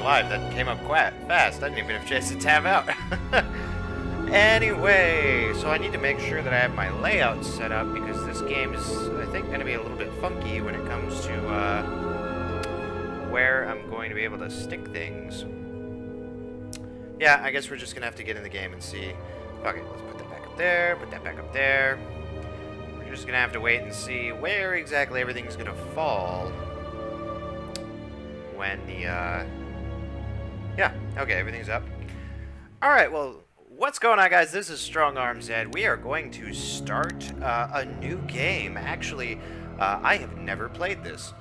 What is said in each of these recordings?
live. That came up quite fast. I didn't even have a chance to tab out. Anyway, so I need to make sure that I have my layout set up because this game is, I think, going to be a little bit funky when it comes to where I'm going to be able to stick things. Yeah, I guess we're just going to have to get in the game and see. Okay, let's put that back up there, put that back up there. We're just going to have to wait and see where exactly everything's going to fall when the, yeah, okay, everything's up. Alright, well, what's going on, guys? This is Strongarm Zed. We are going to start a new game. Actually, I have never played this.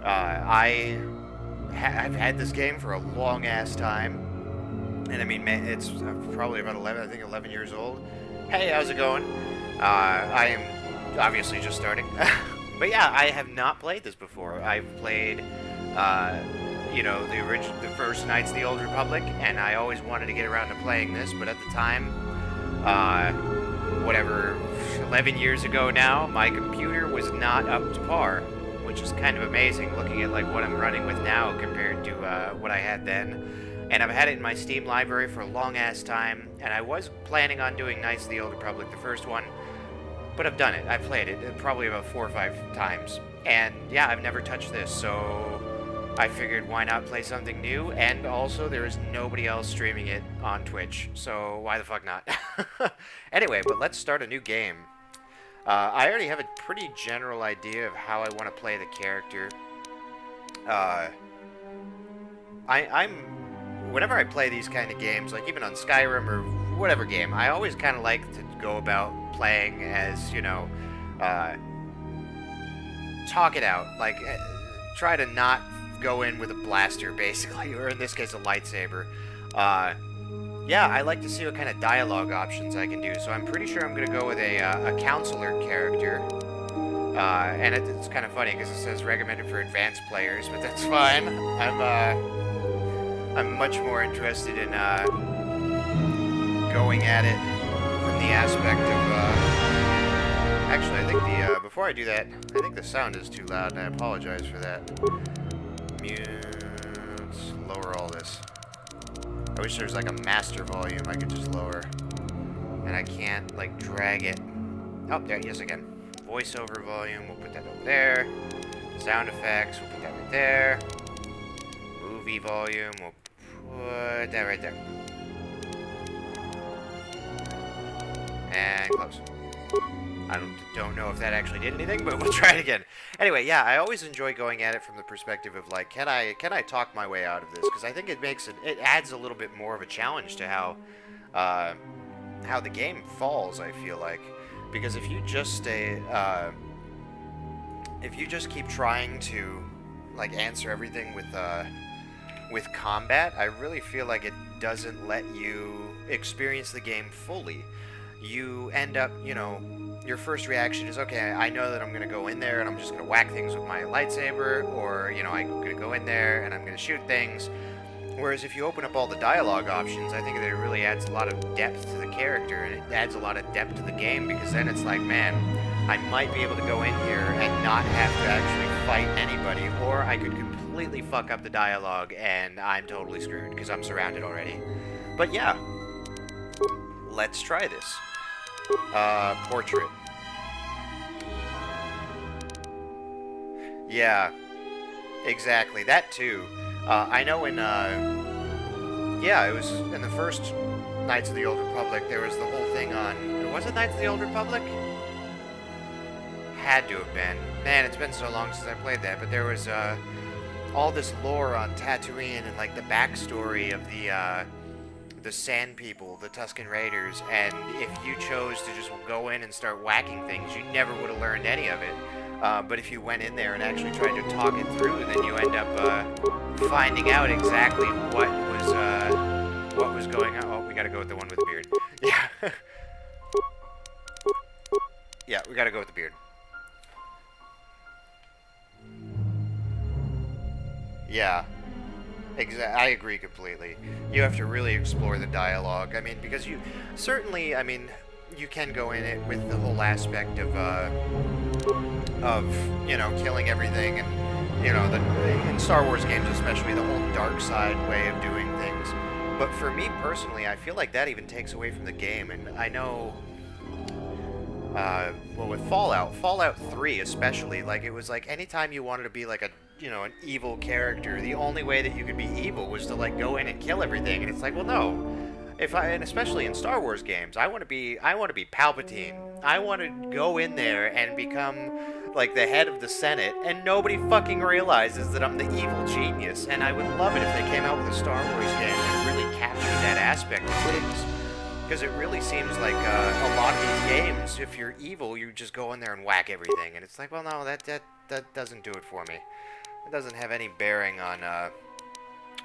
I've had this game for a long-ass time. And I mean, man, it's probably about 11 years old. Hey, how's it going? I am obviously just starting. But yeah, I have not played this before. I've played, you know, the first Knights of the Old Republic, and I always wanted to get around to playing this, but at the time, whatever, 11 years ago now, my computer was not up to par, which is kind of amazing looking at like what I'm running with now compared to what I had then. And I've had it in my Steam library for a long-ass time, and I was planning on doing Knights of the Old Republic, the first one, but I've done it. I've played it probably about 4 or 5 times. And yeah, I've never touched this, so I figured why not play something new, and also there is nobody else streaming it on Twitch, so why the fuck not? Anyway, but let's start a new game. I already have a pretty general idea of how I want to play the character. Whenever I play these kind of games, like even on Skyrim or whatever game, I always kind of like to go about playing as, you know, talk it out. Like, try to not go in with a blaster, basically, or in this case, a lightsaber. Yeah, I like to see what kind of dialogue options I can do, so I'm pretty sure I'm going to go with a counselor character. And it's kind of funny, because it says recommended for advanced players, but that's fine. I'm much more interested in going at it from the aspect of... Actually, I think before I do that, I think the sound is too loud, and I apologize for that. Mute, lower all this. I wish there was like a master volume I could just lower. And I can't, like, drag it. Oh, there, yes I can. Voiceover volume, we'll put that over there. Sound effects, we'll put that right there. Movie volume, we'll put that right there. And close. I don't know if that actually did anything, but we'll try it again. Anyway, yeah, I always enjoy going at it from the perspective of like, can I talk my way out of this? Because I think it adds a little bit more of a challenge to how the game falls. I feel like, because if you just keep trying to like answer everything with combat, I really feel like it doesn't let you experience the game fully. You end up, you know, your first reaction is, okay, I know that I'm going to go in there and I'm just going to whack things with my lightsaber, or, you know, I'm going to go in there and I'm going to shoot things. Whereas if you open up all the dialogue options, I think that it really adds a lot of depth to the character, and it adds a lot of depth to the game, because then it's like, man, I might be able to go in here and not have to actually fight anybody, or I could completely fuck up the dialogue and I'm totally screwed because I'm surrounded already. But yeah, let's try this. Portrait. Yeah, exactly. That too. I know in, yeah, it was in the first Knights of the Old Republic, there was the whole thing on, was it Knights of the Old Republic? Had to have been. Man, it's been so long since I played that, but there was, all this lore on Tatooine and, like, the backstory of the Sand People, the Tusken Raiders, and if you chose to just go in and start whacking things, you never would have learned any of it. But if you went in there and actually tried to talk it through, then you end up finding out exactly what was going on. Oh, we gotta go with the one with the beard. Yeah. Yeah, we gotta go with the beard. Yeah. I agree completely. You have to really explore the dialogue. I mean, because you certainly, I mean, you can go in it with the whole aspect of you know, killing everything and you know, in Star Wars games especially, the whole Darkside way of doing things. But for me personally, I feel like that even takes away from the game. And I know, well, with Fallout 3 especially, like, it was like anytime you wanted to be like a, you know, an evil character, the only way that you could be evil was to like go in and kill everything. And it's like, well, no. And especially in Star Wars games, I want to be Palpatine. I want to go in there and become like the head of the Senate, and nobody fucking realizes that I'm the evil genius. And I would love it if they came out with a Star Wars game that really captured that aspect of things, because it really seems like a lot of these games, if you're evil, you just go in there and whack everything, and it's like, well, no, that doesn't do it for me. It doesn't have any bearing on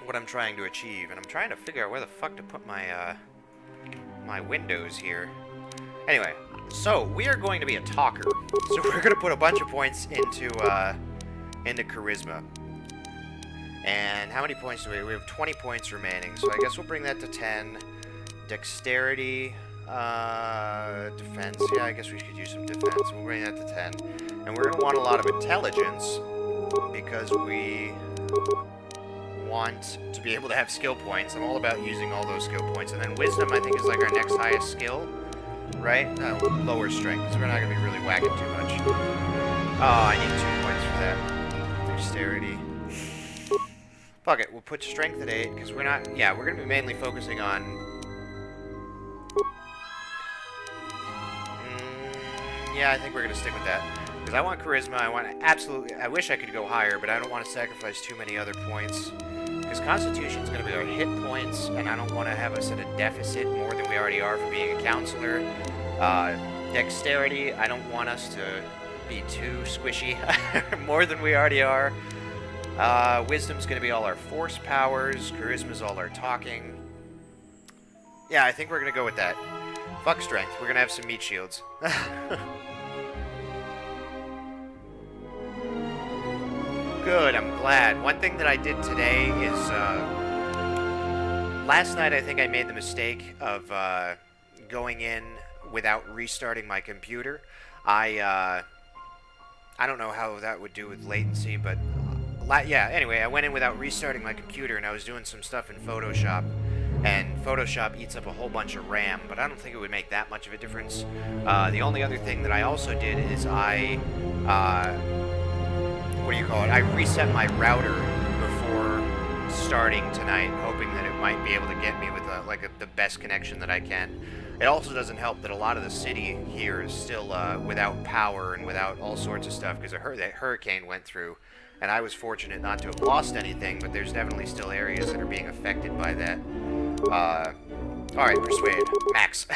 what I'm trying to achieve, and I'm trying to figure out where the fuck to put my my windows here. Anyway, so we are going to be a talker. So we're going to put a bunch of points into charisma. And how many points do we have? We have 20 points remaining, so I guess we'll bring that to 10. Dexterity, defense. Yeah, I guess we could use some defense. We'll bring that to 10. And we're going to want a lot of intelligence, because we want to be able to have skill points. I'm all about using all those skill points. And then wisdom, I think, is like our next highest skill, right? Lower strength, because we're not going to be really whacking too much. Oh, I need 2 points for that. Dexterity. Fuck it, we'll put strength at 8, because we're not... Yeah, we're going to be mainly focusing on... yeah, I think we're going to stick with that. Because I want charisma, I wish I could go higher, but I don't want to sacrifice too many other points. Because Constitution's going to be our hit points, and I don't want to have us at a deficit more than we already are for being a counselor. Dexterity, I don't want us to be too squishy, more than we already are. Wisdom's going to be all our force powers, charisma's all our talking. Yeah, I think we're going to go with that. Fuck strength, we're going to have some meat shields. Good, I'm glad. One thing that I did today is, last night I think I made the mistake of going in without restarting my computer. I don't know how that would do with latency, but yeah, anyway, I went in without restarting my computer, and I was doing some stuff in Photoshop, and Photoshop eats up a whole bunch of RAM, but I don't think it would make that much of a difference. The only other thing that I also did is I I reset my router before starting tonight, hoping that it might be able to get me with the best connection that I can. It also doesn't help that a lot of the city here is still without power and without all sorts of stuff, because that hurricane went through, and I was fortunate not to have lost anything, but there's definitely still areas that are being affected by that. Alright, persuade. Max.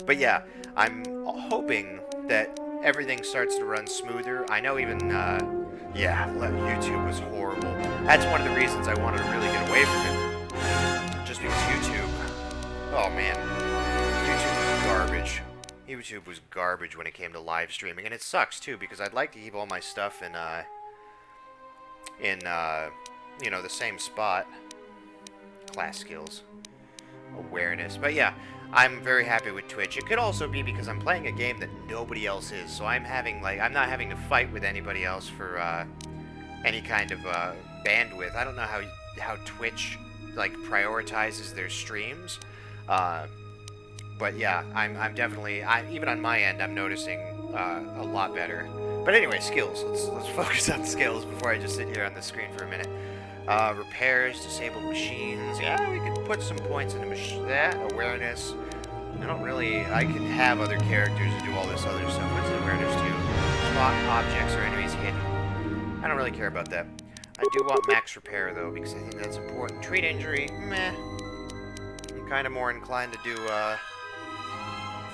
But yeah, I'm hoping that everything starts to run smoother. I know even, yeah, YouTube was horrible. That's one of the reasons I wanted to really get away from it. Just because YouTube, oh man, YouTube was garbage. YouTube was garbage when it came to live streaming, and it sucks too, because I'd like to keep all my stuff in you know, the same spot. Class skills. Awareness. But yeah, I'm very happy with Twitch. It could also be because I'm playing a game that nobody else is, so I'm not having to fight with anybody else for any kind of bandwidth. I don't know how Twitch like prioritizes their streams, but yeah, I'm definitely even on my end I'm noticing a lot better. But anyway, skills. Let's focus on skills before I just sit here on the screen for a minute. Repairs, disabled machines. Yeah, we could put some points into that. Awareness. I can have other characters who do all this other stuff. What's awareness do? Spot objects or enemies hidden. I don't really care about that. I do want max repair, though, because I think that's important. Treat injury, meh. I'm kind of more inclined to do,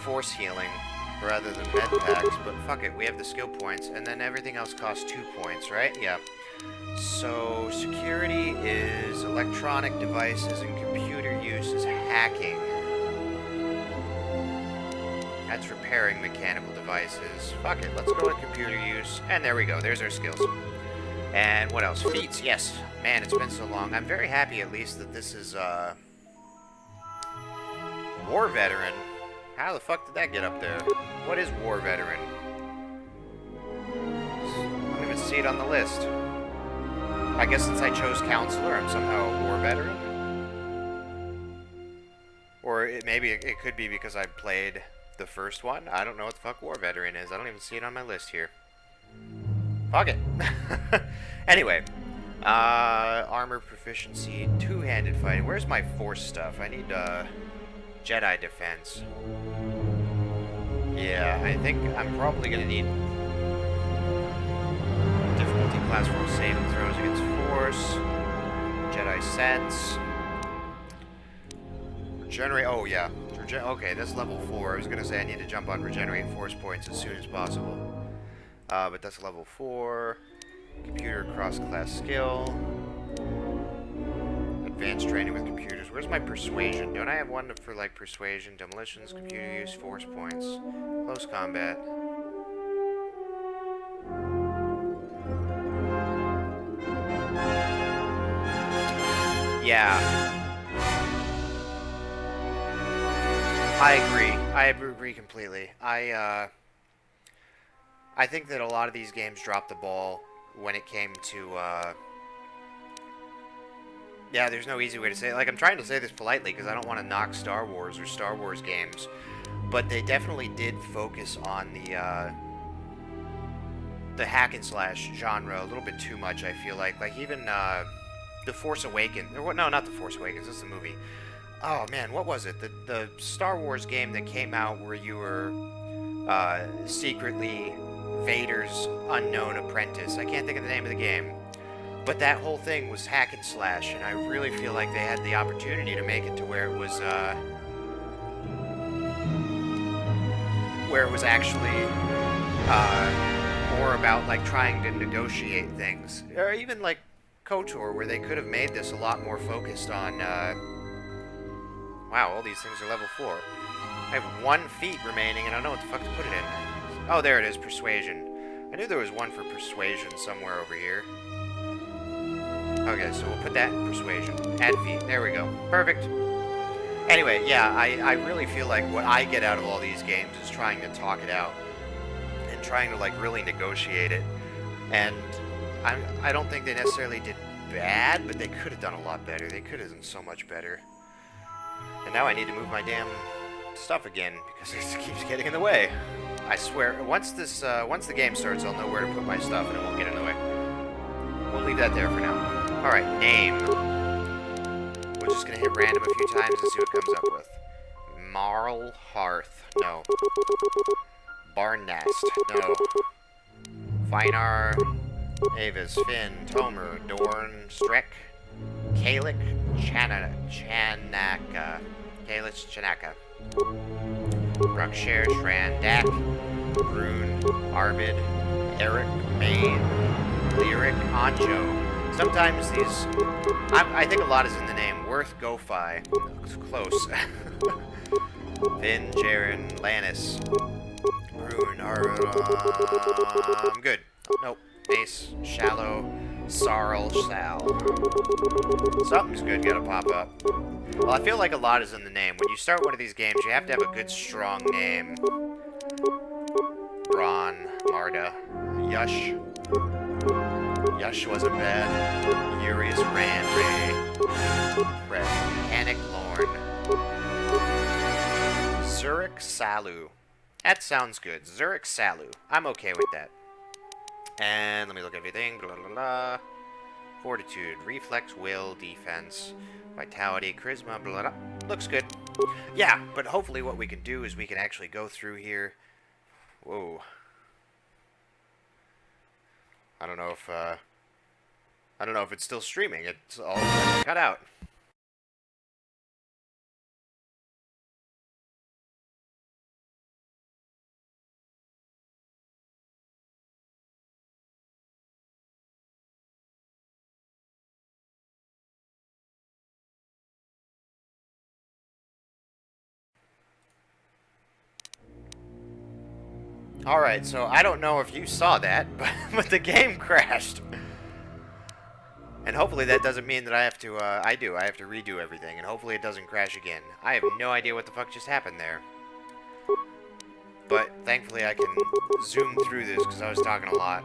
force healing rather than med packs, but fuck it, we have the skill points, and then everything else costs 2 points, right? Yeah. So, security is electronic devices, and computer use is hacking. That's repairing mechanical devices. Fuck it, let's go with computer use. And there we go, there's our skills. And what else? Feats, yes. Man, it's been so long. I'm very happy, at least, that this is, War Veteran. How the fuck did that get up there? What is War Veteran? I don't even see it on the list. I guess since I chose Counselor, I'm somehow a war veteran. Or maybe it could be because I played the first one. I don't know what the fuck war veteran is. I don't even see it on my list here. Fuck it. Anyway. Armor proficiency, two-handed fighting. Where's my force stuff? I need, Jedi defense. Yeah, I think I'm probably gonna need difficulty class roll saving throws against force. Jedi sense. Regenerate, oh yeah. Okay, that's level 4. I was gonna say I need to jump on regenerate force points as soon as possible. But that's level 4. Computer cross-class skill. Advanced training with computers. Where's my persuasion? Don't I have one for, like, persuasion, demolitions, computer use, force points, close combat? Yeah. I agree. I agree completely. I think that a lot of these games dropped the ball when it came to, yeah, there's no easy way to say it. Like, I'm trying to say this politely because I don't want to knock Star Wars or Star Wars games, but they definitely did focus on the hack and slash genre a little bit too much, I feel like. Like, even, The Force Awakens, or what, no, not The Force Awakens, this is the movie. Oh, man, what was it? The Star Wars game that came out where you were, secretly Vader's unknown apprentice. I can't think of the name of the game. But that whole thing was hack and slash, and I really feel like they had the opportunity to make it to where it was actually more about, like, trying to negotiate things. Or even, like, KOTOR, where they could have made this a lot more focused on, wow, all these things are level 4. I have 1 feat remaining, and I don't know what the fuck to put it in. Oh, there it is, Persuasion. I knew there was one for Persuasion somewhere over here. Okay, so we'll put that in Persuasion. Add feat. There we go. Perfect. Anyway, yeah, I really feel like what I get out of all these games is trying to talk it out. And trying to, like, really negotiate it. And I don't think they necessarily did bad, but they could have done a lot better. They could have done so much better. And now I need to move my damn stuff again, because it keeps getting in the way. I swear, once the game starts, I'll know where to put my stuff, and it won't get in the way. We'll leave that there for now. Alright, name. We're just gonna hit random a few times and see what comes up with. Marl Hearth. No. Barnast. No. Finar. Avis. Finn. Tomer. Dorn. Strek. Kalik. Chanaka. Kalik Chanaka. Bruckshare, Shran, Dak, Brune, Arvid, Eric, Maine, Lyric, Anjo. Sometimes these, I think a lot is in the name. Worth, Gofi, close. Finn, Jaren, Lannis, Brune, I'm good. Nope. Mace, Shallow, Sarl, Sal. Something's good, gotta pop up. Well, I feel like a lot is in the name. When you start one of these games, you have to have a good, strong name. Braun, Marda, Yush. Yush wasn't bad. Urius, Rand, Ray, Red, Panic, Lorne. Zurich, Salu. That sounds good. Zurich, Salu. I'm okay with that. And let me look at everything. Blah, blah, blah. Fortitude, Reflex, Will, Defense, Vitality, Charisma, blah, blah. Looks good. Yeah, but hopefully what we can do is we can actually go through here. Whoa. I don't know if it's still streaming. It's all cut out. Alright, so I don't know if you saw that, but the game crashed. And hopefully that doesn't mean that I have to, I have to redo everything, and hopefully it doesn't crash again. I have no idea what the fuck just happened there. But thankfully I can zoom through this, because I was talking a lot.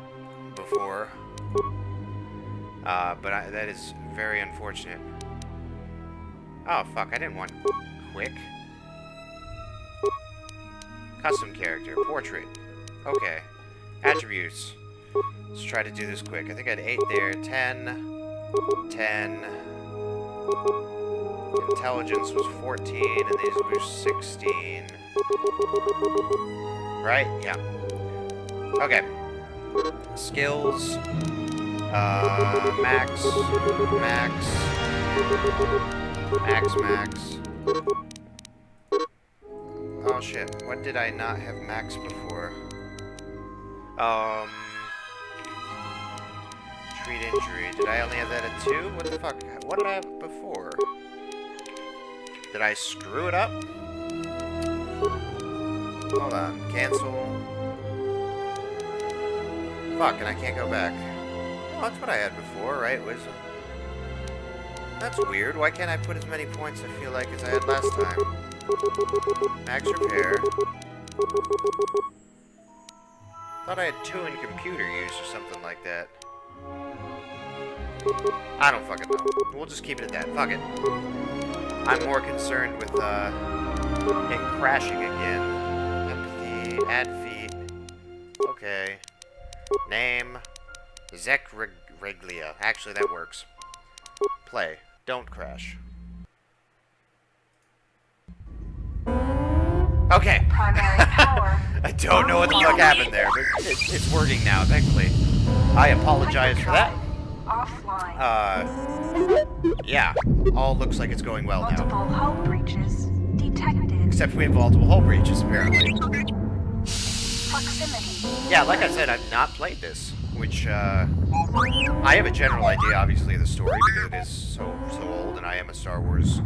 before. But that is very unfortunate. Oh, fuck, I didn't want quick. Custom character, portrait. Okay. Attributes. Let's try to do this quick. I think I had 8 there. 10. 10. Intelligence was 14, and these were 16. Right? Yeah. Okay. Skills. Max. Max. Max, max. Oh shit, what did I not have max before? Treat injury. Did I only have that at 2? What the fuck? What did I have before? Did I screw it up? Hold on. Cancel. Fuck, and I can't go back. Oh, that's what I had before, right? Wisdom. That's weird. Why can't I put as many points, I feel like, as I had last time? Max repair. Thought I had 2 in computer use or something like that. I don't fucking know. We'll just keep it at that. Fuck it. I'm more concerned with, it crashing again. Empathy. Add feat. Okay. Name. Zek Reglia. Actually, that works. Play. Don't crash. Okay. Primary power. I don't know what the fuck happened there, but it's working now, thankfully. I apologize for that. Offline. Yeah. All looks like it's going well Multiple now. hull breaches detected. Except we have multiple hull breaches, apparently. Proximity. Yeah, like I said, I've not played this, which, I have a general idea, obviously, of the story, because it is so old, and I am a Star Wars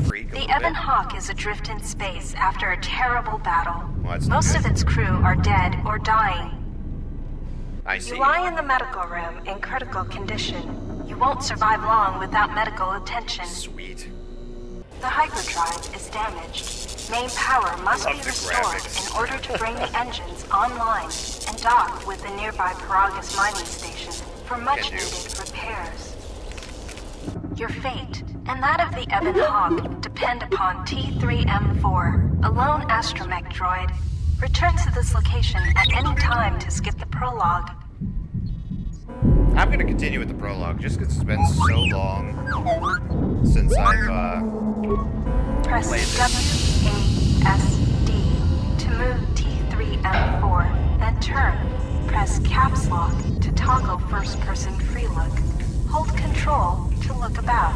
freak. The Ebon Hawk is adrift in space after a terrible battle. Well, that's not Most good. of its crew are dead or dying. I see. You lie in the medical room in critical condition. You won't survive long without medical attention. Sweet. The hyperdrive is damaged. Main power must Love be the restored graphics. in order to bring the engines online and dock with the nearby Paragus mining station for much-needed repairs. Your fate and that of the Ebon Hawk depend upon T3M4, a lone astromech droid. Return to this location at any time to skip the prologue. I'm gonna continue with the prologue, just because it's been so long since I've, Press played this. WASD to move T3M4, then turn. Press caps lock to toggle first-person free look. Hold control to look about.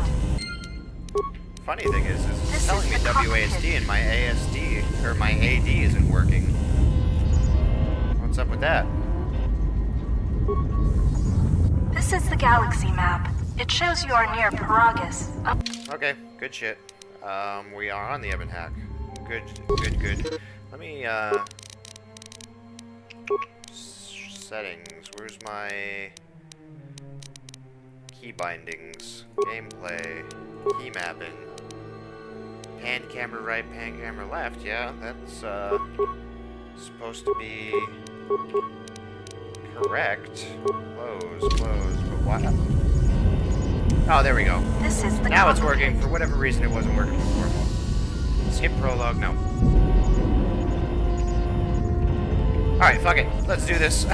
Funny thing is This it's telling is me the cockpit. WASD and my ASD, or my AD isn't working. What's up with that? This is the galaxy map. It shows you are near Paragus. Okay, good shit. We are on the Ebon Hack. Good. Let me, settings. Where's my key bindings? Gameplay. Key mapping. Pan camera right, pan camera left. Yeah, that's, supposed to be correct. Close, but what? Oh, there we go. This is the Now it's cockpit. working. For whatever reason, it wasn't working before. Skip prologue, no. Alright, fuck it. Let's do this.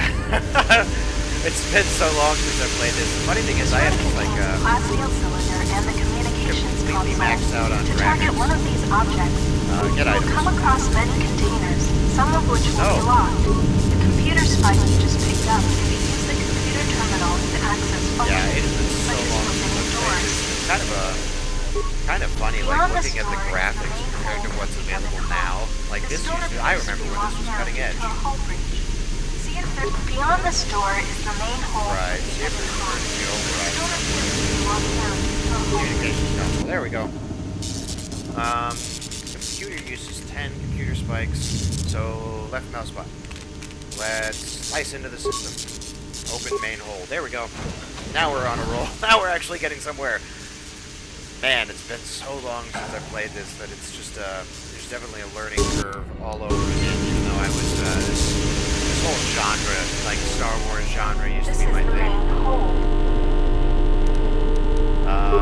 It's been so long since I've played this. The funny thing is, I have this, like, Class field cylinder and the communications completely console. maxed out on To target graphics. one of these objects, Get you will items. come across many containers, some of which will be Oh. locked. The computer spike you just picked up can be used the computer terminal to access functions. Yeah, it has been so such as long since opening I've played doors. this. It's kind of funny, like, Beyond the looking at the store is graphics the main compared to hall what's of the available Ebon now. Hall. Like, The this store used to, I appears remember be when this was walking cutting out edge. into a hull breach. See if there's beyond the store is the main hall. Right, of see if Ebon there's Hall. the The override. store appears to be walking out into a hull breach. Communications console. There we go. Computer uses 10 computer spikes. So left mouse button. Let's slice into the system. Open main hole. There we go. Now we're on a roll. Now we're actually getting somewhere. Man, it's been so long since I've played this that it's just there's definitely a learning curve all over again. Even though I was This whole genre, like Star Wars genre, used This to be is my the thing. main hold.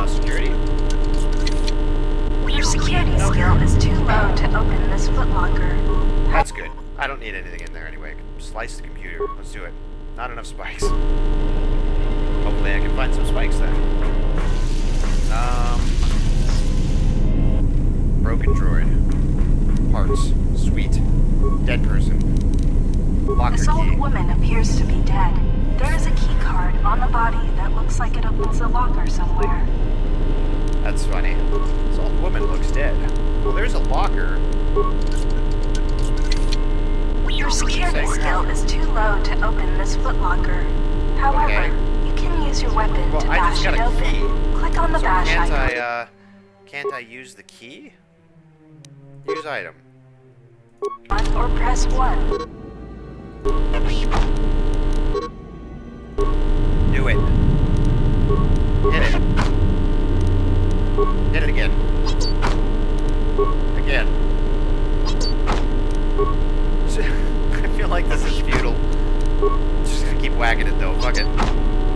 Security. Your security skill is too low to open this footlocker. That's good. I don't need anything in there anyway. I can slice the computer. Let's do it. Not enough spikes. Hopefully I can find some spikes then. Broken droid. Parts. Sweet. Dead person. Locker This key. old woman appears to be dead. There is a key card on the body that looks like it opens a locker somewhere. That's funny. This old woman looks dead. Well, there's a locker. Your security skill is too low to open this footlocker. However, Okay. you can use your weapon Well, to I just bash got it a open. key. Click on the So bash icon. can't I use the key? Use item. Or press 1. Do it. Hit it. Hit it again. Again. I feel like this is futile. Just gonna keep whacking it though. Fuck it.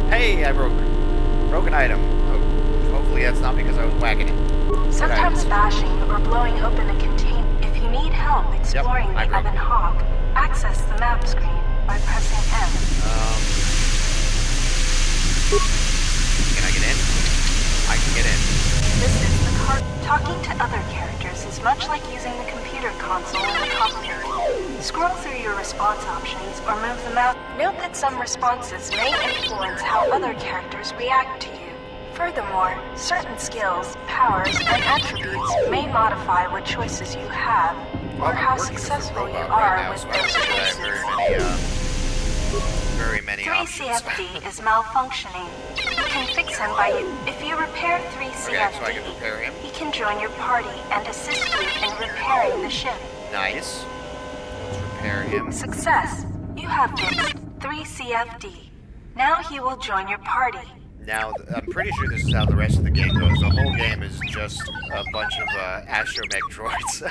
Hey, I broke an item. Oh, hopefully that's not because I was whacking it. Sometimes bashing or blowing open a container. If you need help exploring I the broke Ebon it. Hawk, access the map screen by pressing M. Can I get in? I can get in. This is the card. Talking to other characters is much like using the computer console in the cockpit. Scroll through your response options or move the mouse. Note that some responses may influence how other characters react to you. Furthermore, certain skills, powers, and attributes may modify what choices you have, Well, or I'm how working with a successful you robot are right now, with so I those don't think I have choices. very many options. 3CFD is malfunctioning. You can fix him by if you repair 3CFD, Okay, so I can repair him. he can join your party and assist you in repairing the ship. Nice. Let's repair him. Success! You have fixed 3CFD. Now he will join your party. Now, I'm pretty sure this is how the rest of the game goes. The whole game is just a bunch of astromech droids.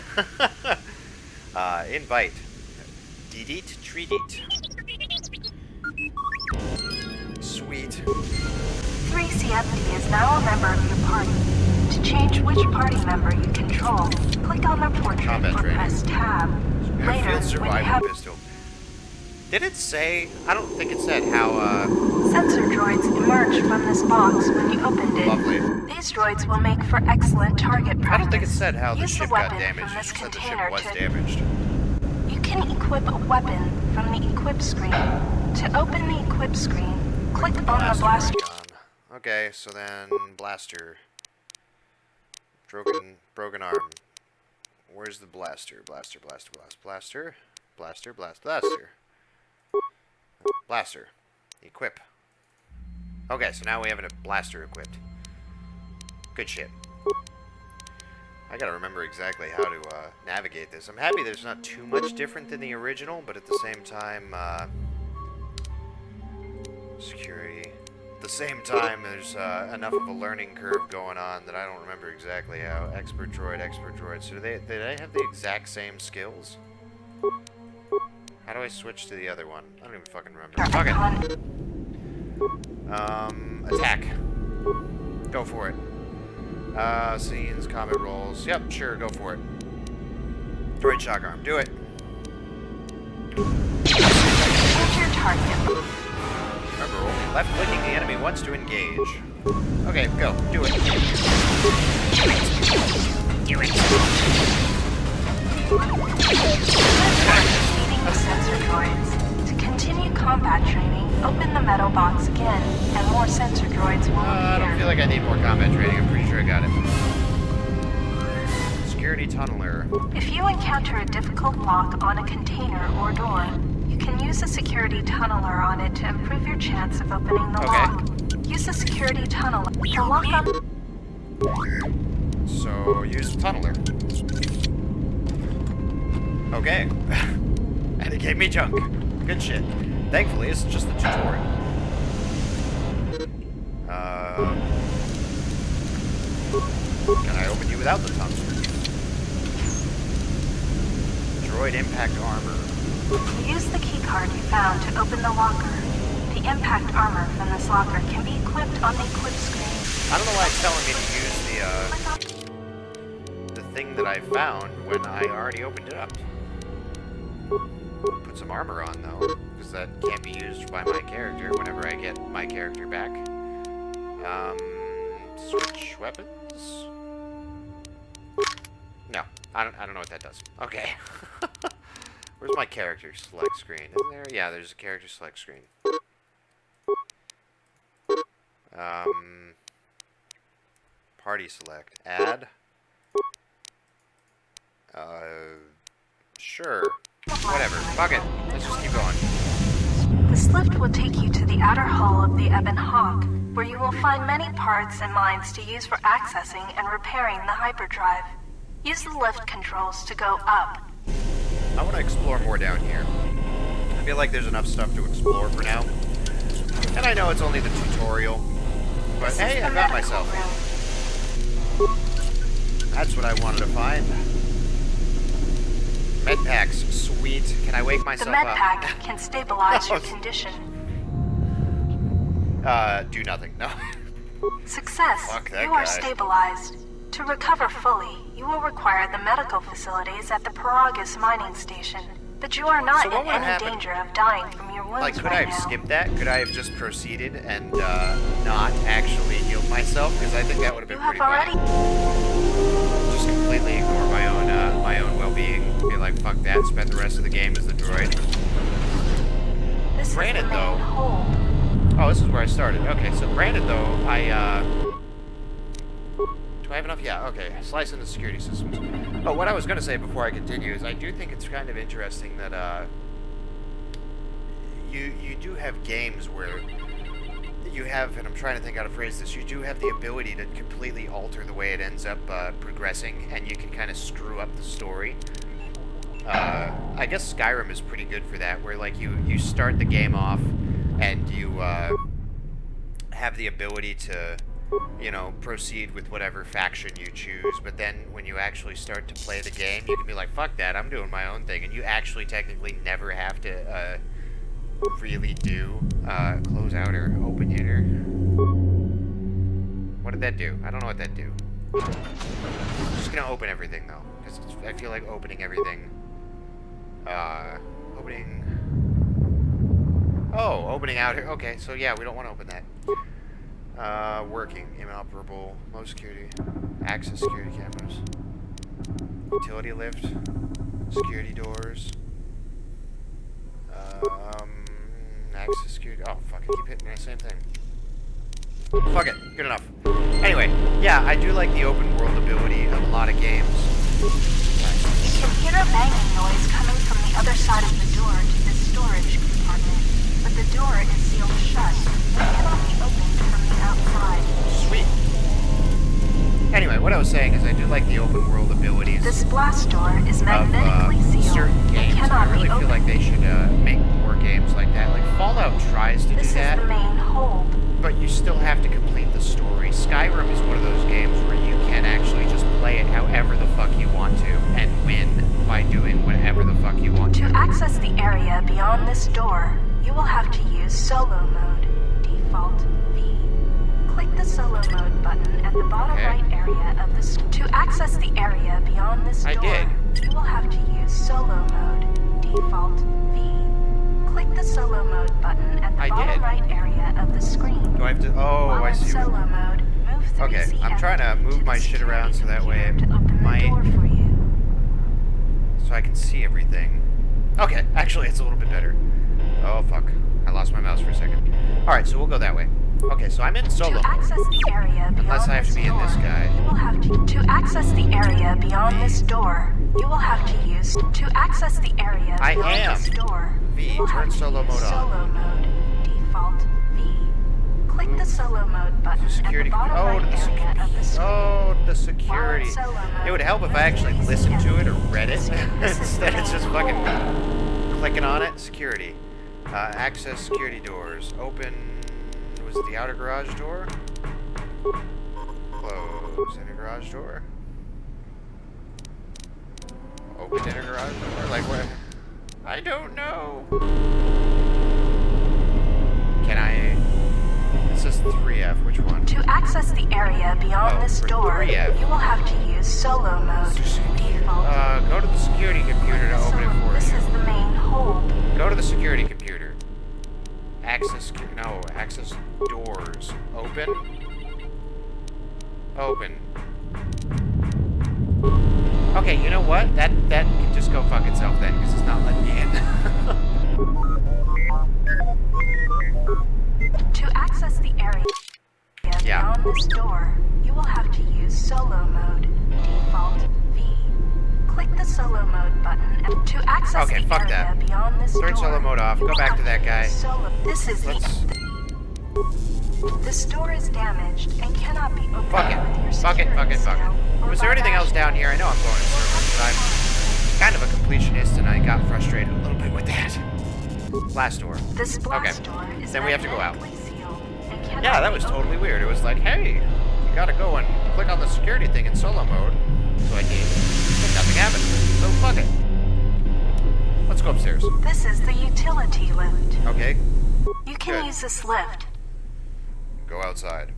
Invite. Delete, treat it. Sweet. 3CFD is now a member of your party. To change which party member you control, click on their portrait Combat or training. press tab. Field Later, when you survival have pistol. Did it say? I don't think it said how. sensor droids emerge from this box when you opened it. Lovely. These droids will make for excellent target practice. I don't think it said how the Use ship weapon got damaged. from It this just said the container ship was to- damaged. You can equip a weapon from the equip screen. To open the equip screen, click on the blaster. icon. Okay, so then blaster. Broken arm. Where's the blaster? Blaster. Blaster. Equip. Okay, so now we have a blaster equipped. Good shit. I gotta remember exactly how to navigate this. I'm happy there's not too much different than the original, but at the same time, security. At the same time, there's enough of a learning curve going on that I don't remember exactly how. Expert droid. So do they have the exact same skills? How do I switch to the other one? I don't even fucking remember. Fuck it. Attack. Go for it. Scenes, combat rolls. Yep, sure, go for it. Droid shock arm. Do it. Choose your target. Remember, only left clicking the enemy once to engage. Okay, go. Do it. Meeting the sensor droids. To continue combat training, open the metal box again, and more sensor droids will I don't appear. feel like I need more combat training. I'm pretty sure I got it. Security tunneler. If you encounter a difficult lock on a container or door, you can use a security tunneler on it to improve your chance of opening the lock. Use the security tunneler to lock up. So, use tunneler. Okay. And it gave me junk. Good shit. Thankfully, it's just the tutorial. Can I open you without the tunnel? Droid impact armor. Use the keycard you found to open the locker. The impact armor from this locker can be equipped on the equip screen. I don't know why it's telling me to use the thing that I found when I already opened it up. Put some armor on though, because that can't be used by my character whenever I get my character back. Switch weapons? No, I don't know what that does. Okay. Where's my character select screen? Isn't there? Yeah, there's a character select screen. Party select. Add. Sure. Whatever. Fuck it. Let's just keep going. This lift will take you to the outer hull of the Ebon Hawk, where you will find many parts and mines to use for accessing and repairing the hyperdrive. Use the lift controls to go up. I want to explore more down here. I feel like there's enough stuff to explore for now. And I know it's only the tutorial, but This hey, is I the got medical myself. room. That's what I wanted to find. Med packs, sweet. Can I wake The myself med up? pack can stabilize your condition. Do nothing. No. Success. Fuck that You are guy. stabilized. To recover fully, you will require the medical facilities at the Paragus mining station. But you are not So what in would any happen? danger of dying from your wounds Like, could right I have now. skipped that? Could I have just proceeded and not actually healed myself? Because I think that would have You been have pretty already. funny. Just completely ignore my own well-being. Be like, fuck that. Spend the rest of the game as the droid. This Granted, is the though- main hold. Oh, this is where I started. Okay, so granted though, do I have enough? Yeah, okay. Slice into security systems. Oh, what I was going to say before I continue is I do think it's kind of interesting that, you do have games where you have, and I'm trying to think how to phrase this, you do have the ability to completely alter the way it ends up progressing, and you can kind of screw up the story. I guess Skyrim is pretty good for that, where like you start the game off and you have the ability to, you know, proceed with whatever faction you choose, but then when you actually start to play the game, you can be like, fuck that, I'm doing my own thing, and you actually technically never have to really do close out or open inner. What did that do? I don't know what that do. I'm just gonna open everything though, because I feel like opening everything. Opening out here. Okay, so yeah, we don't want to open that. Working, inoperable, low security, access security cameras, utility lift, security doors, access security. Oh fuck! I keep hitting the same thing. Fuck it, good enough. Anyway, yeah, I do like the open world ability of a lot of games. You can hear a banging noise coming from the other side of the door to the storage compartment, but the door is sealed shut and cannot be opened from the outside. Sweet. Anyway, what I was saying is I do like the open world abilities This blast door is of magnetically sealed certain and games. I cannot really be feel opened. like they should make more games like that. Like Fallout tries to This do is that, the main hold. but you still have to complete the story. Skyrim is one of those games where you can actually just play it however the fuck you want to and win by doing whatever the fuck you want To to. access the area beyond this door, you will have to use solo mode, default V. Click the solo mode button at the bottom Okay. right area of the To access the area beyond this I door, did. you will have to use solo mode, default V. Click the solo mode button at the I bottom did. right area of the screen. Do I have to? Oh, While I in see. solo mode, move 3 Okay, I'm CM trying to move the my shit around so that way security it computer to open might- the door for you. So I can see everything. Okay, actually, it's a little bit better. Oh fuck, I lost my mouse for a second. All right, so we'll go that way. Okay, so I'm in solo To mode. access the area beyond Unless I have to this be in this door, guy. You will have to access the area beyond this door. You will have to use to access the area I beyond am. this door. V, you will turn have to solo use mode on. Solo mode, default V. Click the solo mode button Security. at the bottom Oh, right to the area of the screen. Oh, the security. While in solo mode, It would help if I move actually 3 listened to it or CM. read it This is instead the of just main fucking hold. clicking on it. Security. Access security doors. Open. Was it the outer garage door? Close inner garage door. Open inner garage door. Like what? I don't know. Can I... It says 3F. Which one? To access the area beyond this door, 3F. you will have to use solo mode. Default. Go to the security computer to open it for This you. is the main hold. Go to the security computer. Access doors. Open. Open. Okay, you know what? That can just go fuck itself then, because it's not letting me in. To access the area beyond this door, you will have to use solo mode. Default V. Click the solo mode button to access the area beyond this door. Turn solo mode off. Go back to that guy. This is This door is damaged and cannot be opened with your security skill. Was there anything else down here? I know I'm going in circles, but I'm kind of a completionist and I got frustrated a little bit with that. Blast door. This blast door is then we have to go out. sealed and cannot Yeah, that was totally weird. It was like, hey, you gotta go and click on the security thing in solo mode. So I did, but nothing happened. So fuck it. Let's go upstairs. This is the utility lift. Okay. You can use this lift. Go outside.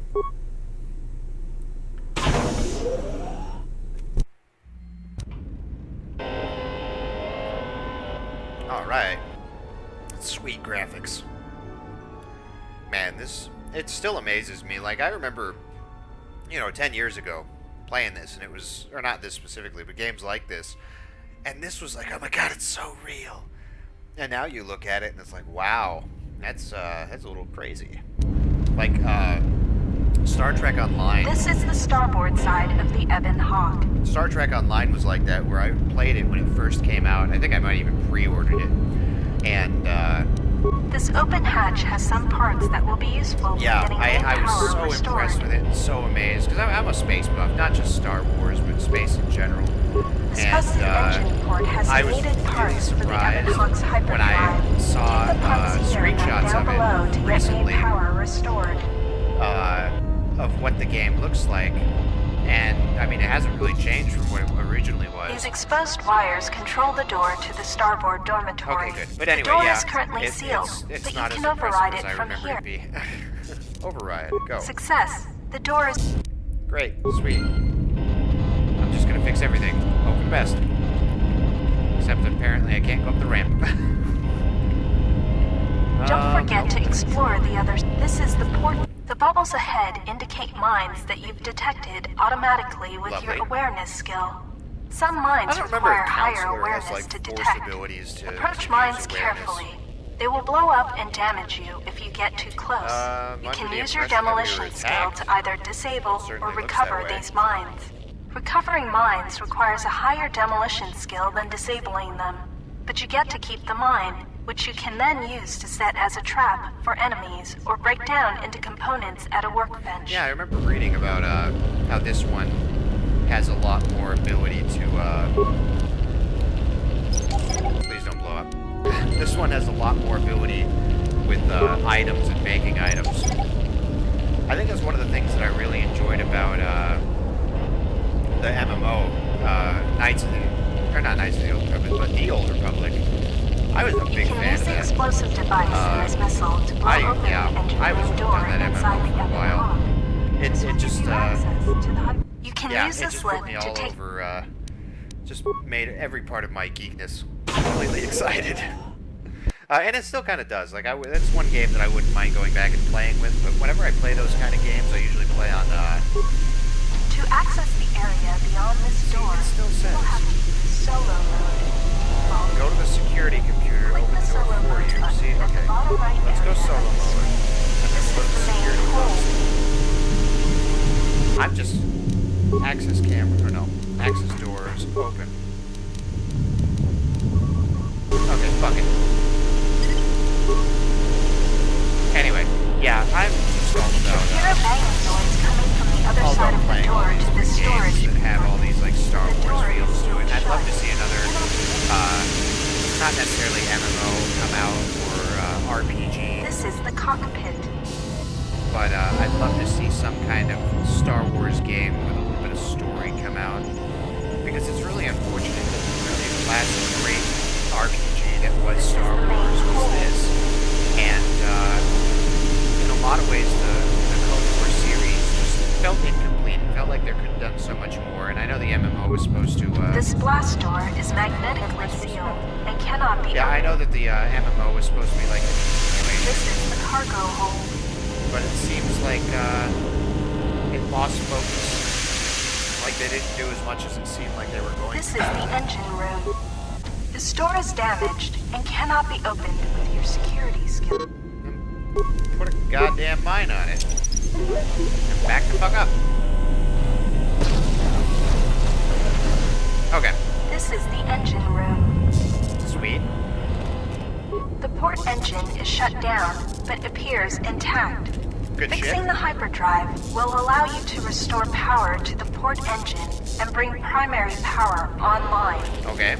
Alright. Sweet graphics. Man, it still amazes me. Like, I remember, 10 years ago playing this, and it was, or not this specifically, but games like this, and this was like, oh my god, it's so real. And now you look at it, and it's like, wow, that's a little crazy. Like, Star Trek Online. This is the starboard side of the Ebon Hawk. Star Trek Online was like that, where I played it when it first came out. I think I might even pre-ordered it. And, this open hatch has some parts that will be useful. Yeah, I was so restored. impressed with it and so amazed. Because I'm a space buff, not just Star Wars, but space in general. Discuss the engine port has I was needed parts for the Ebon surprised Hawk's hyperdrive. when I saw Keep the parts here and screenshots down of below it to get recently. main power restored. Of what the game looks like. And, I mean, it hasn't really changed from what it originally was. These exposed wires control the door to the starboard dormitory. Okay, good. But anyway, the door yeah, is currently sealed, it's but not you as can override impressive it as I from remember here. it to be. Override. Go. Success. The door is... Great. Sweet. I'm just gonna fix everything. Hope for the best. Except apparently I can't go up the ramp. Don't forget to explore the others. This is the port. The bubbles ahead indicate mines that you've detected automatically with your awareness skill. Some mines require higher awareness to detect. Approach mines carefully. They will blow up and damage you if you get too close. You can use your demolition skill to either disable or recover these mines. Recovering mines requires a higher demolition skill than disabling them, but you get to keep the mine, which you can then use to set as a trap for enemies or break down into components at a workbench. Yeah, I remember reading about how this one has a lot more ability to... Please don't blow up. This one has a lot more ability with items and making items. I think that's one of the things that I really enjoyed about the MMO, Knights of the... Or not Knights of the Old Republic, but the Old Republic. I was a big fan of that. You can use the explosive device in this missile to blow open the engineering door inside the Ebon Hawk. It just, you can use it this just put lift me to all take... over, just made every part of my geekness completely excited. And it still kind of does. Like, that's one game that I wouldn't mind going back and playing with, but whenever I play those kind of games, I usually play on, To access the area beyond this door, still says. you'll have to use solo mode. Go to the security computer, open the door for you. See? Okay. Let's go solo mode. And then go to the security mode. I'm just... Access camera, or no. Access doors, open. Okay, fuck it. Anyway, yeah, I'm just all about... Hear a banging noise coming from the other side of the door to the storage that have all these, like, Star Wars feels to it. I'd love to see another, not necessarily MMO come out, or RPG. This is the cockpit. But, I'd love to see some kind of Star Wars game with a little bit of story come out. Because it's really unfortunate that really the last great RPG that door, and I know the MMO was supposed to, This blast door is magnetically sealed and cannot be Yeah, I know that the MMO was supposed to be like a continuation. This is the cargo hold. But it seems like, it lost focus. Like they didn't do as much as it seemed like they were going This to. is the engine room. The store is damaged and cannot be opened with your security skill. Put a goddamn mine on it. And back the fuck up. Okay. This is the engine room. Sweet. The port engine is shut down, but appears intact. Good shit. Fixing the hyperdrive will allow you to restore power to the port engine and bring primary power online. Okay.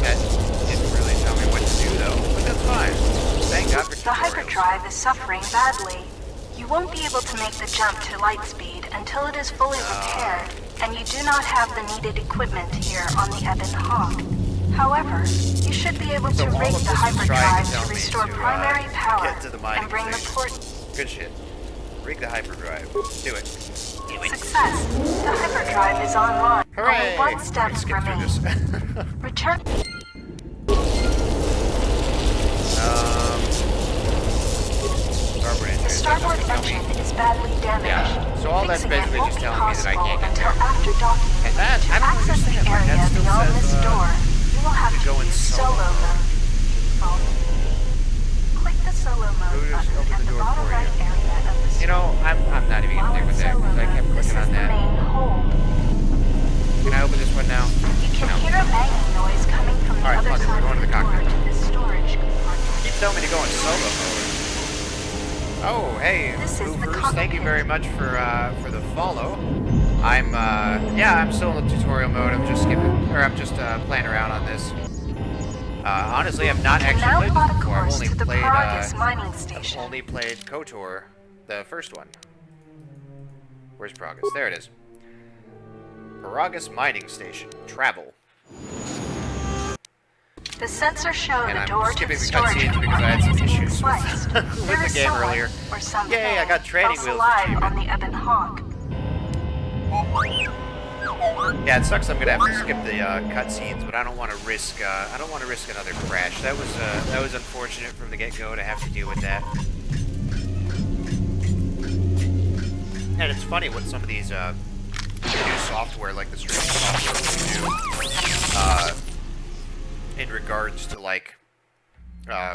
That didn't really tell me what to do though, but that's fine. Thank God for The tutorials. hyperdrive is suffering badly. You won't be able to make the jump to light speed until it is fully repaired, and you do not have the needed equipment here on the Ebon Hawk. However, you should be able So to all rig of the this is trying hyperdrive to tell to me restore to, primary power get to the mining and bring the station. port. Good shit. Rig the hyperdrive. Do it. Do it. Success. The hyperdrive is online. Hooray! Only one step Let's skip through remains. this. Return. The starboard engine is badly damaged. Yeah, so all that's Fixing it basically won't just be telling me that I possible can't get until there. after docking. And that, To I don't access the understand, like, area that still beyond says, this door, you will have to to go in use solo solo mode. mode. Default. Click the solo mode Who just button opened at the the door bottom for right you? area of the You know, I'm not even gonna While stick in with that solo because I kept mode, this clicking is on the that. main hold. Can I open this one now? You can No. hear a banging noise coming from the Alright, other fuck it, side we're going of to the the door cockpit. to the storage compartment. Keep telling me to go in solo mode. Oh, hey, This is the Boofers, thank you cockpit. very much for the follow. I'm I'm still in the tutorial mode. I'm just playing around on this. Honestly, I've not actually Now played plot this a before. I've course only to the played Paragus mining I've station. only played Kotor, the first one. Where's Paragus? There it is. Paragus mining station. Travel. The sensors show And the I'm door to skipping the the storage cutscenes because I had compartment some is being issues sliced. with There the is game someone earlier. or something Yay, I got training else wheels alive achievement. on the Ebon Hawk. Yeah, it sucks. I'm gonna have to skip the cutscenes, but I don't want to risk. I don't want to risk another crash. That was unfortunate from the get-go to have to deal with that. And it's funny what some of these new software, like the streaming software, will do in regards to like.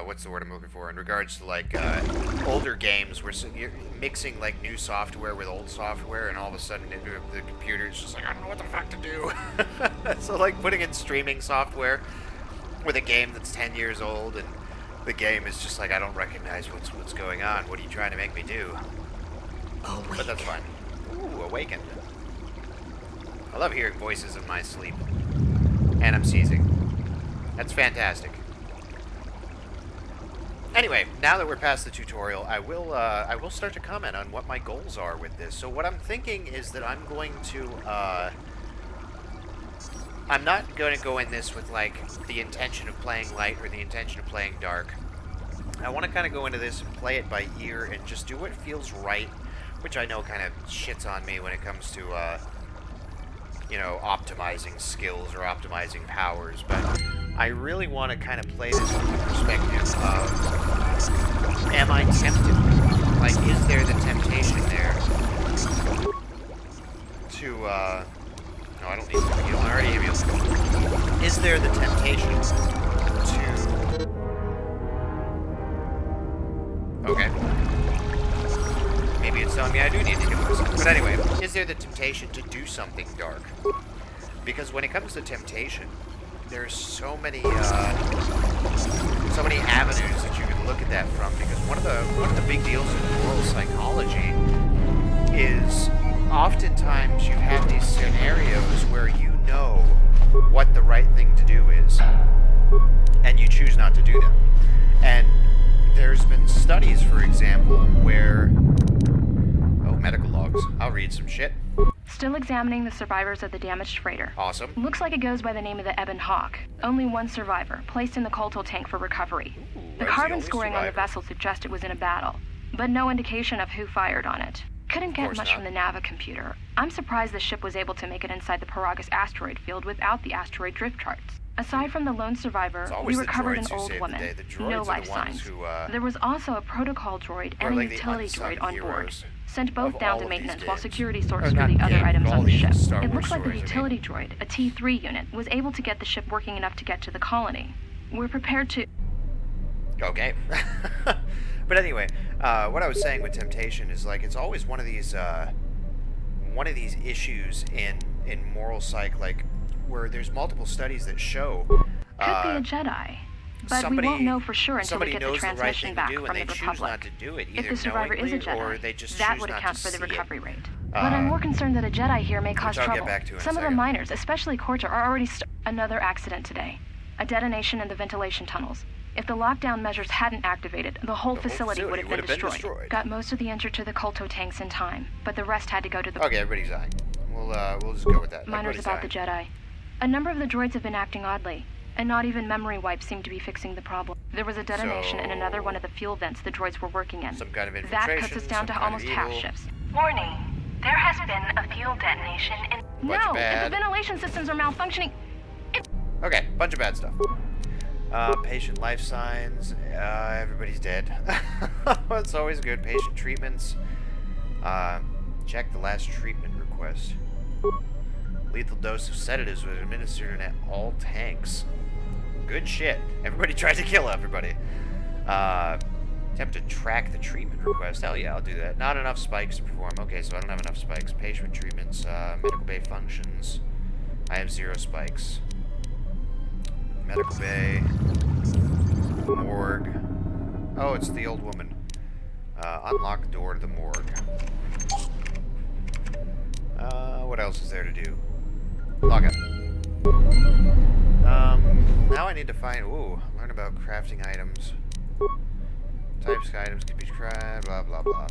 What's the word I'm looking for? In regards to like older games, where you're mixing like new software with old software, and all of a sudden the computer's just like, I don't know what the fuck to do. So like putting in streaming software with a game that's 10 years old, and the game is just like, I don't recognize what's going on. What are you trying to make me do? But that's fine. Ooh, awakened. I love hearing voices in my sleep, and I'm seizing. That's fantastic. Anyway, now that we're past the tutorial, I will start to comment on what my goals are with this. So what I'm thinking is that I'm going to, I'm not going to go in this with, like, the intention of playing light or the intention of playing dark. I want to kind of go into this and play it by ear and just do what feels right, which I know kind of shits on me when it comes to, you know, optimizing skills or optimizing powers, but I really want to kind of play this from the perspective of, am I tempted? Like, is there the temptation there to, no, I don't need to heal, I already have healed. Is there the temptation to, okay. Maybe it's telling me I do need to heal myself. But anyway, is there the temptation to do something dark? Because when it comes to temptation, there's so many avenues that you can look at that from. Because one of the big deals in moral psychology is oftentimes you have these scenarios where you know what the right thing to do is, and you choose not to do them. And there's been studies, for example, where medical logs. I'll read some shit. Still examining the survivors of the damaged freighter. Awesome. Looks like it goes by the name of the Ebon Hawk. Only one survivor, placed in the Kotor tank for recovery. The carbon scoring on the vessel suggests it was in a battle, but no indication of who fired on it. couldn't get much from the Nava computer. I'm surprised the ship was able to make it inside the Paragus asteroid field without the asteroid drift charts. Aside from the lone survivor, we recovered an old woman. No life signs. There was also a protocol droid and a utility droid on board. Sent both down to maintenance while security sorts through the other items on the ship. It looks like the utility droid, a T3 unit, was able to get the ship working enough to get to the colony. We're prepared to... Okay. But anyway, what I was saying with temptation is, like, it's always one of these issues in moral psych, like, where there's multiple studies that show... Could be a Jedi. But we won't know for sure until we get the transmission back from the Republic. If the survivor is a Jedi, that would account for the recovery rate. But I'm more concerned that a Jedi here may cause trouble. Some of the miners, especially Kotor, are already another accident today. A detonation in the ventilation tunnels. If the lockdown measures hadn't activated, the whole facility would have been destroyed. Got most of the injured to the Kolto tanks in time, but the rest had to go to the... Okay, everybody's dying. We'll just go with that. Miners about the Jedi. A number of the droids have been acting oddly, and not even memory wipes seem to be fixing the problem. There was a detonation in another one of the fuel vents the droids were working in. Some kind of infiltration. That cuts us down to almost half shifts. Warning. There has been a fuel detonation in... No, if the ventilation systems are malfunctioning... Okay, bunch of bad stuff. Patient life signs. Everybody's dead. That's always good. Patient treatments. Check the last treatment request. Lethal dose of sedatives was administered in all tanks. Good shit. Everybody tried to kill everybody. Attempt to track the treatment request. Hell yeah, I'll do that. Not enough spikes to perform. Okay, so I don't have enough spikes. Patient treatments. Medical bay functions. I have 0 spikes. Medical bay. Morgue. Oh, it's the old woman. Unlock door to the morgue. What else is there to do? Log out. Now I need to find... Ooh, learn about crafting items. Types of items can be crafted, blah, blah, blah.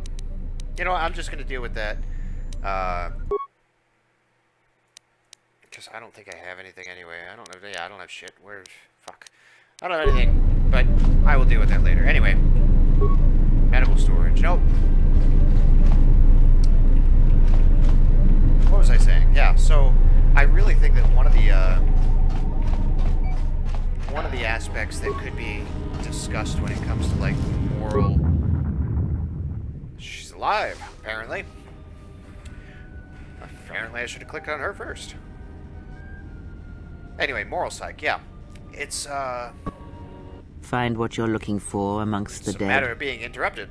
You know what, I'm just going to deal with that. Because I don't think I have anything anyway. I don't know. Yeah, I don't have shit. Fuck. I don't have anything. But I will deal with that later. Anyway. Medical storage. Nope. What was I saying? Yeah, so I really think that one of the aspects that could be discussed when it comes to, like, moral... She's alive, apparently. Apparently I should have clicked on her first. Anyway, moral psych, yeah. It's, Find what you're looking for amongst the dead. It's a matter of being interrupted.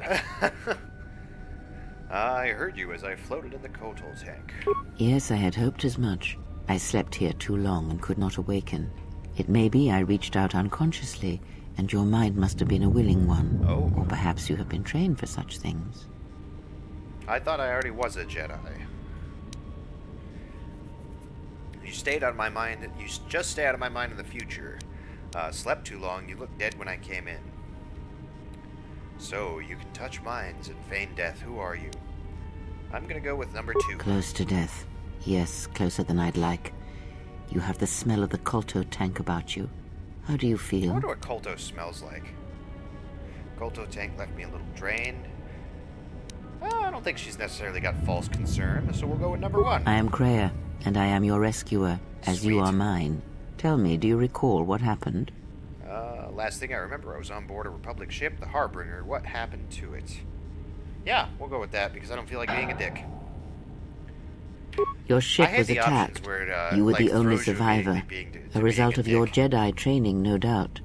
I heard you as I floated in the Kotor tank. Yes, I had hoped as much. I slept here too long and could not awaken. It may be I reached out unconsciously, and your mind must have been a willing one. Oh. Or perhaps you have been trained for such things. I thought I already was a Jedi. You stayed out of my mind. You just stay out of my mind in the future. Slept too long. You looked dead when I came in. So, you can touch minds and feign death. Who are you? I'm gonna go with number 2. Close to death. Yes, closer than I'd like. You have the smell of the Kolto tank about you. How do you feel? I wonder what Kolto smells like. Kolto tank left me a little drained. I don't think she's necessarily got false concern, so we'll go with number 1. I am Kreia, and I am your rescuer, as Sweet. You are mine. Tell me, do you recall what happened? Last thing I remember, I was on board a Republic ship, the Harbinger. What happened to it? Yeah, we'll go with that, because I don't feel like being a dick. Your ship was attacked. Where you were like the only survivor. A result of your Jedi training, no doubt.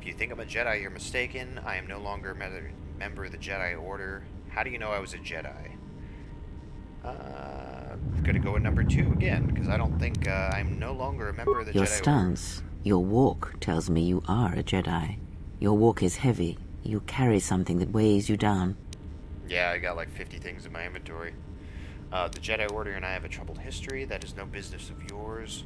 If you think I'm a Jedi, you're mistaken. I am no longer a member of the Jedi Order. How do you know I was a Jedi? I'm gonna go with number 2 again, because I don't think I'm no longer a member of the Jedi Order. Your stance, your walk tells me you are a Jedi. Your walk is heavy. You carry something that weighs you down. Yeah, I got like 50 things in my inventory. The Jedi Order and I have a troubled history. That is no business of yours.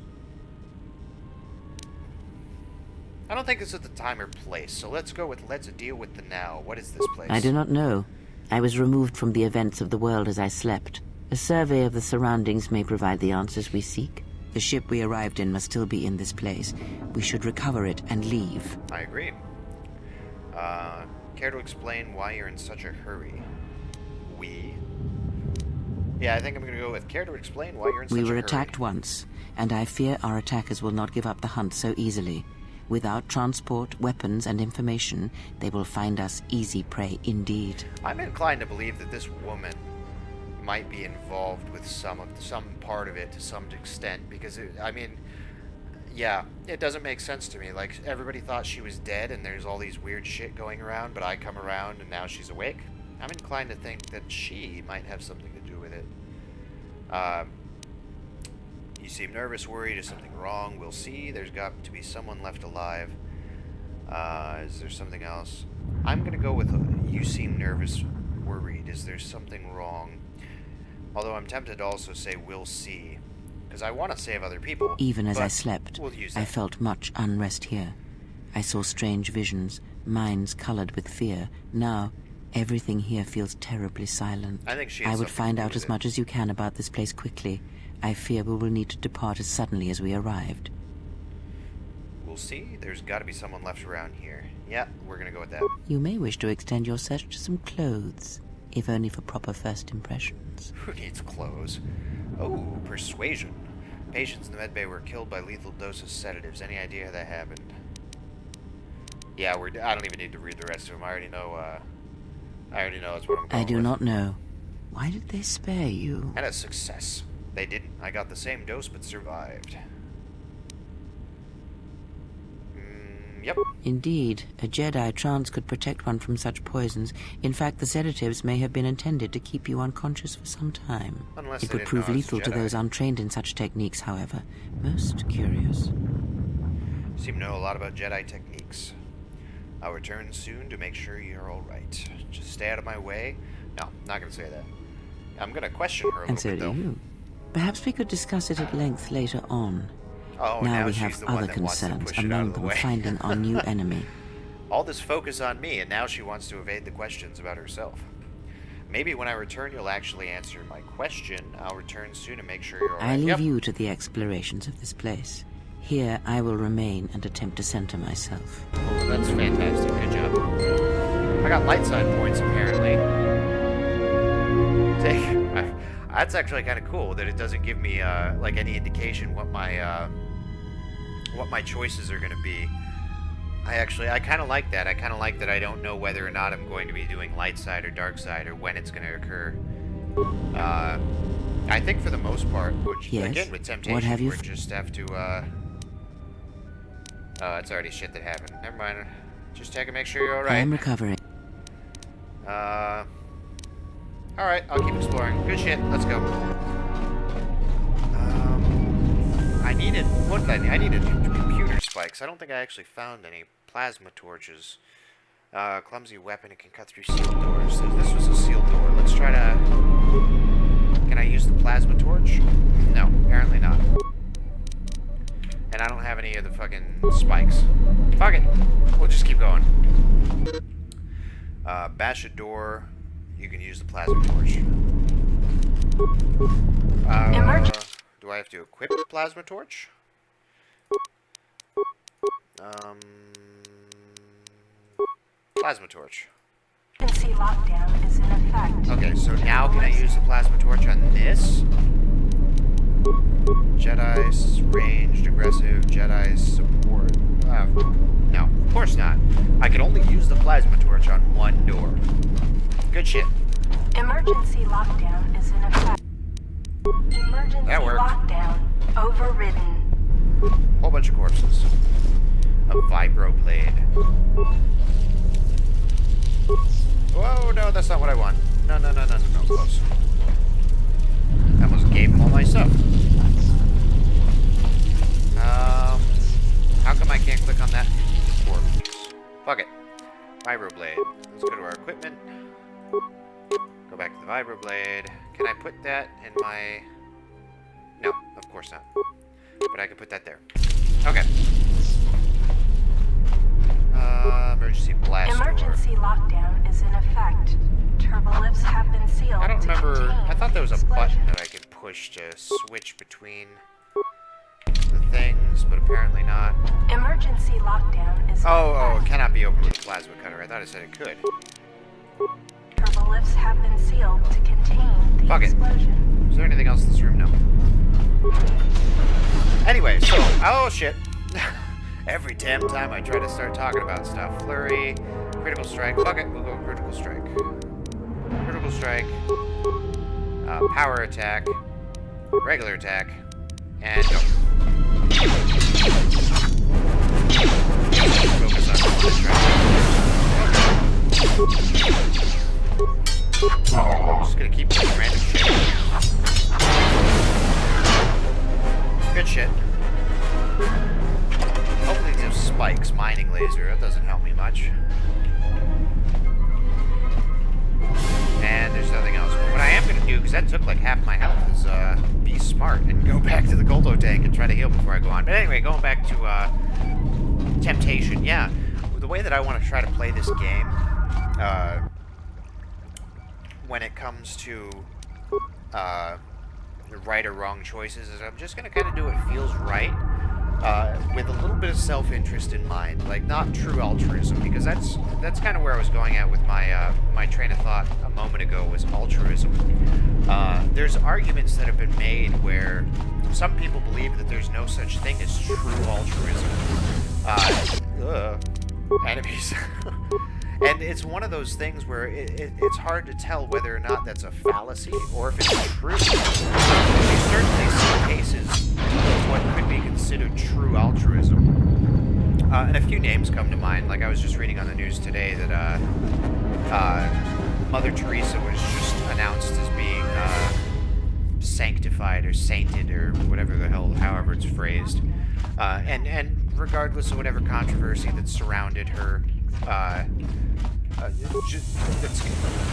I don't think this is the time or place, so let's deal with the now. What is this place? I do not know. I was removed from the events of the world as I slept. A survey of the surroundings may provide the answers we seek. The ship we arrived in must still be in this place. We should recover it and leave. I agree. Care to explain why you're in such a hurry? we. Yeah, I think I'm gonna go with care to explain why you're in such a hurry. We were attacked once, and I fear our attackers will not give up the hunt so easily. Without transport, weapons, and information, they will find us easy prey indeed. I'm inclined to believe that this woman might be involved with some part of it to some extent, because I mean, yeah, it doesn't make sense to me. Like, everybody thought she was dead, and there's all these weird shit going around, but I come around and now she's awake. I'm inclined to think that she might have something to do with it. You seem nervous, worried. Is something wrong? We'll see. There's got to be someone left alive. Is there something else? I'm gonna go with you seem nervous, worried. Is there something wrong? Although I'm tempted to also say we'll see, because I want to save other people. Even as I slept, we'll use I that. felt much unrest here. I saw strange visions, minds colored with fear. Now, everything here feels terribly silent. I think she has I would something find to do out with as it. much as you can about this place quickly. I fear we will need to depart as suddenly as we arrived. We'll see. There's got to be someone left around here. Yeah, we're gonna go with that. You may wish to extend your search to some clothes, if only for proper first impressions. Who needs clothes? Oh, persuasion. Patients in the medbay were killed by lethal dose of sedatives. Any idea how that happened? Yeah, I don't even need to read the rest of them. I already know that's what I'm going I do with. not know. Why did they spare you? And a success. They didn't. I got the same dose, but survived. Yep. Indeed, a Jedi trance could protect one from such poisons. In fact, the sedatives may have been intended to keep you unconscious for some time. Unless It they would didn't prove know I was a lethal to Jedi. those untrained in such techniques, however. Most curious. You seem to know a lot about Jedi techniques. I'll return soon to make sure you're alright. Just stay out of my way. No, not gonna say that. I'm gonna question her a And little so bit, do though. you. Perhaps we could discuss it at length later on. Oh, now we she's have the one other that wants to concerns, push it out among of the them way. finding our new enemy. All this focus on me, and now she wants to evade the questions about herself. Maybe when I return, you'll actually answer my question. I'll return soon and make sure you're alright. I leave Yep. you to the explorations of this place. Here, I will remain and attempt to center myself. Oh, that's fantastic. Good job. I got light side points, apparently. That's actually kind of cool that it doesn't give me like any indication what my choices are going to be. I kind of like that. I kind of like that I don't know whether or not I'm going to be doing light side or dark side or when it's going to occur. I think for the most part, which Yes? again with temptation, What have you we just have to. It's already shit that happened. Never mind. Just check and make sure you're all I am right. recovering. All right. I'll keep exploring. Good shit. Let's go. I needed what did I need? I needed computer spikes. I don't think I actually found any plasma torches. Clumsy weapon. It can cut through sealed doors. So this was a sealed door. Let's try to. Can I use the plasma torch? No, apparently not. And I don't have any of the fucking spikes. Fuck it. We'll just keep going. Bash a door. You can use the plasma torch. Do I have to equip the plasma torch? Plasma torch. Emergency lockdown is in effect. Okay, so now can I use the plasma torch on this? Jedi's ranged, aggressive, Jedi's support. No, of course not. I can only use the plasma torch on one door. Good shit. Emergency lockdown is in effect. Emergency That worked. lockdown overridden. Whole bunch of corpses. A vibroblade. Whoa, no, that's not what I want. No, close. I almost gave him all my stuff. How come I can't click on that corpse? Fuck it. Vibroblade. Let's go to our equipment. Go back to the vibroblade. Can I put that in my... No, of course not. But I can put that there. Okay. Emergency blast Emergency door. lockdown is in effect. Turbolifts have been sealed. I don't to remember... contain I thought there was a explosion. button that I could push to switch between the things, but apparently not. Emergency lockdown is in Oh, it effect. cannot be opened with a plasma cutter. I thought it said it could. Turbolifts lifts have been sealed to contain the explosion. Is there anything else in this room? No. Anyway, so... Oh, shit. Every damn time I try to start talking about stuff. Flurry, critical strike. Fuck it, we'll go critical strike. Critical strike. Power attack. Regular attack. And go. Focus on this track. I'm just gonna keep doing random shit. Good shit. Hopefully these have spikes. Mining laser. That doesn't help me much. And there's nothing else. But what I am going to do, because that took like half my health, is be smart and go back to the Kotor tank and try to heal before I go on. But anyway, going back to Temptation. Yeah, the way that I want to try to play this game, when it comes to right or wrong choices, is I'm just going to kind of do what feels right. With a little bit of self-interest in mind, like not true altruism, because that's kind of where I was going at with my my train of thought a moment ago, was altruism. There's arguments that have been made where some people believe that there's no such thing as true altruism. Enemies. And it's one of those things where it's hard to tell whether or not that's a fallacy or if it's true. You certainly see cases of what could be considered true altruism. And a few names come to mind. Like I was just reading on the news today that Mother Teresa was just announced as being sanctified or sainted or whatever the hell, however it's phrased. And regardless of whatever controversy that surrounded her,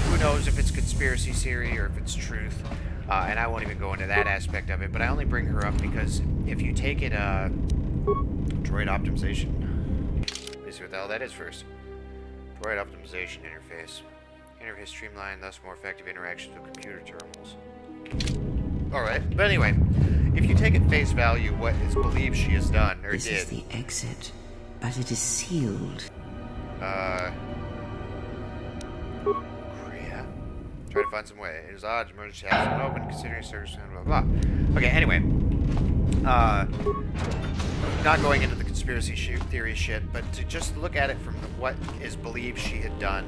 who knows if it's conspiracy theory or if it's truth, and I won't even go into that aspect of it, but I only bring her up because if you take it, droid optimization, let me see what the hell that is first. Droid optimization interface. Interface streamlined, thus more effective interactions with computer terminals. Alright, but anyway, if you take at face value what is believed she has done, or this is the exit, but it is sealed. Korea. Try to find some way. It is odd, emergency has been open, considering service, blah, blah, blah. Okay, anyway. Not going into the conspiracy theory shit, but to just look at it from what is believed she had done,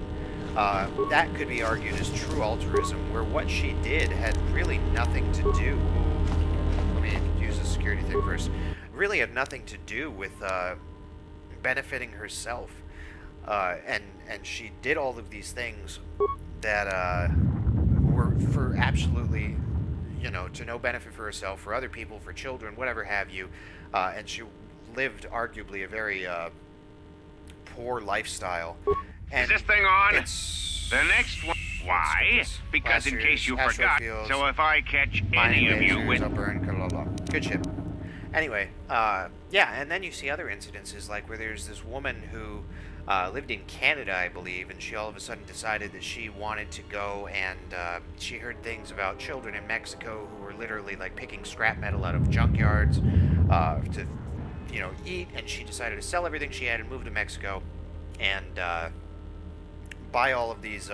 that could be argued as true altruism, where what she did had really nothing to do... Let me use the security thing first. Really had nothing to do with benefiting herself. And she did all of these things that were for absolutely, you know, to no benefit for herself, for other people, for children, whatever have you. And she lived arguably a very poor lifestyle. And is this thing on? It's the next one. Why? Because in case you forgot. So if I catch any of you with... Good shit. Anyway, yeah, and then you see other incidences, like where there's this woman who lived in Canada, I believe, and she all of a sudden decided that she wanted to go, and she heard things about children in Mexico who were literally like picking scrap metal out of junkyards to, you know, eat, and she decided to sell everything she had and move to Mexico and buy all of these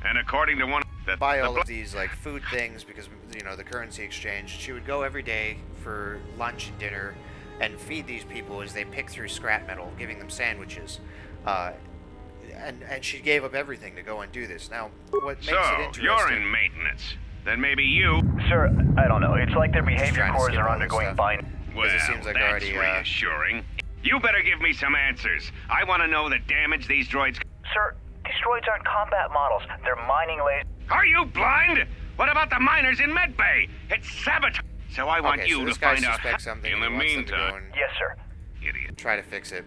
and according to one buy all of these like food things because, you know, the currency exchange. She would go every day for lunch and dinner and feed these people as they pick through scrap metal, giving them sandwiches. And she gave up everything to go and do this. Now, what makes it interesting... you're in maintenance. Then maybe you... Sir, I don't know. It's like their behavior cores are undergoing fine. Well, it seems like that's already, reassuring. You better give me some answers. I want to know the damage these droids... Sir, these droids aren't combat models. They're mining lasers. Are you blind? What about the miners in Medbay? It's sabotage. So I want you to find out... Something in the meantime... Yes, sir. Idiot. Try to fix it,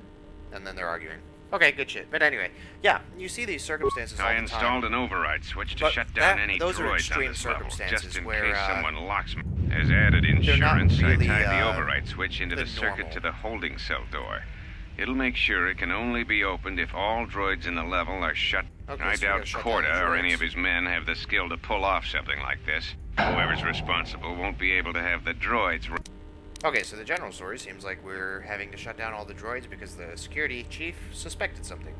and then they're arguing. Okay, good shit. But anyway, yeah, you see these circumstances all the time. I installed an override switch to shut down any those are droids extreme on this level, circumstances just in where, case someone locks me. As added insurance, really, I tied the override switch into the circuit normal. to the holding cell door. It'll make sure it can only be opened if all droids in the level are shut. Okay, I so doubt Kotor or any of his men have the skill to pull off something like this. Whoever's responsible won't be able to have the droids... Okay, so the general story seems like we're having to shut down all the droids because the security chief suspected something.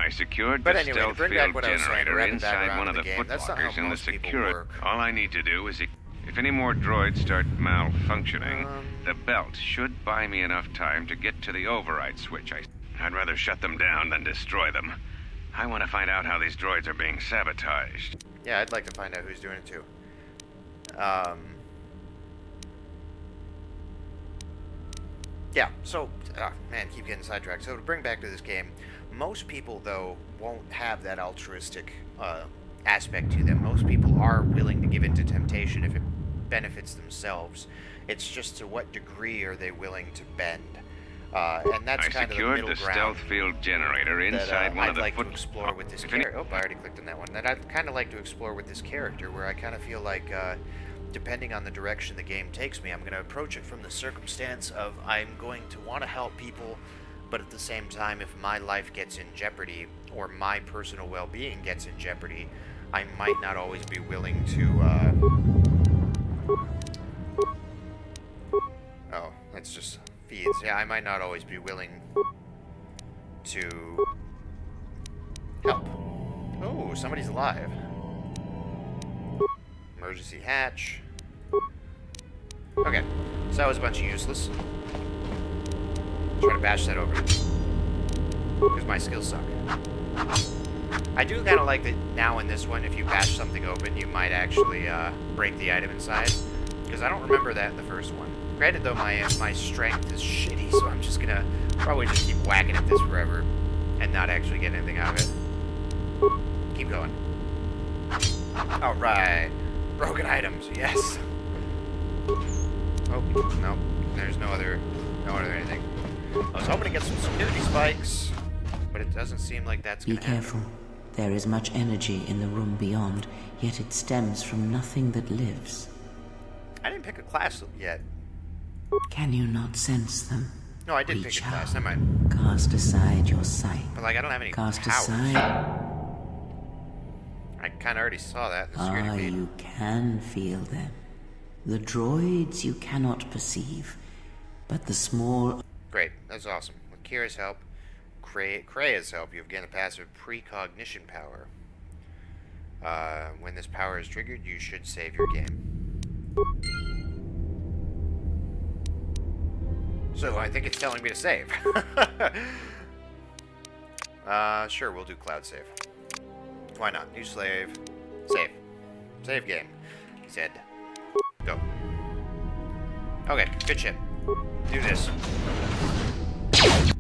I secured the stealth field generator inside one of the footlockers in the security. All I need to do is, if any more droids start malfunctioning, the belt should buy me enough time to get to the override switch. I'd rather shut them down than destroy them. I want to find out how these droids are being sabotaged. Yeah, I'd like to find out who's doing it too. Yeah, so, man, keep getting sidetracked. So to bring back to this game, most people, though, won't have that altruistic aspect to them. Most people are willing to give in to temptation if it benefits themselves. It's just to what degree are they willing to bend. And that's kind of the middle ground. I secured the stealth field generator inside one of the footlockers. I'd like to explore with this character. Oh, I already clicked on that one. That I'd kind of like to explore with this character, where I kind of feel like, depending on the direction the game takes me, I'm going to approach it from the circumstance of I'm going to want to help people, but at the same time, if my life gets in jeopardy, or my personal well-being gets in jeopardy, I might not always be willing to, oh, that's just feeds. Yeah, I might not always be willing to help. Oh, somebody's alive. Emergency hatch. Okay, so that was a bunch of useless. Try to bash that over. Because my skills suck. I do kind of like that now in this one, if you bash something open, you might actually break the item inside. Because I don't remember that in the first one. Granted, though, my strength is shitty, so I'm just gonna probably just keep whacking at this forever and not actually get anything out of it. Keep going. Alright. Broken items, yes. Oh, no. There's no other anything. I was hoping to get some security spikes, but it doesn't seem like that's gonna happen. Be careful. There is much energy in the room beyond, yet it stems from nothing that lives. I didn't pick a class yet. Can you not sense them? No, I did pick a class, never mind. Cast aside your sight. But, like, I don't have any Cast powers. aside. I kind of already saw that in the security feed. You can feel them. The droids you cannot perceive, but the small... Great, that's awesome. With Kira's help, Krea's help, you've gained a passive precognition power. When this power is triggered, you should save your game. So I think it's telling me to save. Sure, we'll do cloud save. Why not? New slave. Save. Save game. Zed. Go. Okay, good shit. Do this. Click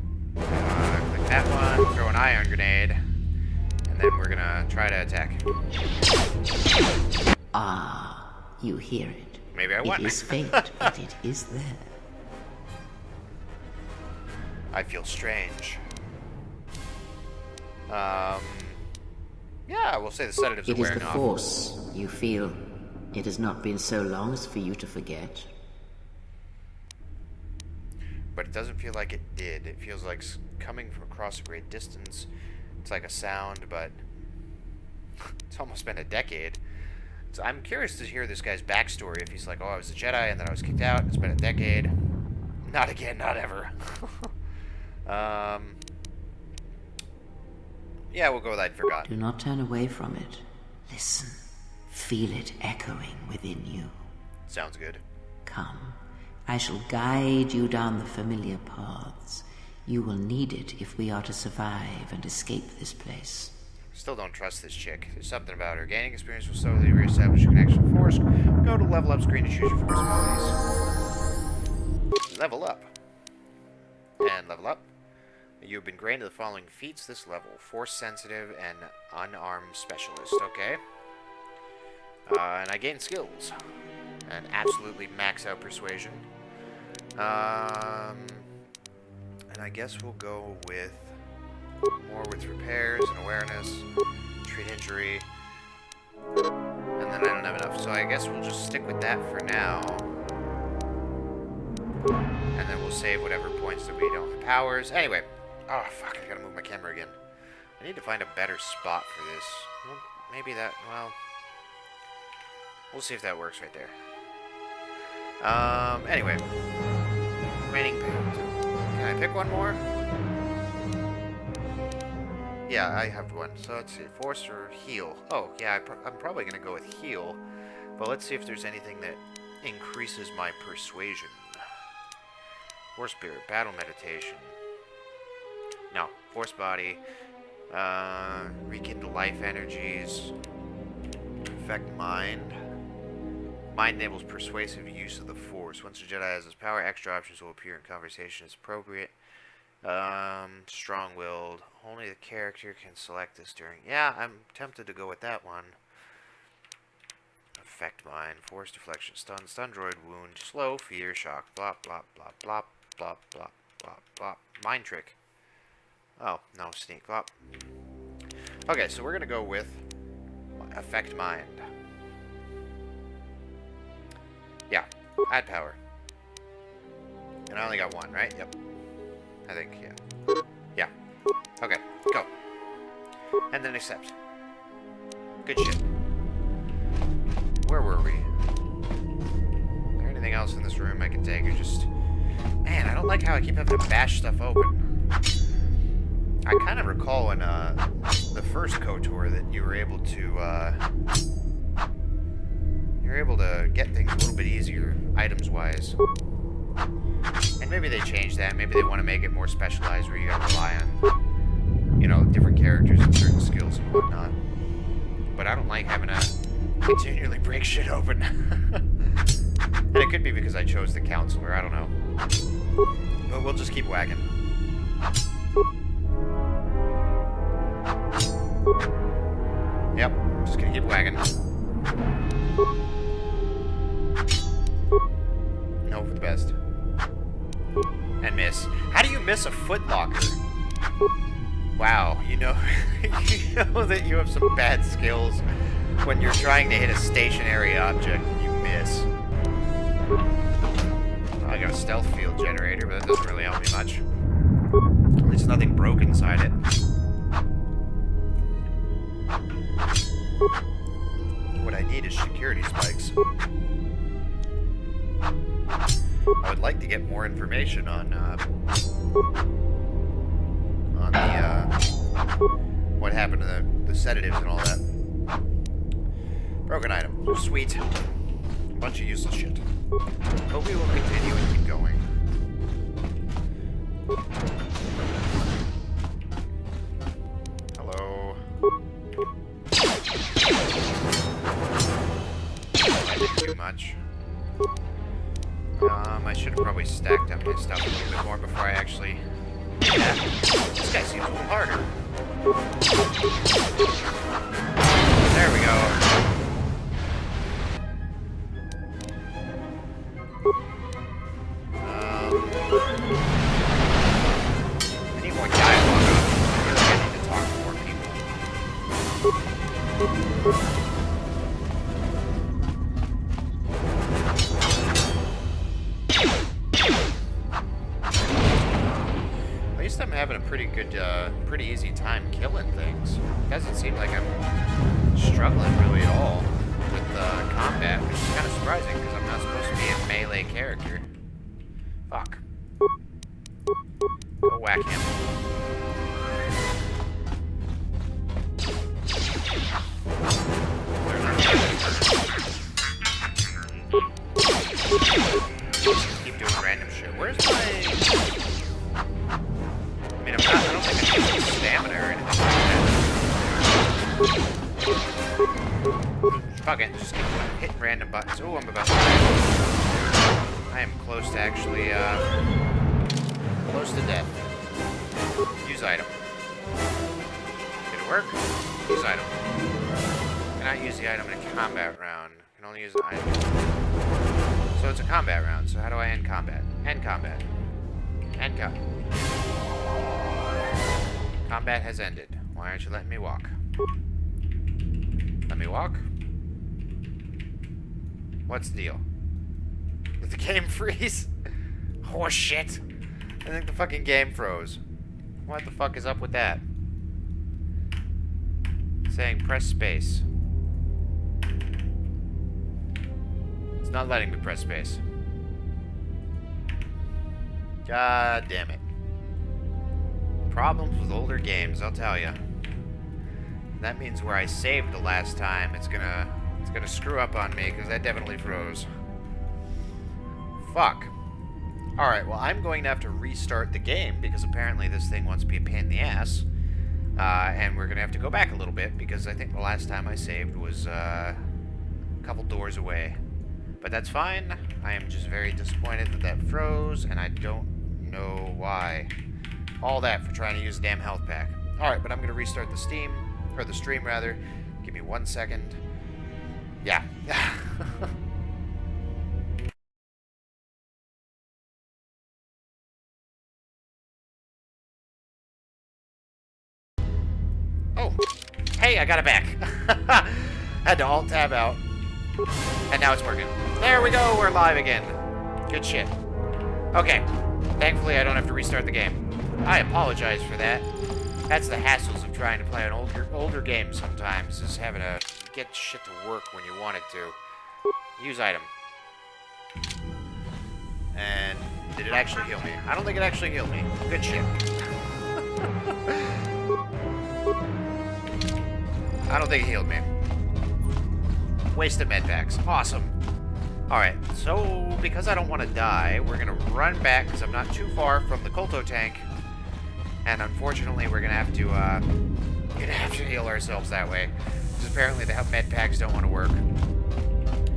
that one, throw an ion grenade, and then we're gonna try to attack. Ah, you hear it. Maybe I won. It is fate, but it is there. I feel strange. Yeah, we'll say the sedatives are wearing off. It is the Force, you feel. It has not been so long as for you to forget. But it doesn't feel like it did. It feels like coming from across a great distance. It's like a sound, but it's almost been a decade. So I'm curious to hear this guy's backstory. If he's like, oh, I was a Jedi and then I was kicked out. It's been a decade. Not again, not ever. Yeah, we'll go with I'd forgot. Do not turn away from it. Listen. Feel it echoing within you. Sounds good. Come. I shall guide you down the familiar paths. You will need it if we are to survive and escape this place. Still don't trust this chick. There's something about her. Gaining experience will slowly reestablish a connection with Force. Go to level up screen to choose your Force abilities. Level up. And level up. You've been granted the following feats this level. Force sensitive and unarmed specialist. Okay. And I gain skills. And absolutely max out persuasion. And I guess we'll go with more with repairs and awareness, treat injury, and then I don't have enough, so I guess we'll just stick with that for now. And then we'll save whatever points that we don't have powers. Anyway, oh fuck, I gotta move my camera again. I need to find a better spot for this. Well, maybe that, well, we'll see if that works right there. Anyway. Raining paint. Can I pick one more? Yeah, I have one. So let's see. Force or heal? Oh, yeah, I'm probably going to go with heal. But let's see if there's anything that increases my persuasion. Force spirit, battle meditation. No. Force body. Rekindle life energies. Affect mind. Mind enables persuasive use of the Force. Once a Jedi has this power, extra options will appear in conversation as appropriate. Strong-willed. Only the character can select this during... Yeah, I'm tempted to go with that one. Affect mind. Force deflection. Stun droid wound. Slow. Fear. Shock. Blop, blop, blop, blop, blop, blop, blop, blop. Mind trick. Oh, no. Sneak. Blop. Okay, so we're going to go with affect mind. Yeah. Add power. And I only got one, right? Yep. I think, yeah. Yeah. Okay, go. And then accept. Good shit. Where were we? Is there anything else in this room I can take? Or just... Man, I don't like how I keep having to bash stuff open. I kind of recall in the first Kotor that you were able to get things a little bit easier, items-wise. And maybe they changed that. Maybe they want to make it more specialized where you gotta rely on, you know, different characters and certain skills and whatnot. But I don't like having to continually break shit open. And it could be because I chose the counselor, I don't know. But we'll just keep whacking. Yep, just gonna keep whacking. No, for the best. And miss. How do you miss a footlocker? Wow, you know, you know that you have some bad skills when you're trying to hit a stationary object and you miss. Well, I got a stealth field generator, but that doesn't really help me much. At least nothing broke inside it. What I need is security spikes. I would like to get more information on what happened to the sedatives and all that. Broken item. Sweet. A bunch of useless shit. But we will continue and keep going. Hello. I did too much. I should have probably stacked up my stuff a little bit more before I actually... Yeah. This guy seems a little harder. There we go. I need more dialogue. I feel like I need to talk to more people. I'm having a pretty good, pretty easy time killing things. It doesn't seem like I'm struggling really at all with combat, which is kind of surprising because I'm not supposed to be a melee character. Fuck. Go whack him. Keep doing random shit. Where's my... I don't think I need stamina or anything like that. Fuck it, just keep hitting random buttons. Oh, I'm about to die. I am close to actually, close to death. Use item. Did it work? Use item. Cannot use the item in a combat round. Can only use the item. So it's a combat round, so how do I end combat? End combat. End combat. Combat has ended. Why aren't you letting me walk? Let me walk? What's the deal? Did the game freeze? Oh shit! I think the fucking game froze. What the fuck is up with that? Saying press space. It's not letting me press space. God damn it. Problems with older games, I'll tell ya. That means where I saved the last time, it's gonna screw up on me, because that definitely froze. Fuck. Alright, well, I'm going to have to restart the game, because apparently this thing wants to be a pain in the ass. And we're gonna have to go back a little bit, because I think the last time I saved was, a couple doors away. But that's fine. I am just very disappointed that that froze, and I don't know why. All that for trying to use a damn health pack. Alright, but I'm gonna restart the stream, rather. Give me 1 second. Yeah. Oh. Hey, I got it back. Had to alt-tab out. And now it's working. There we go, we're live again. Good shit. Okay. Thankfully, I don't have to restart the game. I apologize for that. That's the hassles of trying to play an older game sometimes, is having to get shit to work when you want it to. Use item. And did it actually heal me? I don't think it actually healed me. Good shit. I don't think it healed me. Wasted med packs. Awesome. Alright, so because I don't want to die, we're going to run back because I'm not too far from the Kotor tank. And unfortunately, we're going to have to heal ourselves that way. Because apparently the med packs don't want to work.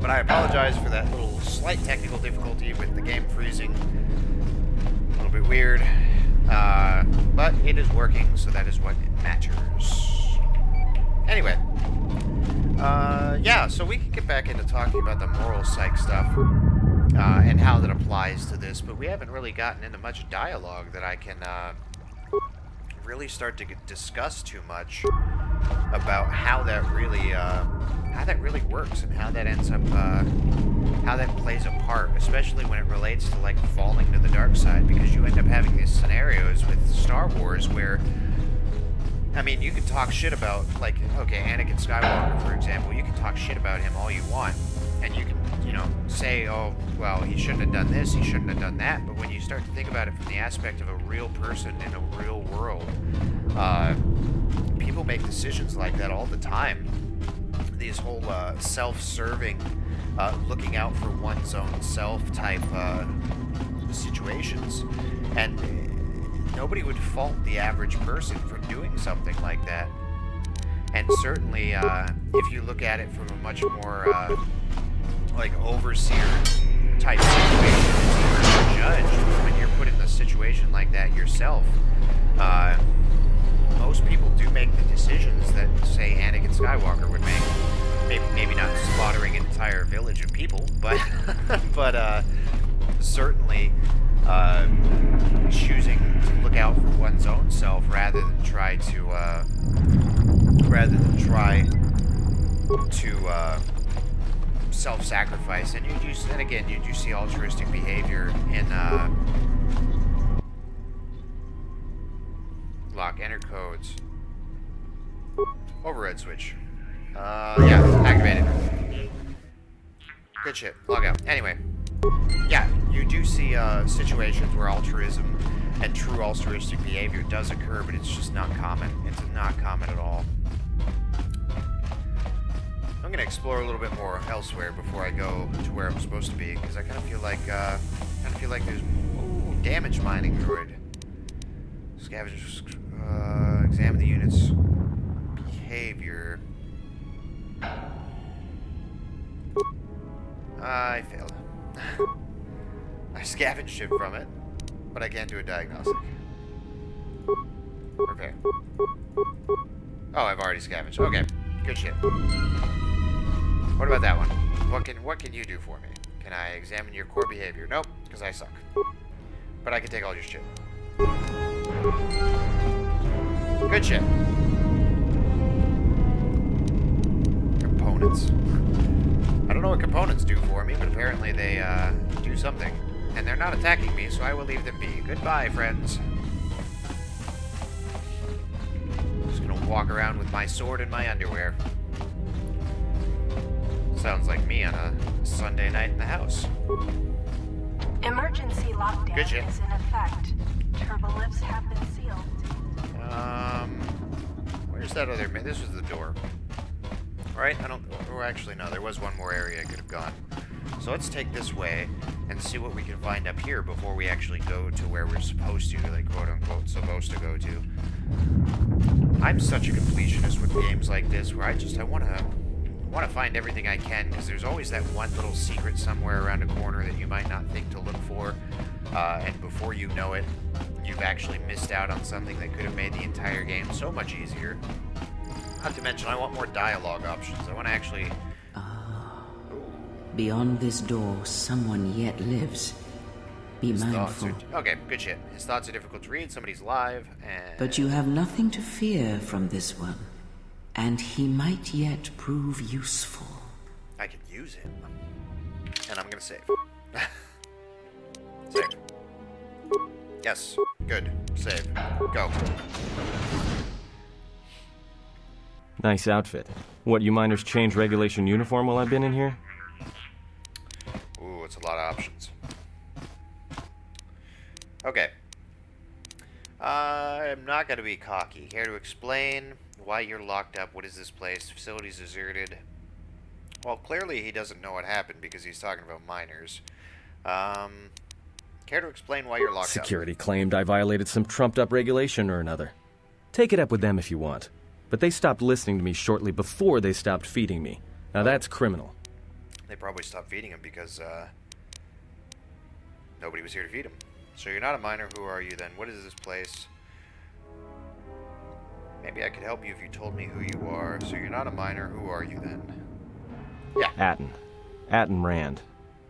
But I apologize for that little slight technical difficulty with the game freezing. A little bit weird. But it is working, so that is what matters. Anyway. Yeah, so we can get back into talking about the moral psych stuff. And how that applies to this. But we haven't really gotten into much dialogue that I can, really start to discuss too much about how that really works and how that ends up, how that plays a part, especially when it relates to like falling to the dark side, because you end up having these scenarios with Star Wars where, I mean, you can talk shit about, like, okay, Anakin Skywalker, for example, you can talk shit about him all you want, and you can, you know, say, oh, well, he shouldn't have done this, he shouldn't have done that, but when you start to think about it from the aspect of a real person in a real world, people make decisions like that all the time. These whole self-serving, looking out for one's own self type situations, and nobody would fault the average person for doing something like that. And certainly, if you look at it from a much more like overseer type situation, as a judge, when you're put in a situation like that yourself, most people do make the decisions that, say, Anakin Skywalker would make. Maybe not slaughtering an entire village of people, but but certainly choosing to look out for one's own self rather than try to self-sacrifice. And you do see altruistic behavior in lock enter codes. Override switch. Yeah, activated. Good shit. Log out. Anyway. Yeah, you do see situations where altruism and true altruistic behavior does occur, but it's just not common. It's not common at all. I'm gonna explore a little bit more elsewhere before I go to where I'm supposed to be, because I kind of feel like there's damage mining droid. Scavengers. Examine the unit's behavior. I failed. I scavenged it from it, but I can't do a diagnostic. Repair. Oh, I've already scavenged. Okay, good shit. What about that one? What can you do for me? Can I examine your core behavior? Nope, because I suck. But I can take all your shit. Good shit. Components. I don't know what components do for me, but apparently they do something. And they're not attacking me, so I will leave them be. Goodbye, friends. Just gonna walk around with my sword and my underwear. Sounds like me on a Sunday night in the house. Emergency lockdown Good shit. is in effect. Turbo lifts have been sealed. Where's that other... This was the door. Right? I don't... Or actually, no. There was one more area I could have gone. So let's take this way and see what we can find up here before we actually go to where we're supposed to, like, quote-unquote, supposed to go to. I'm such a completionist with games like this where I want to find everything I can, because there's always that one little secret somewhere around a corner that you might not think to look for, and before you know it, you've actually missed out on something that could have made the entire game so much easier. Not to mention, I want more dialogue options. I want to actually... Beyond this door, someone yet lives. Be mindful. Okay, good shit. His thoughts are difficult to read, somebody's live, and... But you have nothing to fear from this one. And he might yet prove useful. I can use him. And I'm gonna save. Save. Yes. Good. Save. Go. Nice outfit. What, you miners change regulation uniform while I've been in here? Ooh, it's a lot of options. Okay. I'm not gonna be cocky. Here to explain why you're locked up. What is this place? Facility's deserted. Well, clearly he doesn't know what happened because he's talking about miners. Care to explain why you're locked up? Security claimed I violated some trumped-up regulation or another. Take it up with them if you want. But they stopped listening to me shortly before they stopped feeding me. Now that's criminal. They probably stopped feeding him because, nobody was here to feed him. So you're not a miner. Who are you then? What is this place? Maybe I could help you if you told me who you are. So you're not a miner. Who are you then? Yeah. Atten Rand.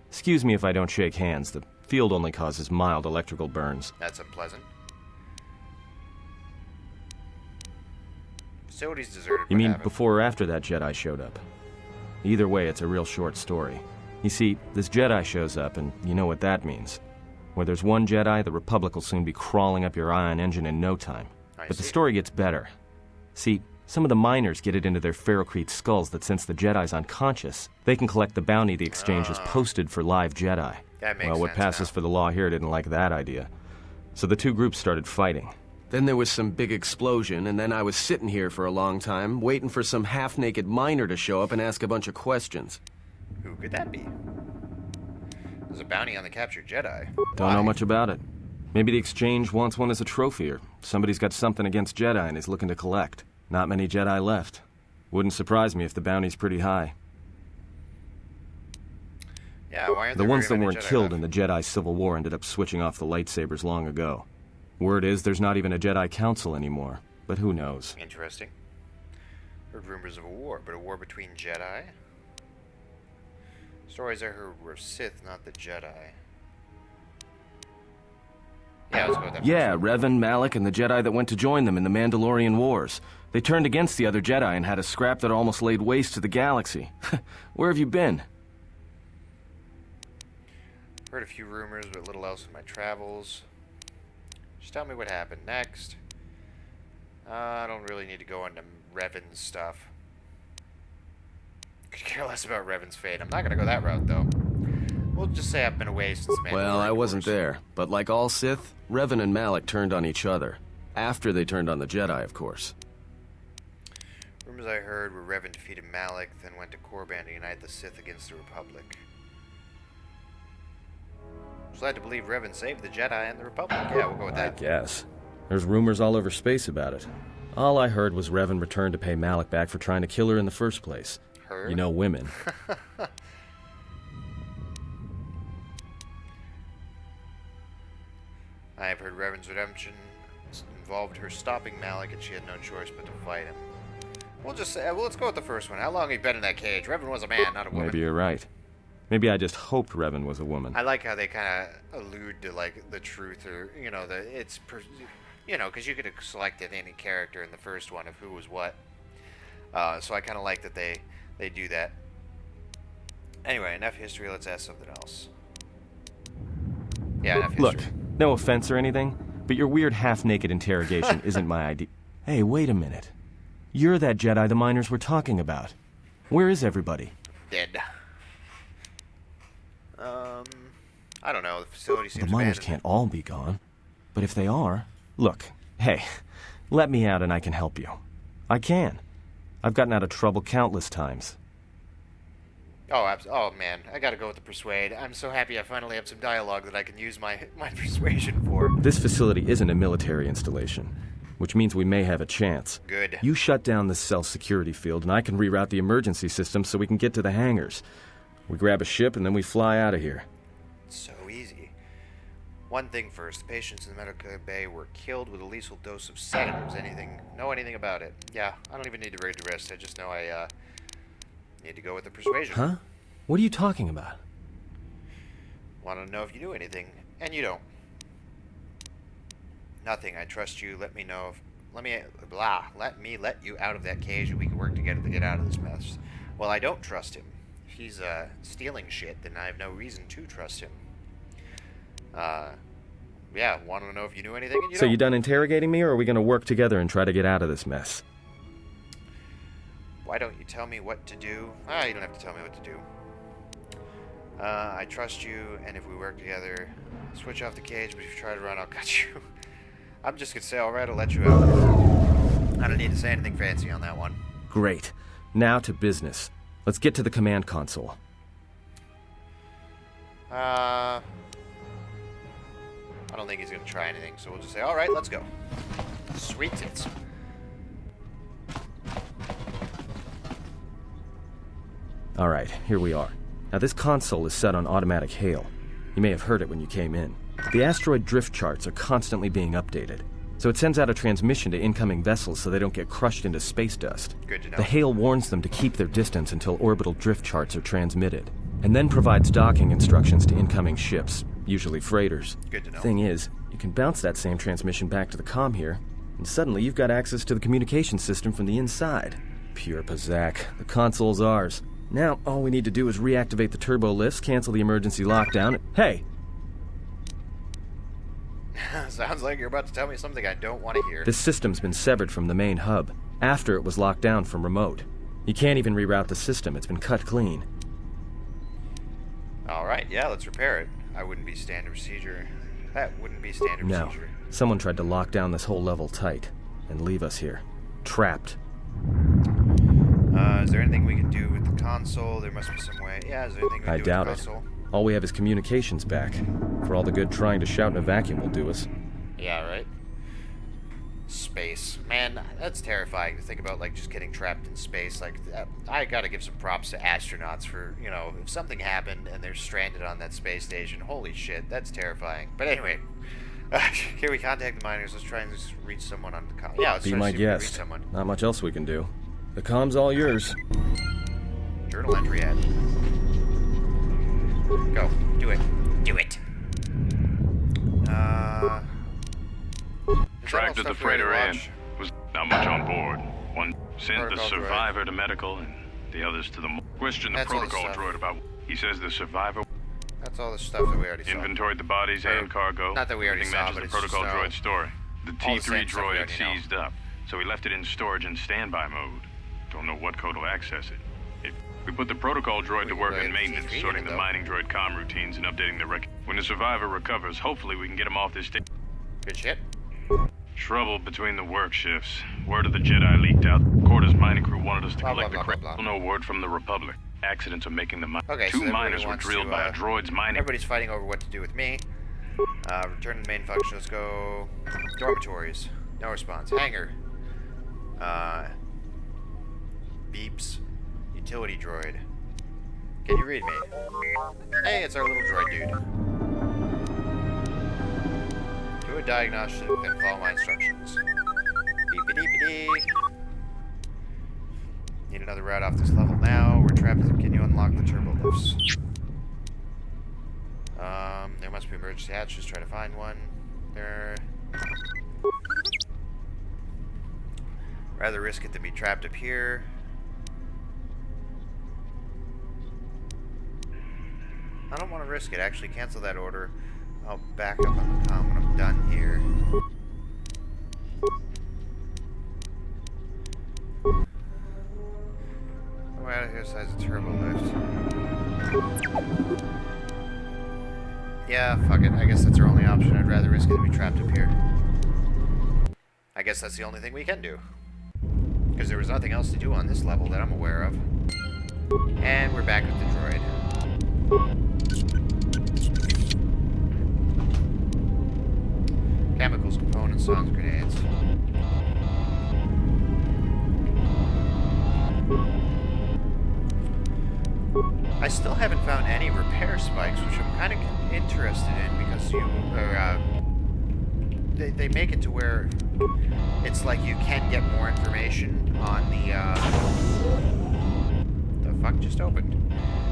Excuse me if I don't shake hands. The field only causes mild electrical burns. That's unpleasant. Facility's deserted. You mean before or after that Jedi showed up? Either way, it's a real short story. You see, this Jedi shows up, and you know what that means. Where there's one Jedi, the Republic will soon be crawling up your ion engine in no time. But the story gets better. See, some of the miners get it into their ferrocrete skulls that since the Jedi's unconscious, they can collect the bounty the exchange has posted for live Jedi. That makes well, what sense passes now. for the law here didn't like that idea. So the two groups started fighting. Then there was some big explosion, and then I was sitting here for a long time, waiting for some half-naked miner to show up and ask a bunch of questions. Who could that be? There's a bounty on the captured Jedi. Don't know much about it. Maybe the exchange wants one as a trophy, or somebody's got something against Jedi and is looking to collect. Not many Jedi left. Wouldn't surprise me if the bounty's pretty high. Yeah, why aren't the there ones that very many weren't Jedi killed left? in the Jedi Civil War ended up switching off the lightsabers long ago. Word is there's not even a Jedi Council anymore, but who knows? Interesting. Heard rumors of a war, but a war between Jedi? Stories I heard were Sith, not the Jedi. Yeah, let's go with that. Yeah, Revan, Malak, and the Jedi that went to join them in the Mandalorian Wars. They turned against the other Jedi and had a scrap that almost laid waste to the galaxy. Where have you been? Heard a few rumors, but little else in my travels. Just tell me what happened next. I don't really need to go into Revan's stuff. Could care less about Revan's fate. I'm not gonna go that route, though. We'll just say I've been away since Mandalorian Well, I wasn't Wars. there, but like all Sith, Revan and Malak turned on each other. After they turned on the Jedi, of course. Rumors I heard were Revan defeated Malak, then went to Korriban to unite the Sith against the Republic. I was led to believe Revan saved the Jedi and the Republic. Yeah, we'll go with I that. guess. There's rumors all over space about it. All I heard was Revan returned to pay Malak back for trying to kill her in the first place. Her? You know, women. I have heard Revan's redemption involved her stopping Malak, and she had no choice but to fight him. We'll just say, well, let's go with the first one. How long have you been in that cage? Revan was a man, not a woman. Maybe you're right. Maybe I just hoped Revan was a woman. I like how they kind of allude to, like, the truth, or, you know, because you could have selected any character in the first one of who was what. So I kind of like that they do that. Anyway, enough history. Let's ask something else. Yeah, enough history. Look, no offense or anything, but your weird half-naked interrogation isn't my idea. Hey, wait a minute. You're that Jedi the miners were talking about. Where is everybody? Dead. I don't know. The facility seems The miners abandoned. can't all be gone. But if they are... Look, hey, let me out and I can help you. I can. I've gotten out of trouble countless times. Oh man, I gotta go with the persuade. I'm so happy I finally have some dialogue that I can use my persuasion for. This facility isn't a military installation, which means we may have a chance. Good. You shut down the cell security field, and I can reroute the emergency system so we can get to the hangars. We grab a ship, and then we fly out of here. So easy. One thing first, the patients in the medical bay were killed with a lethal dose of sedatives. Know anything about it? Yeah, I don't even need to read the rest. I just know I, need to go with the persuasion. Huh? What are you talking about? Want to know if you knew anything, and you don't. Nothing. I trust you. Let me know if... Let me let you out of that cage and we can work together to get out of this mess. Well, I don't trust him. If he's, stealing shit, then I have no reason to trust him. Yeah, want to know if you knew anything, and you don't. So you done interrogating me, or are we going to work together and try to get out of this mess? Why don't you tell me what to do? You don't have to tell me what to do. I trust you, and if we work together, switch off the cage, but if you try to run, I'll cut you. I'm just gonna say, alright, I'll let you out. I don't need to say anything fancy on that one. Great. Now to business. Let's get to the command console. I don't think he's gonna try anything, so we'll just say, alright, let's go. Sweet tits. Alright, here we are. Now this console is set on automatic hail. You may have heard it when you came in. The asteroid drift charts are constantly being updated, so it sends out a transmission to incoming vessels so they don't get crushed into space dust. Good to know. The hail warns them to keep their distance until orbital drift charts are transmitted, and then provides docking instructions to incoming ships, usually freighters. Good to know. Thing is, you can bounce that same transmission back to the comm here, and suddenly you've got access to the communication system from the inside. Pure Pazak. The console's ours. Now, all we need to do is reactivate the turbo lifts, cancel the emergency lockdown. Hey! Sounds like you're about to tell me something I don't want to hear. This system's been severed from the main hub, after it was locked down from remote. You can't even reroute the system, it's been cut clean. Alright, yeah, let's repair it. That wouldn't be standard procedure. No. Someone tried to lock down this whole level tight, and leave us here. Trapped. Is there anything we can do with the console? There must be some way. Yeah, is there anything we can do with the console? I doubt it. All we have is communications back. For all the good trying to shout in a vacuum will do us. Yeah, right? Space. Man, that's terrifying to think about, like, just getting trapped in space. Like, I gotta give some props to astronauts for, you know, if something happened and they're stranded on that space station, holy shit, that's terrifying. But anyway, can we contact the miners? Let's try and just reach someone on the comm. Yeah, let's be try my to see if we can reach guest. someone. Not much else we can do. The comm's all yours. Journal entry add. Go. Do it. Do it. Tracked at the freighter in. Was not much on board. One sent the survivor to medical and the others to the... Question the protocol droid about... He says the survivor... That's all the stuff that we already saw. Inventoried the bodies and cargo. Not that we already saw, but the it's protocol just, droid story. The T3 droid had seized up, so we left it in storage and standby mode. Don't know what code will access it. We put the protocol droid to work in maintenance, sorting the mining droid comm routines and updating the record. When the survivor recovers, hopefully we can get him off this station. Good shit. Trouble between the work shifts. Word of the Jedi leaked out. Quarters mining crew wanted us to collect the crap. No word from the Republic. Accidents are making the mine. Okay, Two so miners were drilled by a droid's mining. Everybody's fighting over what to do with me. Return to the main function. Let's go. Dormitories. No response. Hangar. Beeps. Utility droid. Can you read me? Hey, it's our little droid dude. Do a diagnostic and follow my instructions. Beepity-beepity. Need another route off this level now. We're trapped. Can you unlock the turbo lifts? There must be emergency hatches. Try to find one. There. Rather risk it than be trapped up here. I don't want to risk it. Actually, cancel that order. I'll back up on the comm when I'm done here. We're out of here besides the turbo lift. Yeah, fuck it. I guess that's our only option. I'd rather risk it than be trapped up here. I guess that's the only thing we can do. Because there was nothing else to do on this level that I'm aware of. And we're back with the droid. Chemicals, components, sounds, grenades. I still haven't found any repair spikes, which I'm kind of interested in because they make it to where it's like you can get more information on the fuck just opened.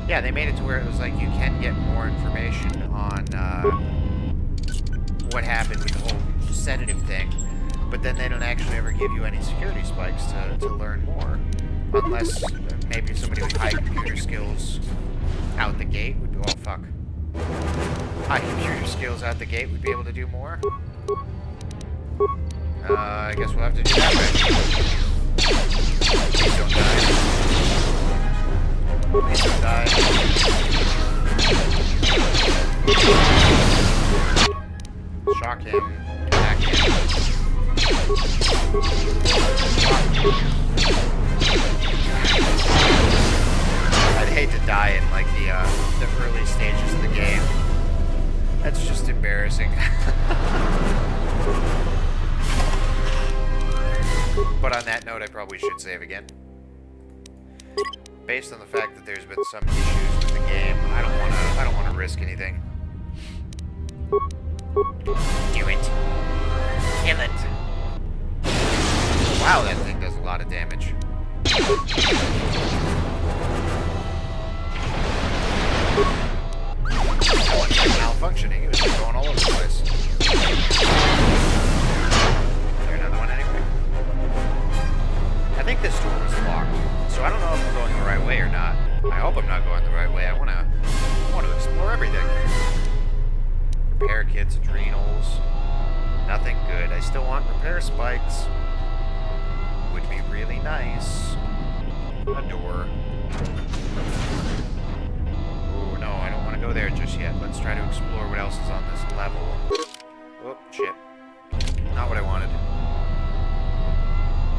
Yeah, they made it to where it was like you can get more information on what happened with the whole sedative thing, but then they don't actually ever give you any security spikes to learn more, unless maybe somebody with high computer skills out the gate would be, oh fuck, high computer skills out the gate would be able to do more. I guess we'll have to do that way. Please don't die. Please don't die. Shock him. Attack him. I'd hate to die in like the early stages of the game. That's just embarrassing. But on that note, I probably should save again. Based on the fact that there's been some issues with the game, I don't wanna risk anything. Do it. Kill it. Wow, that thing does a lot of damage. That one's malfunctioning. It was just going all over the place. Is there another one anyway? I think this door was locked, so I don't know if I'm going the right way or not. I hope I'm not going the right way. I want to explore everything. Repair kits, adrenals. Nothing good. I still want repair spikes. Would be really nice. A door. Oh no, I don't want to go there just yet. Let's try to explore what else is on this level. Oh, shit. Not what I wanted.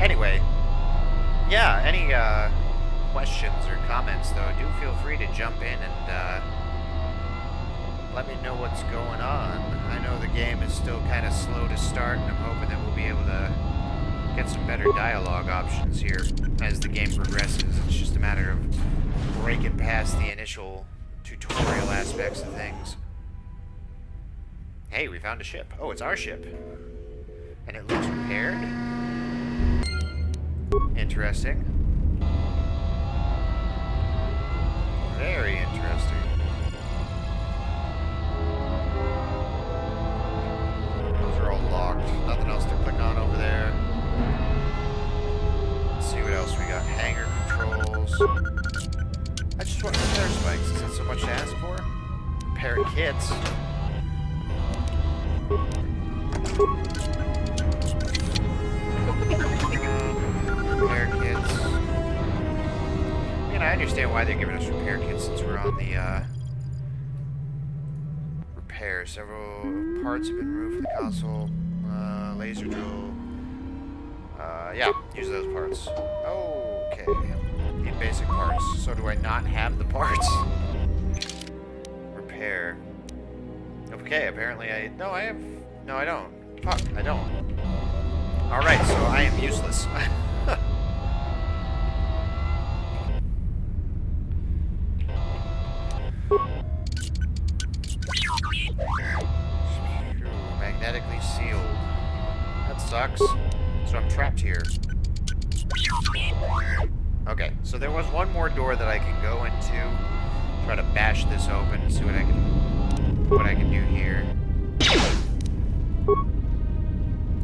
Anyway. Yeah, any questions or comments, though, do feel free to jump in and let me know what's going on. I know the game is still kind of slow to start, and I'm hoping that we'll be able to get some better dialogue options here as the game progresses. It's just a matter of breaking past the initial tutorial aspects of things. Hey, we found a ship. Oh, it's our ship. And it looks repaired. Interesting. Very interesting. Those are all locked. Nothing else to click on over there. Let's see what else we got. Hangar controls. I just want repair spikes. Is that so much to ask for? Repair kits. Repair kits. I understand why they're giving us repair kits since we're on the repair. Several parts have been removed from the console. Laser drill. Yeah, use those parts. Okay. Need basic parts. So do I not have the parts? Repair. Okay, apparently no, I have... No, I don't. Fuck, I don't. Alright, so I am useless. Magnetically sealed. That sucks. So I'm trapped here. Okay, so there was one more door that I can go into. Try to bash this open and see what I can do here.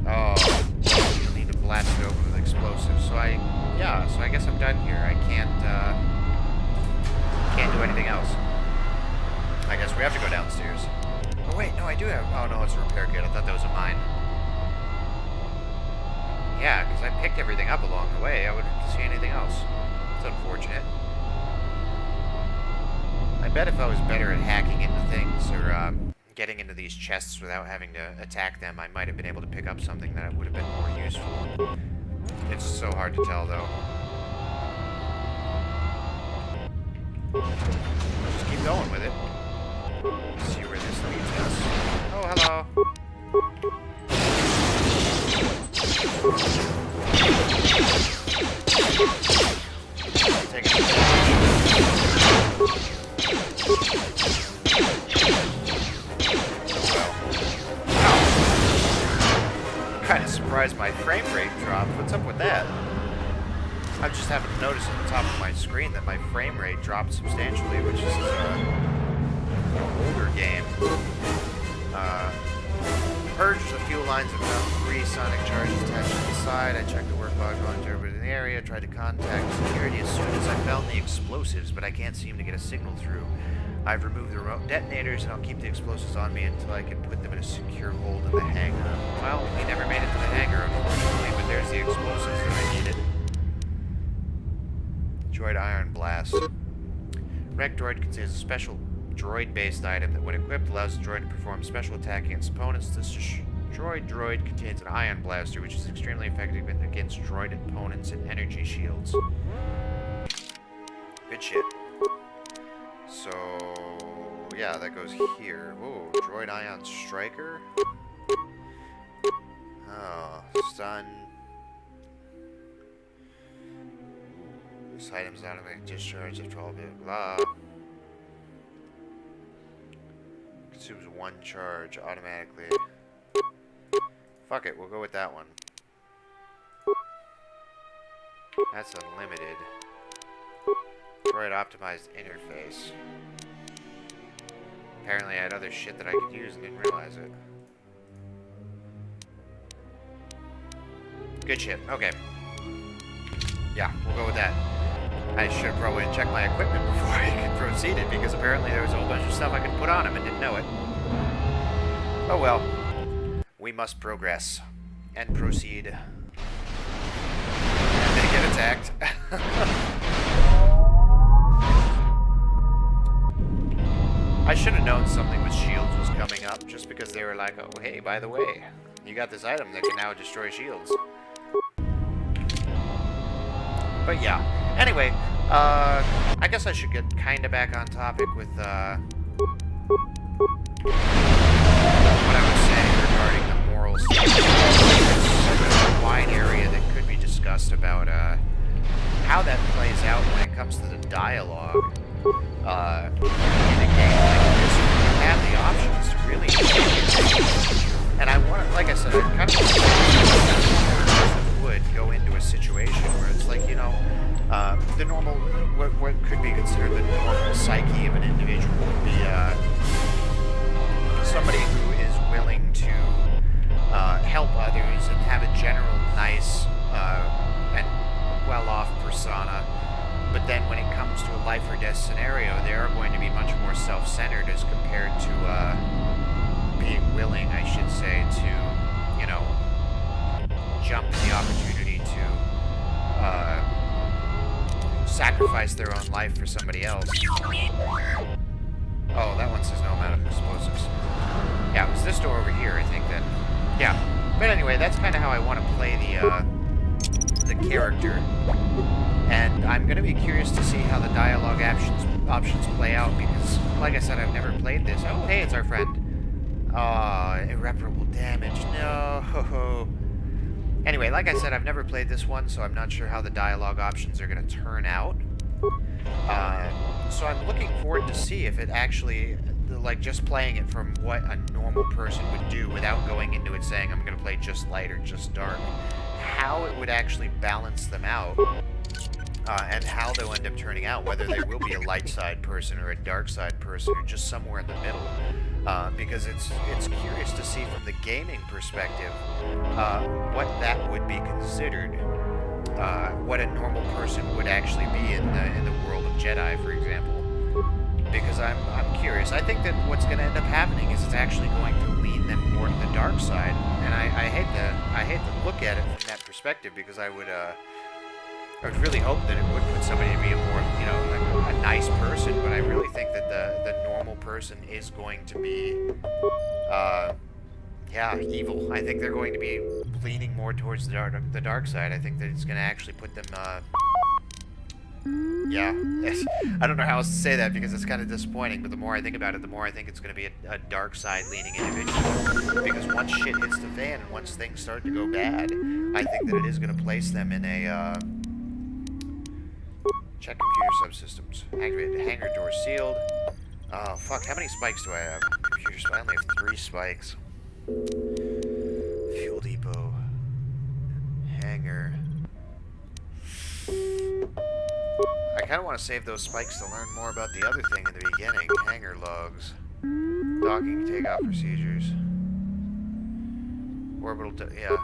Oh, you'll need to blast it open with explosives. So I guess I'm done here. I can't do anything else. I guess we have to go downstairs. Oh wait, no, I do have... Oh no, it's a repair kit. I thought that was a mine. Yeah, because I picked everything up along the way. I wouldn't see anything else. It's unfortunate. I bet if I was better at hacking into things or getting into these chests without having to attack them, I might have been able to pick up something that would have been more useful. It's so hard to tell, though. Just keep going with it. See where this leads us. Oh, hello. Take it. I'm kind of surprised my frame rate dropped. What's up with that? I just happened to notice at the top of my screen that my frame rate dropped substantially, which is an older game. Purged the fuel lines of about 3 sonic charges attached to the side. I checked the work log on everybody in the area, tried to contact security as soon as I found the explosives, but I can't seem to get a signal through. I've removed the remote detonators, and I'll keep the explosives on me until I can put them in a secure hold in the hangar. Well, we never made it to the hangar, unfortunately, but there's the explosives that I needed. Droid Iron Blast. Wreck droid contains a special droid-based item that, when equipped, allows the droid to perform special attack against opponents. This droid contains an ion blaster, which is extremely effective against droid opponents and energy shields. Good shit. So, yeah, that goes here. Ooh, droid ion striker. Oh, stun. This item's automatic discharge of 12 bit blah. Consumes 1 charge automatically. Fuck it, we'll go with that one. That's unlimited. Droid optimized interface. Apparently I had other shit that I could use and didn't realize it. Good shit, okay. Yeah, we'll go with that. I should have probably checked my equipment before I could proceed it, because apparently there was a whole bunch of stuff I could put on him and didn't know it. Oh well. We must progress. And proceed. And then get attacked. I should have known something with shields was coming up, just because they were like, oh hey, by the way, you got this item that can now destroy shields. But yeah. Anyway, I guess I should get kind of back on topic with what I was saying regarding the morals. There's a wide area that could be discussed about how that plays out when it comes to the dialogue in a game like this. You have the options to really and I want to, like I said, I kind of would go into a situation where it's like, you know, the normal, what could be considered the normal psyche of an individual would be somebody who is willing to help others and have a general nice and well-off persona. But then when it comes to a life or death scenario, they are going to be much more self-centered as compared to being willing, I should say, to, you know, jump at the opportunity to sacrifice their own life for somebody else. Oh, that one says no amount of explosives. Yeah, it was this door over here, I think, then. Yeah. But anyway, that's kind of how I want to play the character. And I'm going to be curious to see how the dialogue options play out, because, like I said, I've never played this. Oh, hey, it's our friend. Irreparable damage. No. Anyway, like I said, I've never played this one, so I'm not sure how the dialogue options are going to turn out. So I'm looking forward to see if it actually, like, just playing it from what a normal person would do without going into it saying, I'm going to play just light or just dark, how it would actually balance them out, and how they'll end up turning out, whether they will be a light side person or a dark side person or just somewhere in the middle. Because it's curious to see from the gaming perspective what that would be considered, what a normal person would actually be in the world of Jedi, for example. Because I'm curious. I think that what's going to end up happening is it's actually going to lean them more to the dark side, and I hate to look at it from that perspective, because I would really hope that it would put somebody to be a more, you know, like a nice person, but I really think that the normal person is going to be, yeah, evil. I think they're going to be leaning more towards the dark side. I think that it's going to actually put them, yeah. I don't know how else to say that because it's kind of disappointing, but the more I think about it, the more I think it's going to be a dark side leaning individual. Because once shit hits the fan and once things start to go bad, I think that it is going to place them in a, check computer subsystems. Activate hangar door sealed. Oh, fuck. How many spikes do I have? Computer spike. I only have 3 spikes. Fuel depot. Hangar. I kind of want to save those spikes to learn more about the other thing in the beginning. Hangar logs. Docking takeoff procedures. Orbital... yeah.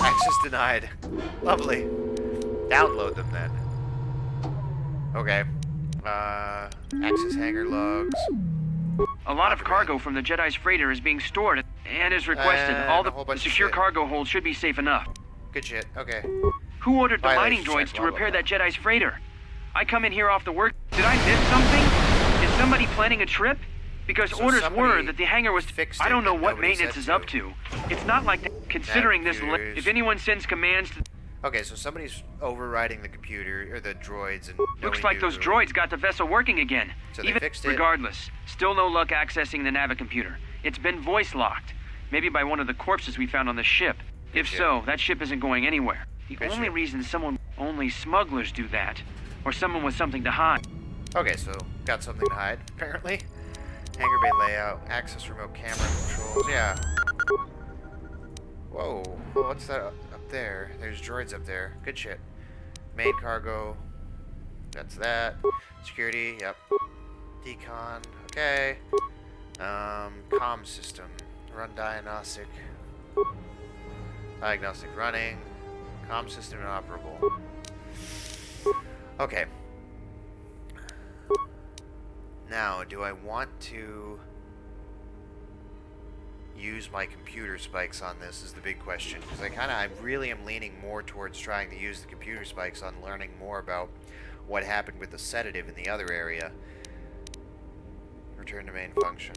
Access denied. Lovely. Download them then. Okay. Access hangar logs. A lot of cargo from the Jedi's freighter is being stored and is requested. All the secure cargo holds should be safe enough. Good shit. Okay. Who ordered the mining droids to repair that Jedi's freighter? I come in here off the work. Did I miss something? Is somebody planning a trip? Because orders were that the hangar was fixed. I don't know what maintenance is up to. It's not like that. Considering this, if anyone sends commands to... Okay, so somebody's overriding the computer, or the droids, and... Looks like those droids got the vessel working again. So they fixed it? Regardless, still no luck accessing the navicomputer. It's been voice-locked. Maybe by one of the corpses we found on the ship. If so, that ship isn't going anywhere. The only reason only smugglers do that. Or someone with something to hide. Okay, so got something to hide, apparently. Hangar bay layout, access remote camera controls, yeah. Whoa, well, what's that up there? There's droids up there. Good shit. Main cargo, that's that. Security, yep. Decon, okay. Comm system, run diagnostic. Diagnostic running. Comm system inoperable. Okay. Now, do I want to use my computer spikes on this is the big question. Because I really am leaning more towards trying to use the computer spikes on learning more about what happened with the sedative in the other area. Return to main function.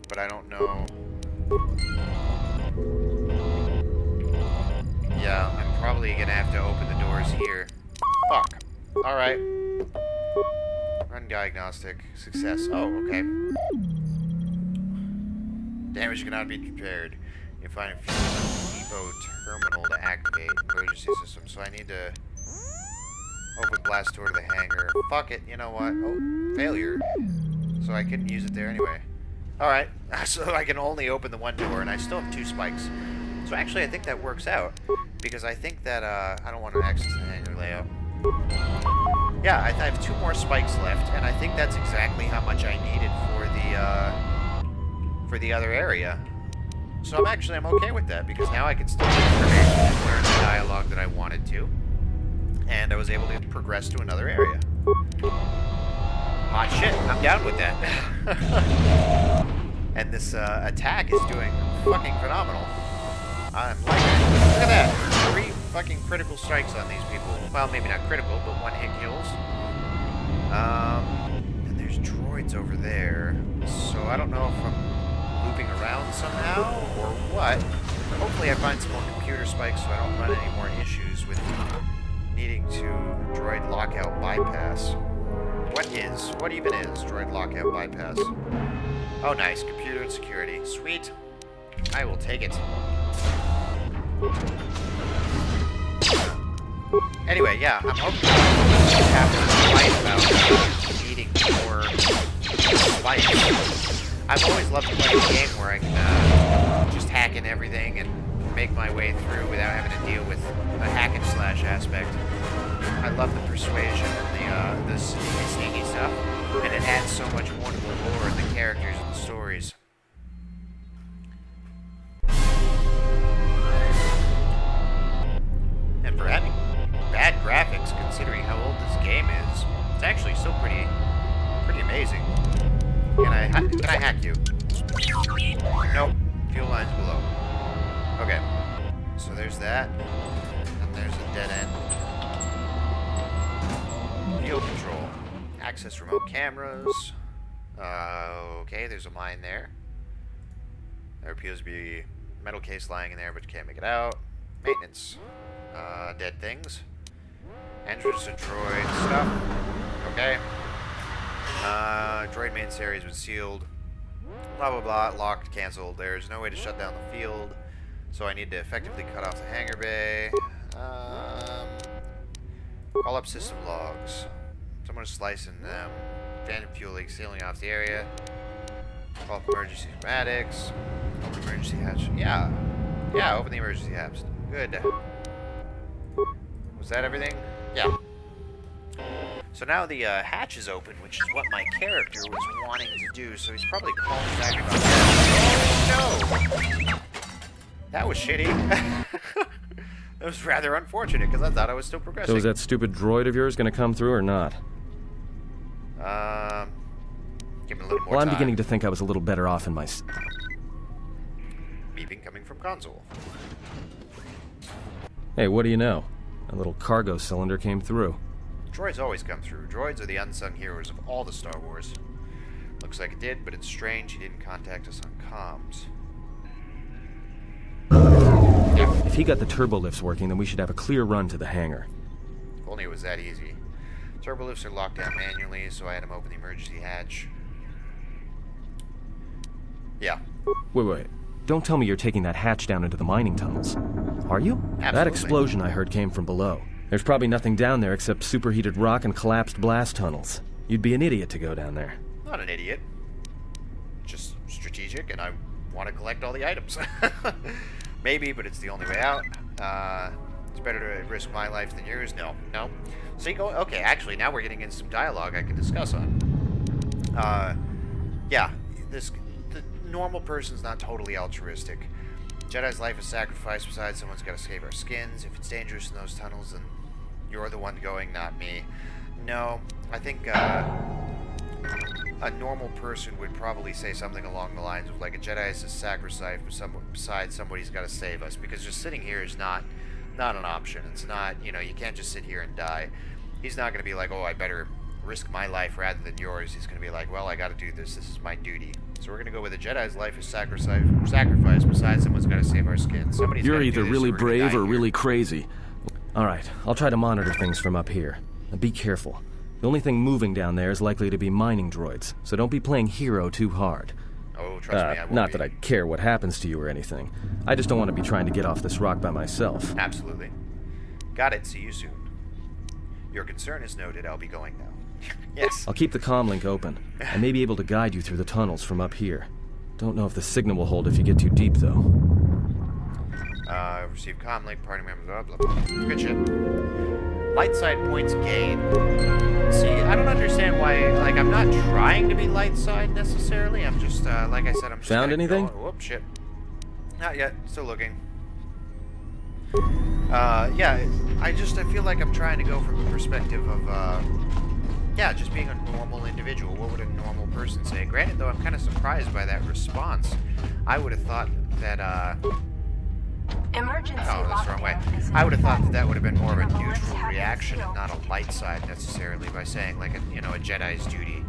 But I don't know... Yeah, I'm probably gonna have to open the doors here. Fuck. Alright. Run diagnostic. Success. Oh, okay. Damage cannot be repaired. You find a fuel depot terminal to activate emergency system. So I need to open blast door to the hangar. Fuck it. You know what? Oh, failure. So I couldn't use it there anyway. Alright. So I can only open the one door, and I still have 2 spikes. So actually, I think that works out. Because I think that, I don't want to access the hangar layout. Yeah, I have 2 more spikes left, and I think that's exactly how much I needed for the other area. So I'm okay with that, because now I can still get information and learn the dialogue that I wanted to. And I was able to progress to another area. Hot shit, I'm down with that. And this attack is doing fucking phenomenal. I'm liking it. Look at that. 3 fucking critical strikes on these people. Well, maybe not critical, but 1 hit kills. And there's droids over there. So I don't know if I'm looping around somehow or what. Hopefully I find some more computer spikes so I don't run any more issues with needing to droid lockout bypass. What even is droid lockout bypass? Oh, nice. Computer and security. Sweet. I will take it. Anyway, yeah, I'm hoping to have to fight about needing more spikes. I've always loved playing a game where I can just hack in everything and make my way through without having to deal with a hack and slash aspect. I love the persuasion and the sneaky stuff, and it adds so much wonderful lore in the characters and the stories. And for having bad graphics, considering how old this game is, it's actually still pretty amazing. Can I hack you? Nope. Fuel lines below. Okay. So there's that. And there's a dead end. Field control. Access remote cameras. Okay, there's a mine there. There appears to be a metal case lying in there, but you can't make it out. Maintenance. Dead things. Entrance to droid stuff. Okay. Droid main series was sealed. Blah, blah, blah. Locked, cancelled. There's no way to shut down the field, so I need to effectively cut off the hangar bay. Call up system logs. Someone is slicing them. Phantom fuel leak sealing off the area. Call up emergency schematics. Open emergency hatch. Yeah. Yeah, open the emergency hatch. Good. Was that everything? Yeah. So now the hatch is open, which is what my character was wanting to do, so he's probably calling back about that. Oh, no! That was shitty. That was rather unfortunate, because I thought I was still progressing. So is that stupid droid of yours going to come through or not? Give me a little more Well, I'm time. beginning to think I was a little better off in my... Beeping coming from console. Hey, what do you know? A little cargo cylinder came through. Droids always come through. Droids are the unsung heroes of all the Star Wars. Looks like it did, but it's strange he didn't contact us on comms. If he got the turbo lifts working, then we should have a clear run to the hangar. If only it was that easy. Turbo lifts are locked down manually, so I had him open the emergency hatch. Yeah. Wait. Don't tell me you're taking that hatch down into the mining tunnels. Are you? Absolutely. That explosion I heard came from below. There's probably nothing down there except superheated rock and collapsed blast tunnels. You'd be an idiot to go down there. Not an idiot. Just strategic, and I want to collect all the items. Maybe, but it's the only way out. It's better to risk my life than yours. No. So you go, okay, actually, now we're getting into some dialogue I can discuss on. Yeah, the normal person's not totally altruistic. Jedi's life is sacrificed, besides someone's got to save our skins. If it's dangerous in those tunnels, then you're the one going, not me. No, I think a normal person would probably say something along the lines of, like, a Jedi is a sacrifice, besides somebody's got to save us, because just sitting here is not an option. It's not, you can't just sit here and die. He's not going to be like, oh, I better risk my life rather than yours. He's going to be like, well, I got to do this. This is my duty. So we're going to go with a Jedi's life is sacrifice, besides someone's got to save our skin. You're either really brave or really crazy. Alright, I'll try to monitor things from up here. And be careful. The only thing moving down there is likely to be mining droids, so don't be playing hero too hard. Oh, trust me, I won't Not be. that I care what happens to you or anything. I just don't want to be trying to get off this rock by myself. Absolutely. Got it. See you soon. Your concern is noted. I'll be going now. Yes. I'll keep the comm link open. I may be able to guide you through the tunnels from up here. Don't know if the signal will hold if you get too deep, though. Receive comm link, party members, blah, blah, blah. Good shit. Light side points gained. See, I don't understand why, like, I'm not trying to be light side necessarily. I'm just, like I said, I'm just Found anything? Whoop, shit. Not yet. Still looking. Yeah, I feel like I'm trying to go from the perspective of, yeah, just being a normal individual. What would a normal person say? Granted, though, I'm kind of surprised by that response. I would have thought that, Emergency oh, that's the wrong way. I would have thought that would have been more of a neutral reaction and not a light side necessarily by saying, like, a Jedi's duty.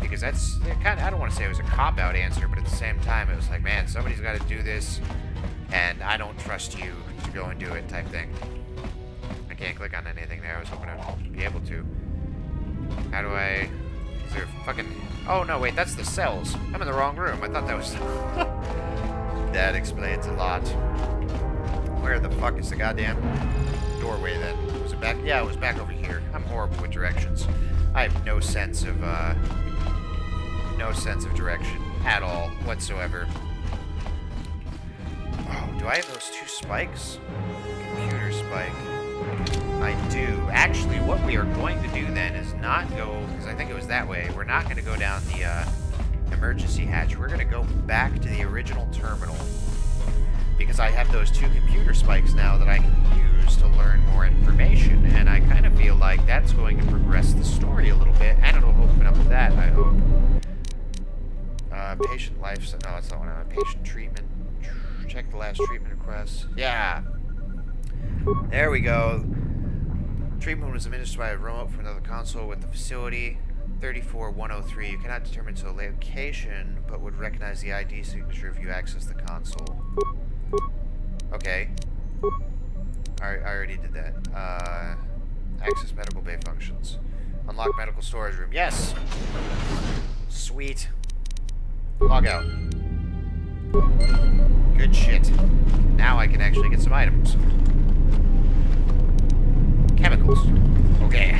Because that's kind of, I don't want to say it was a cop-out answer, but at the same time, it was like, man, somebody's got to do this, and I don't trust you to go and do it type thing. I can't click on anything there. I was hoping I'd be able to. How do I... Is there fucking... Oh, no, wait, that's the cells. I'm in the wrong room. I thought that was... That explains a lot. Where the fuck is the goddamn doorway then? Was it back? Yeah, it was back over here. I'm horrible with directions. I have no sense of direction at all whatsoever. Oh, do I have those two spikes? Computer spike. I do. Actually, what we are going to do then is not go, because I think it was that way. We're not going to go down the emergency hatch. We're going to go back to the original terminal, because I have those two computer spikes now that I can use to learn more information, and I kind of feel like that's going to progress the story a little bit, and it'll open up that, I hope. Patient life... No, that's not one. Patient treatment. Check the last treatment request. Yeah! There we go. Treatment was administered by a remote from another console with the facility. 34103. You cannot determine its location, but would recognize the ID signature if you access the console. Okay. I already did that. Access medical bay functions. Unlock medical storage room. Yes! Sweet. Log out. Good shit. Now I can actually get some items. Chemicals. Okay.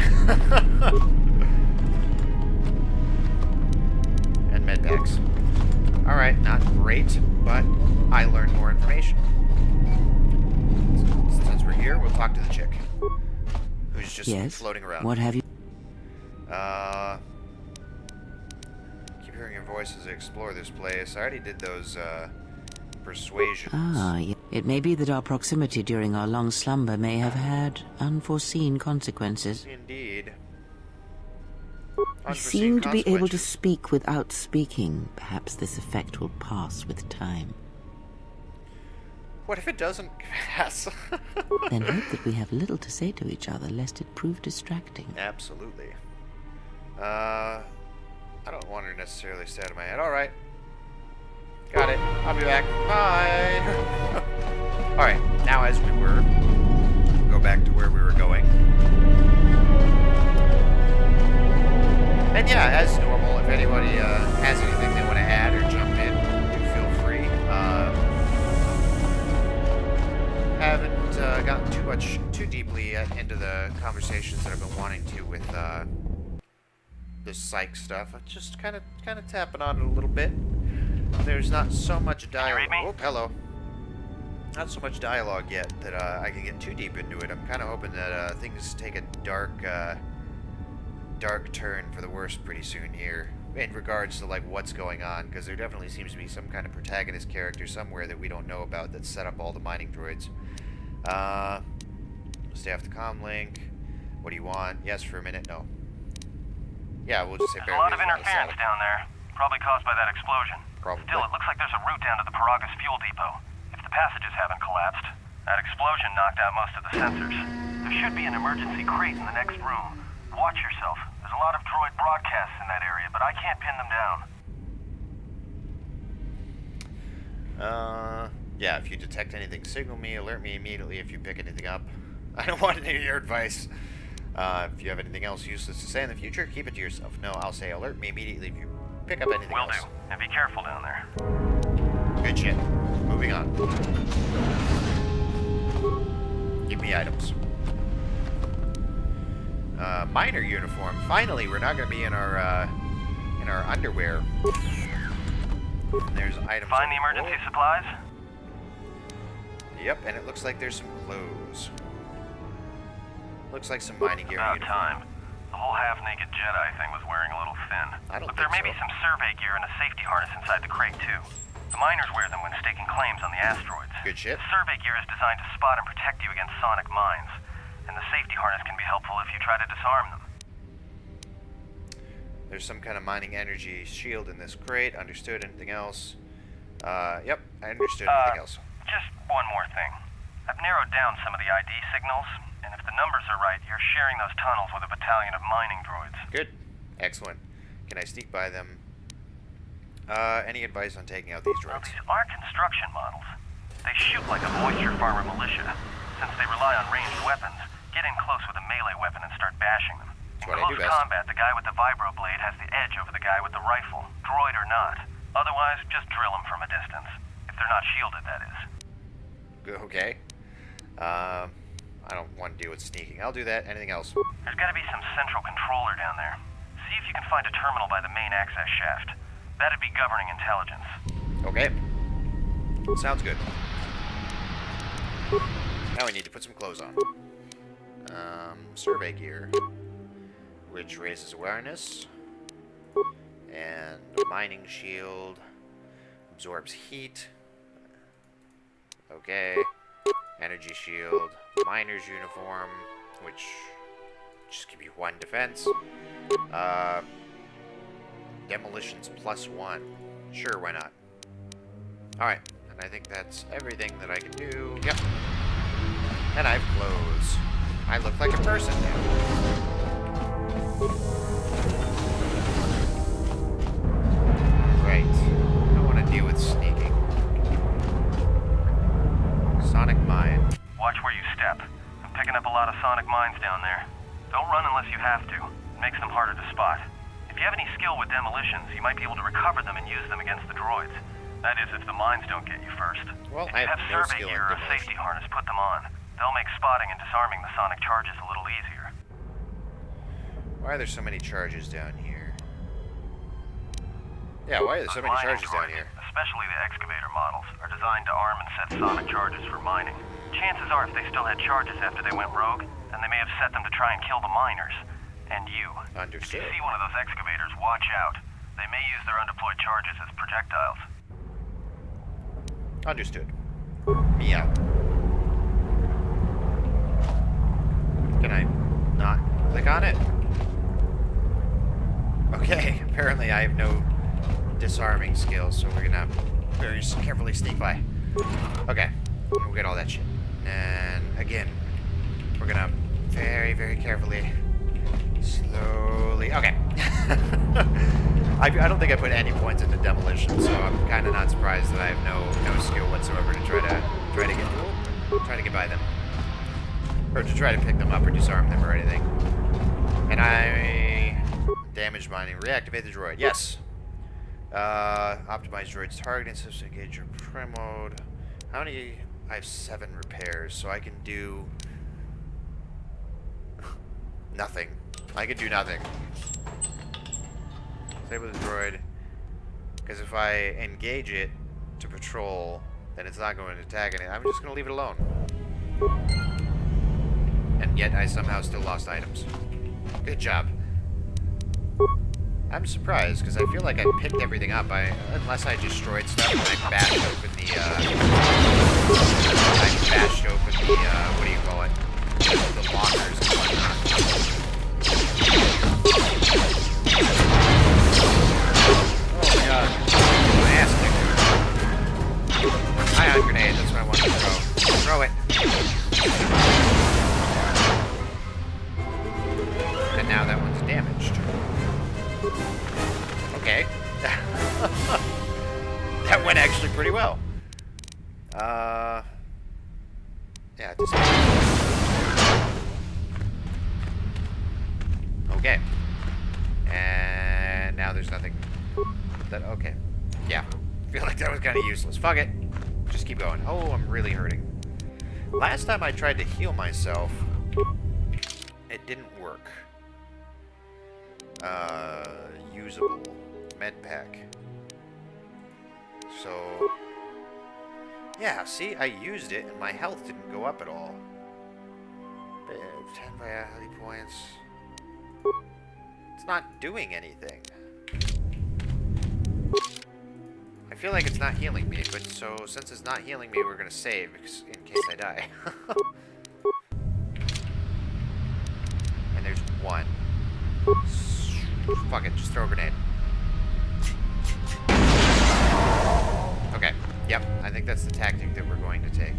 And med packs. Alright, not great, but I learned more information. Since we're here, we'll talk to the chick. Who's just floating around. What have you... Keep hearing your voice as I explore this place. I already did those, persuasions. It may be that our proximity during our long slumber may have had unforeseen consequences. Indeed. We seem to be able to speak without speaking. Perhaps this effect will pass with time. What if it doesn't pass? Then hope that we have little to say to each other, lest it prove distracting. Absolutely. I don't want her necessarily stay out of my head. Alright. Got it. I'll be back. Bye! Alright, now as we were, go back to where we were going. And yeah, as normal, if anybody has anything they want to add or jump in, do feel free. Haven't gotten too deeply into the conversations that I've been wanting to with the psych stuff. I'm just kind of tapping on it a little bit. There's not so much dialogue. Oh, hello. Not so much dialogue yet that I can get too deep into it. I'm kind of hoping that things take a dark turn for the worse pretty soon here in regards to like what's going on, because there definitely seems to be some kind of protagonist character somewhere that we don't know about that set up all the mining droids. Stay off the comm link. What do you want? Yes for a minute. No. Yeah, we'll just say there's a lot of interference down there, probably caused by that explosion. Probably. Still, it looks like there's a route down to the Paragus fuel depot. If the passages haven't collapsed, that explosion knocked out most of the sensors. There should be an emergency crate in the next room. Watch yourself. There's a lot of droid broadcasts in that area, but I can't pin them down. Yeah, if you detect anything, signal me, alert me immediately if you pick anything up. I don't want any of your advice. If you have anything else useless to say in the future, keep it to yourself. No, I'll say alert me immediately if you pick up anything else. Will do. And be careful down there. Good shit. Moving on. Give me items. Miner uniform. Finally, we're not going to be in our underwear. And there's items. Find the emergency supplies? Yep, and it looks like there's some clothes. Looks like some mining gear. About time. The whole half-naked Jedi thing was wearing a little thin. But there may be some survey gear and a safety harness inside the crate, too. The miners wear them when staking claims on the asteroids. Good shit. The survey gear is designed to spot and protect you against sonic mines. And the safety harness can be helpful if you try to disarm them. There's some kind of mining energy shield in this crate. Understood. Anything else? Yep, I understood. Anything else? Just one more thing. I've narrowed down some of the ID signals, and if the numbers are right, you're sharing those tunnels with a battalion of mining droids. Good. Excellent. Can I sneak by them? Any advice on taking out these droids? Well, these are construction models. They shoot like a moisture farmer militia. Since they rely on ranged weapons, get in close with a melee weapon and start bashing them. In close combat, the guy with the vibro blade has the edge over the guy with the rifle, droid or not. Otherwise, just drill them from a distance. If they're not shielded, that is. Okay. I don't want to deal with sneaking. I'll do that. Anything else? There's got to be some central controller down there. See if you can find a terminal by the main access shaft. That'd be governing intelligence. Okay. Sounds good. Now we need to put some clothes on. Survey gear, which raises awareness, and mining shield absorbs heat. Okay. Energy shield, miner's uniform, which just give you 1 defense. Demolitions +1. Sure, why not? Alright, and I think that's everything that I can do. Yep. And I have clothes. I look like a person now. sonic mines down there. Don't run unless you have to. It makes them harder to spot. If you have any skill with demolitions, you might be able to recover them and use them against the droids. That is, if the mines don't get you first. Well, if you have no survey skill gear or a safety harness, put them on. They'll make spotting and disarming the sonic charges a little easier. Why are there so many charges down here? Yeah, why are there so many charges down here? Especially the excavator models, are designed to arm and set sonic charges for mining. Chances are if they still had charges after they went rogue, then they may have set them to try and kill the miners. And you. Understood. If you see one of those excavators, watch out. They may use their undeployed charges as projectiles. Understood. Me out. Can I not click on it? Okay, apparently I have no disarming skills, so we're gonna very carefully sneak by. Okay, we'll get all that shit. And again, we're gonna very, very carefully, slowly. Okay. I don't think I put any points into demolition, so I'm kind of not surprised that I have no skill whatsoever to try to get by them, or to try to pick them up or disarm them or anything. And I damage mining, reactivate the droid. Yes. Optimize droid's targeting system, engage your prim mode. How many? I have 7 repairs, so I can do nothing. I can do nothing. Disable the droid, because if I engage it to patrol, then it's not going to attack anything. I'm just going to leave it alone. And yet I somehow still lost items. Good job. I'm surprised, because I feel like I picked everything up, unless I destroyed stuff and I bashed open the, what do you call it? The lockers and whatnot. Oh my god. My ass kicked. Ion grenade, that's what I wanted to throw. Throw it. And now that one's damaged. Okay. That went actually pretty well. Yeah, just... Okay. And now there's nothing... Okay. Yeah. I feel like that was kind of useless. Fuck it. Just keep going. Oh, I'm really hurting. Last time I tried to heal myself, it didn't work. Usable. Med pack. So... Yeah, see? I used it and my health didn't go up at all. 10 vitality points. It's not doing anything. I feel like it's not healing me, but so since it's not healing me, we're gonna save in case I die. And there's one. Fuck it, just throw a grenade. Okay, yep, I think that's the tactic that we're going to take.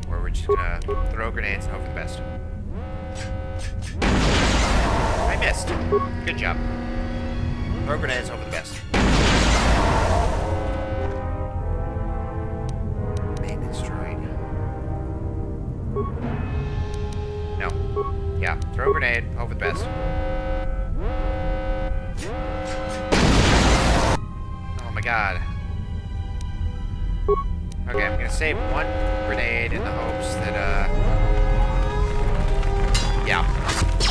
Where we're just gonna throw grenades and hope for the best. I missed. Good job. Throw grenades, hope for the best. Maintenance droid. No. Yeah, throw a grenade, hope for the best. Oh my god. Okay, I'm gonna save one grenade in the hopes that, yeah.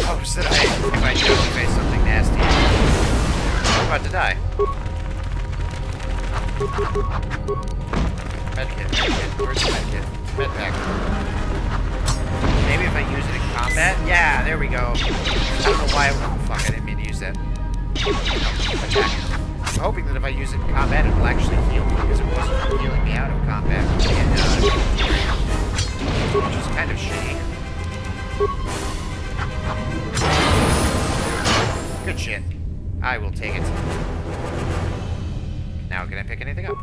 Hopes that if I do face something nasty, I'm about to die. Medkit. Where's the medkit? Medpack. Maybe if I use it in combat? Yeah, there we go. I don't know why. Fuck, I didn't mean to use that. Attack. I'm hoping that if I use it in combat, it will actually heal me, because it wasn't healing me out of combat. Which is kind of shitty. Good shit. I will take it. Now, can I pick anything up?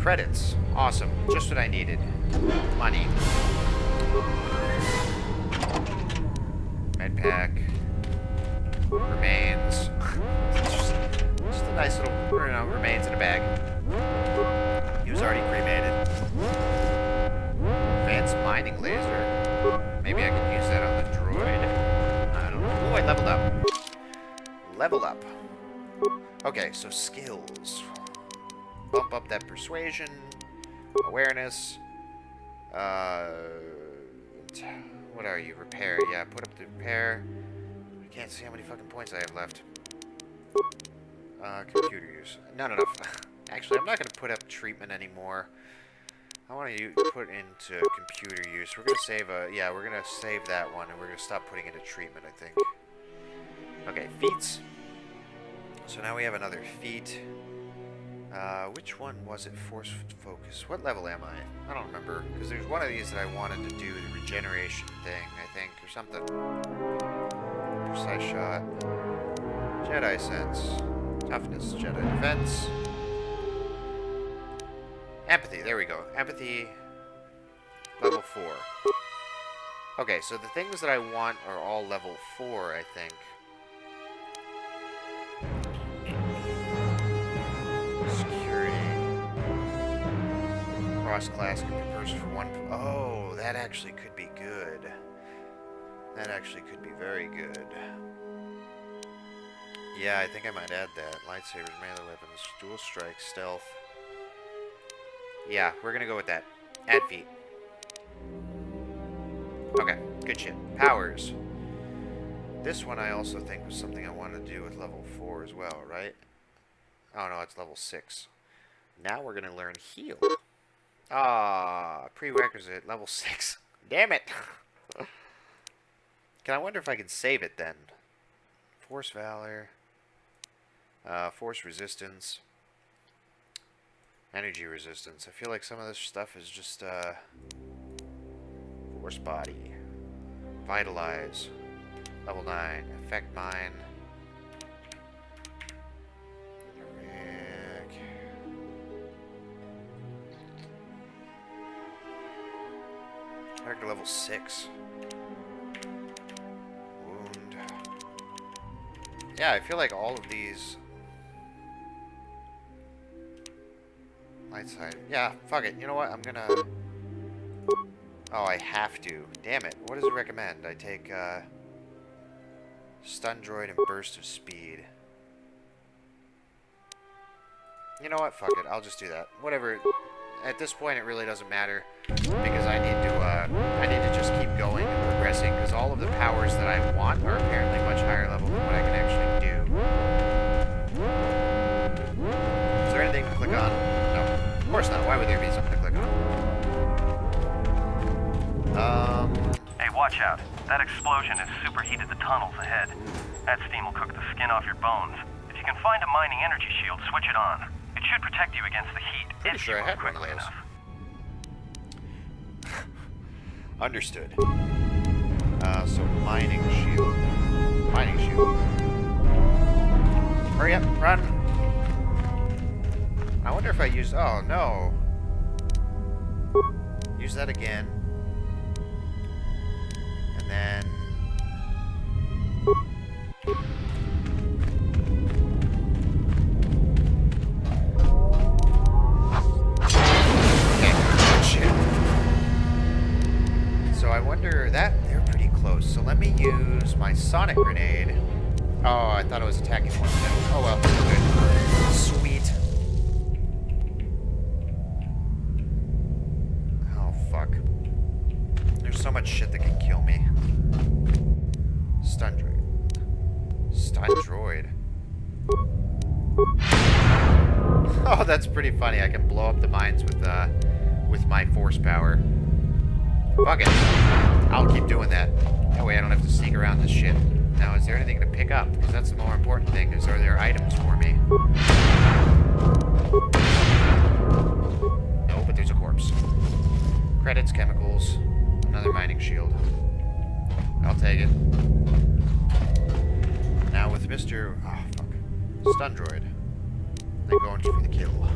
Credits. Awesome. Just what I needed. Money. Medpack. Remains. just a nice little, remains in a bag. He was already cremated. Advanced mining laser. Maybe I can use that on the droid. I don't know. Oh, I leveled up. Level up. Okay, so skills. Bump up that persuasion, awareness. What are you? Repair. Yeah, put up the repair. I can't see how many fucking points I have left. Computer use. Not enough. Actually, I'm not going to put up treatment anymore. I want to put into computer use. We're going to save yeah, we're going to save that one, and we're going to stop putting into treatment, I think. Okay, feats. So now we have another feat. Which one was it? Force focus. What level am I? I don't remember. Because there's one of these that I wanted to do, the regeneration thing, I think, or something. Precise shot. Jedi sense. Toughness. Jedi defense. Empathy. There we go. Empathy. Level 4. Okay, so the things that I want are all level 4, I think. Cross-class can be burst for one. Oh, that actually could be good. That actually could be very good. Yeah, I think I might add that. Lightsabers, melee weapons, dual strike, stealth. Yeah, we're gonna go with that. Add feat. Okay, good shit. Powers. This one I also think was something I wanted to do with level 4 as well, right? Oh no, it's level 6. Now we're gonna learn heal. Ah, prerequisite, level 6. Damn it! I wonder if I can save it then. Force Valor. Force Resistance. Energy Resistance. I feel like some of this stuff is just, Force Body. Vitalize. Level 9. Affect Mine. Character level 6. Wound. Yeah, I feel like all of these... Light side. Yeah, fuck it. You know what? I'm gonna... Oh, I have to. Damn it. What does it recommend? I take, Stun Droid and Burst of Speed. You know what? Fuck it. I'll just do that. Whatever. At this point, it really doesn't matter. Because I need to just keep going and progressing, because all of the powers that I want are apparently much higher level than what I can actually do. Is there anything to click on? No. Of course not. Why would there be something to click on? Hey, watch out. That explosion has superheated the tunnels ahead. That steam will cook the skin off your bones. If you can find a mining energy shield, switch it on. It should protect you against the heat. Pretty sure I had one of those. Understood. So mining shield. Mining shield. Hurry up, run! I wonder if I use... Oh, no. Use that again. And then... So I wonder that they're pretty close. So let me use my sonic grenade. Oh, I thought I was attacking one of them. Oh well, good. Sweet. Oh fuck. There's so much shit that can kill me. Stun droid. Stun droid. Oh, that's pretty funny. I can blow up the mines with my force power. Fuck it. I'll keep doing that. That way I don't have to sneak around this shit. Now, is there anything to pick up? Because that's the more important thing, is are there items for me? No, but there's a corpse. Credits, chemicals, another mining shield. I'll take it. Now with Mr... Oh, fuck. Stun droid. I'm going for the kill.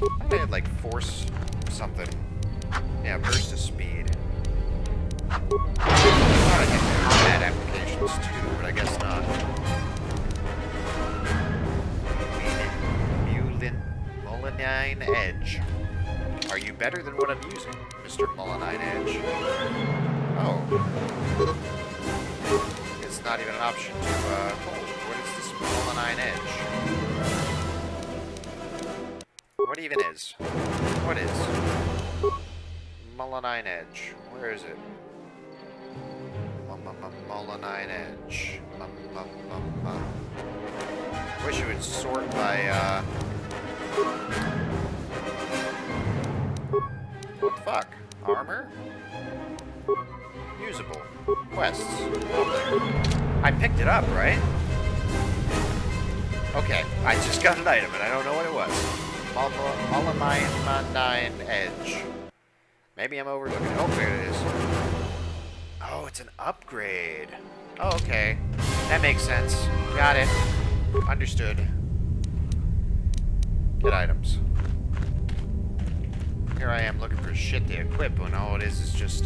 I thought I had, like, force something. Yeah, burst of speed. I thought I had combat applications too, but I guess not. Mullinine Edge. Are you better than what I'm using, Mr. Mullinine Edge? Oh. It's not even an option to hold. What is this Mullinine Edge? What even is? What is? Mullinine Edge. Where is it? Mullinine Edge. Wish it would sort by, what the fuck? Armor? Usable. Quests. I picked it up, right? Okay, I just got an item and I don't know what it was. Mullinine Edge. Maybe I'm overlooking it. Oh, there it is. Oh, it's an upgrade. Oh, okay. That makes sense. Got it. Understood. Get items. Here I am looking for shit to equip when all it is just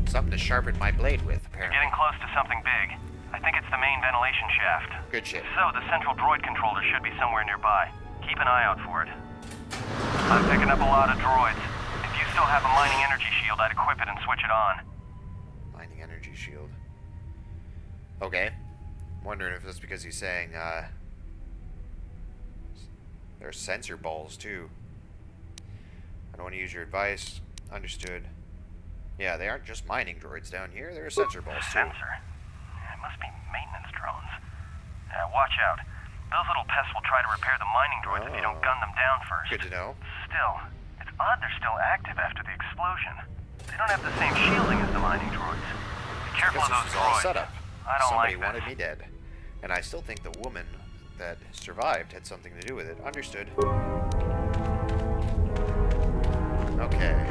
something to sharpen my blade with, apparently. You're getting close to something big. I think it's the main ventilation shaft. Good shit. So the central droid controller should be somewhere nearby. Keep an eye out for it. I'm picking up a lot of droids. If you still have a mining energy shield, I'd equip it and switch it on. Mining energy shield. Okay. I'm wondering if that's because he's saying, there's sensor balls, too. I don't want to use your advice. Understood. Yeah, they aren't just mining droids down here. There are sensor balls, too. Sensor? It must be maintenance drones. Watch out. Those little pests will try to repair the mining droids if you don't gun them down first. Good to know. Still, it's odd they're still active after the explosion. They don't have the same shielding as the mining droids. Be careful of those droids. Set up. I don't Somebody like wanted me dead. And I still think the woman that survived had something to do with it. Understood. Okay.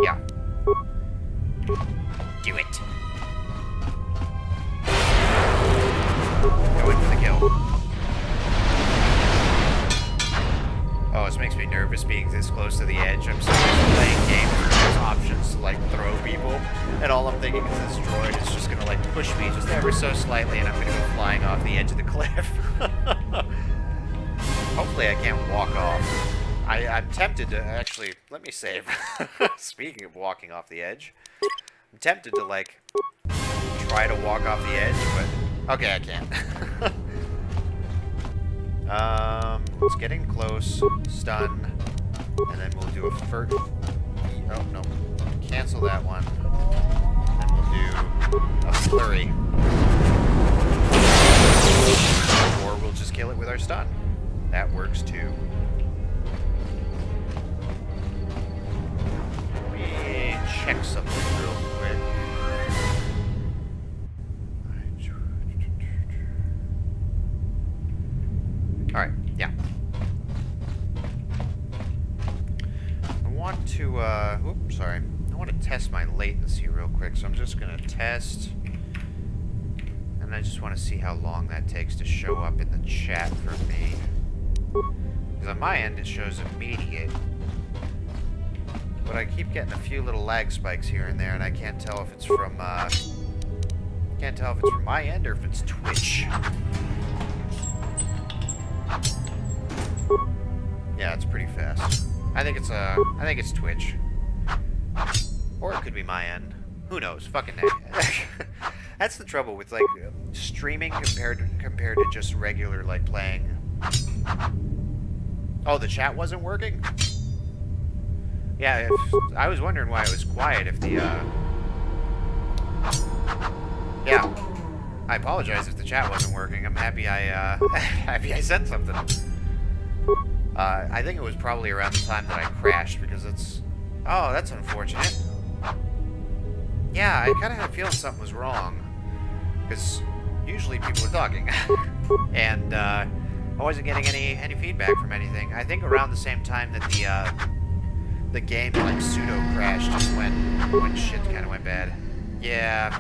Yeah. Do it. Go in for the kill. Oh, this makes me nervous being this close to the edge. I'm so used to playing games where there's options to, like, throw people, and all I'm thinking is this droid is just gonna, like, push me just ever so slightly, and I'm gonna go flying off the edge of the cliff. Hopefully I can't walk off. I'm tempted to, actually, let me save. Speaking of walking off the edge, I'm tempted to, like, try to walk off the edge, but, okay, I can't. It's getting close. Stun. And then we'll do a first. Oh, no. Cancel that one. Then we'll do a flurry. Or we'll just kill it with our stun. That works too. Let me check something real quick. Alright, yeah. I want to, oops, sorry. I want to test my latency real quick, so I'm just going to test. And I just want to see how long that takes to show up in the chat for me. Because on my end, it shows immediate. But I keep getting a few little lag spikes here and there, and I can't tell if it's from, my end or if it's Twitch. Yeah, it's pretty fast. I think it's Twitch. Or it could be my end. Who knows? Fucking that's the trouble with, like, streaming compared to just regular, like, playing. Oh, the chat wasn't working? Yeah, I was wondering why it was quiet if the, yeah. I apologize if the chat wasn't working. I'm happy happy I said something. I think it was probably around the time that I crashed, because it's... Oh, that's unfortunate. Yeah, I kind of had a feeling something was wrong. Because usually people are talking. And, I wasn't getting any feedback from anything. I think around the same time that the game, like, pseudo-crashed just when shit kind of went bad. Yeah.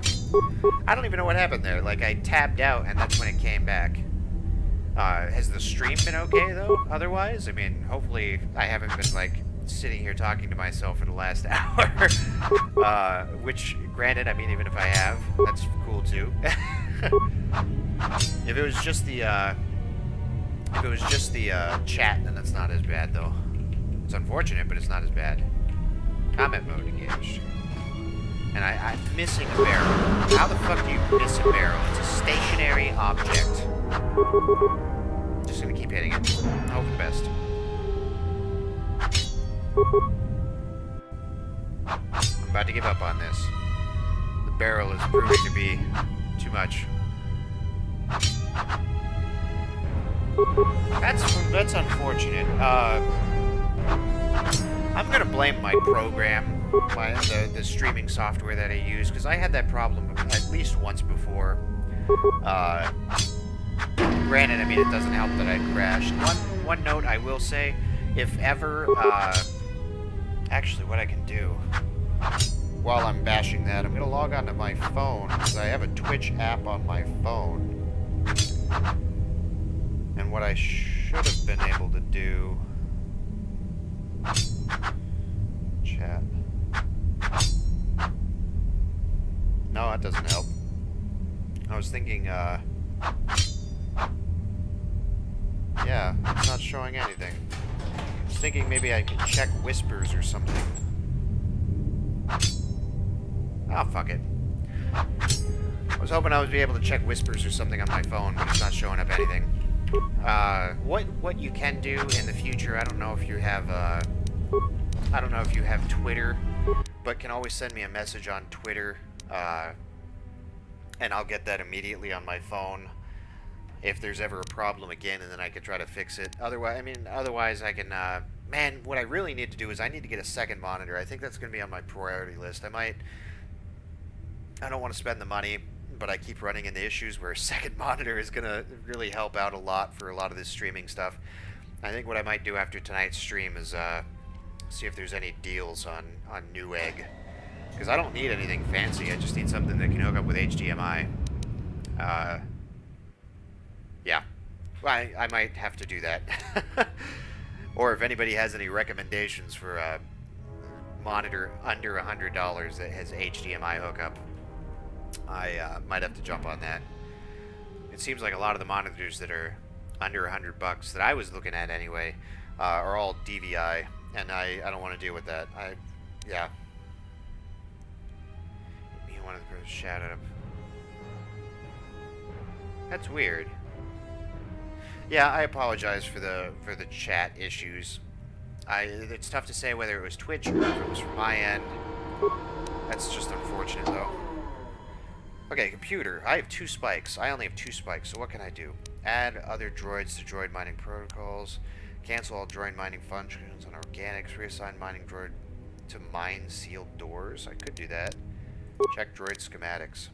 I don't even know what happened there. Like, I tabbed out, and that's when it came back. Has the stream been okay, though, otherwise? I mean, hopefully I haven't been, like, sitting here talking to myself for the last hour. Which, granted, I mean, even if I have, that's cool, too. If it was just the chat, then that's not as bad, though. It's unfortunate, but it's not as bad. Combat mode engaged. And I'm missing a barrel. How the fuck do you miss a barrel? It's a stationary object. Just gonna keep hitting it. Hope for the best. I'm about to give up on this. The barrel is proving to be too much. That's unfortunate. I'm gonna blame my program, the streaming software that I use, because I had that problem at least once before. Granted, I mean, it doesn't help that I crashed. One note I will say, if ever, actually what I can do while I'm bashing that, I'm gonna log onto my phone, because I have a Twitch app on my phone. And what I should have been able to do... Chat. No, that doesn't help. I was thinking, yeah, it's not showing anything. I was thinking maybe I could check whispers or something. Oh, fuck it. I was hoping I would be able to check whispers or something on my phone, but it's not showing up anything. What you can do in the future, I don't know if you have, Twitter, but can always send me a message on Twitter, and I'll get that immediately on my phone if there's ever a problem again, and then I could try to fix it. Otherwise I can, man, what I really need to do is I need to get a second monitor. I think that's going to be on my priority list. I don't want to spend the money, but I keep running into issues where a second monitor is going to really help out a lot for a lot of this streaming stuff. I think what I might do after tonight's stream is see if there's any deals on Newegg. Because I don't need anything fancy, I just need something that can hook up with HDMI. Yeah. Well, I might have to do that. Or if anybody has any recommendations for a monitor under $100 that has HDMI hookup, I might have to jump on that. It seems like a lot of the monitors that are under $100 that I was looking at anyway are all DVI, and I don't want to deal with that. Yeah. You wanted to shout up. That's weird. Yeah, I apologize for the chat issues. It's tough to say whether it was Twitch or if it was from my end. That's just unfortunate, though. Okay, computer. I have 2 spikes. I only have 2 spikes, so what can I do? Add other droids to droid mining protocols. Cancel all droid mining functions on organics. Reassign mining droid to mine sealed doors. I could do that. Check droid schematics.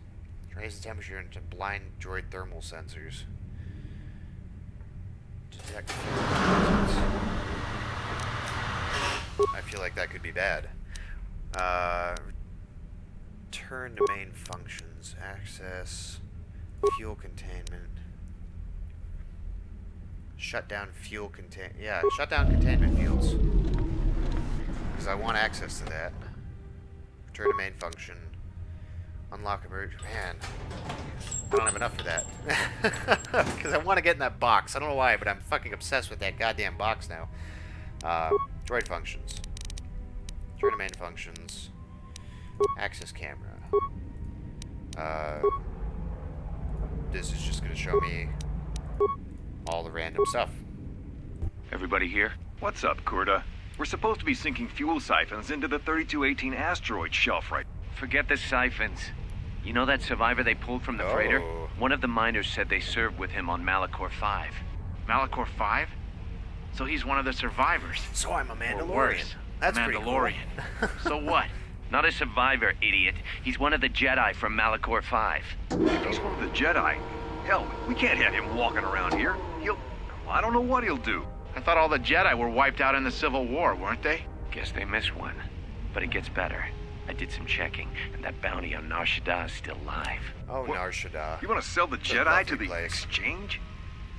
Raise the temperature into blind droid thermal sensors. Detect I feel like that could be bad. Turn to main functions. Access. Fuel containment. Shut down fuel yeah, shut down containment fields. Because I want access to that. Return to main function. Unlock emergency. Man, I don't have enough for that. Because I want to get in that box. I don't know why, but I'm fucking obsessed with that goddamn box now. Droid functions. Return to main functions. Access camera. This is just going to show me all the random stuff. Everybody here? What's up, Kurta? We're supposed to be sinking fuel siphons into the 3218 asteroid shelf, right? Forget the siphons. You know that survivor they pulled from the freighter? One of the miners said they served with him on Malachor 5. Malachor 5? So he's one of the survivors. So I'm a Mandalorian. Or worse, That's a Mandalorian. Cool. So what? Not a survivor, idiot. He's one of the Jedi from Malachor 5. If he's one of the Jedi, hell, we can't have him walking around here. I don't know what he'll do. I thought all the Jedi were wiped out in the Civil War, weren't they? Guess they missed one. But it gets better. I did some checking, and that bounty on Nar Shaddaa is still live. Oh, Nar Shaddaa. You want to sell the Jedi to the exchange?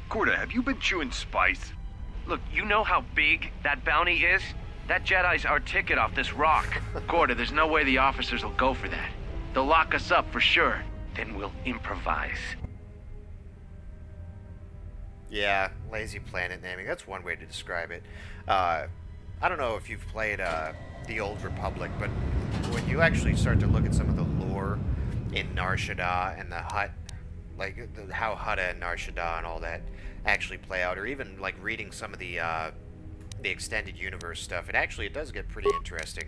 Kurta, have you been chewing spice? Look, you know how big that bounty is? That Jedi's our ticket off this rock. Kotor, there's no way the officers will go for that. They'll lock us up for sure. Then we'll improvise. Yeah, lazy planet naming. That's one way to describe it. I don't know if you've played the Old Republic, but when you actually start to look at some of the lore in Nar Shaddaa and the Hutt, like how Hutta and Nar Shaddaa and all that actually play out, or even like reading some of the extended universe stuff, it does get pretty interesting.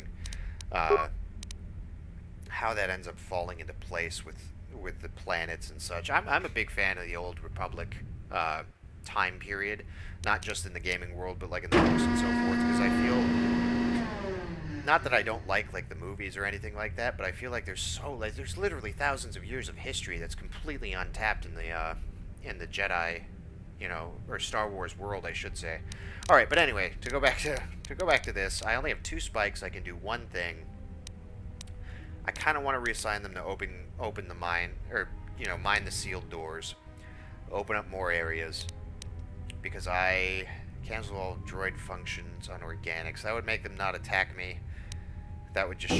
How that ends up falling into place with the planets and such. I'm a big fan of the Old Republic time period, not just in the gaming world, but like in the books and so forth, because I feel, not that I don't like the movies or anything like that, but I feel like there's literally thousands of years of history that's completely untapped in the Jedi, or Star Wars world, I should say. All right, but anyway, to go back to this, I only have 2 spikes. I can do one thing. I kind of want to reassign them to open the mine, or mine the sealed doors, open up more areas, because I cancel all droid functions on organics. That would make them not attack me. That would just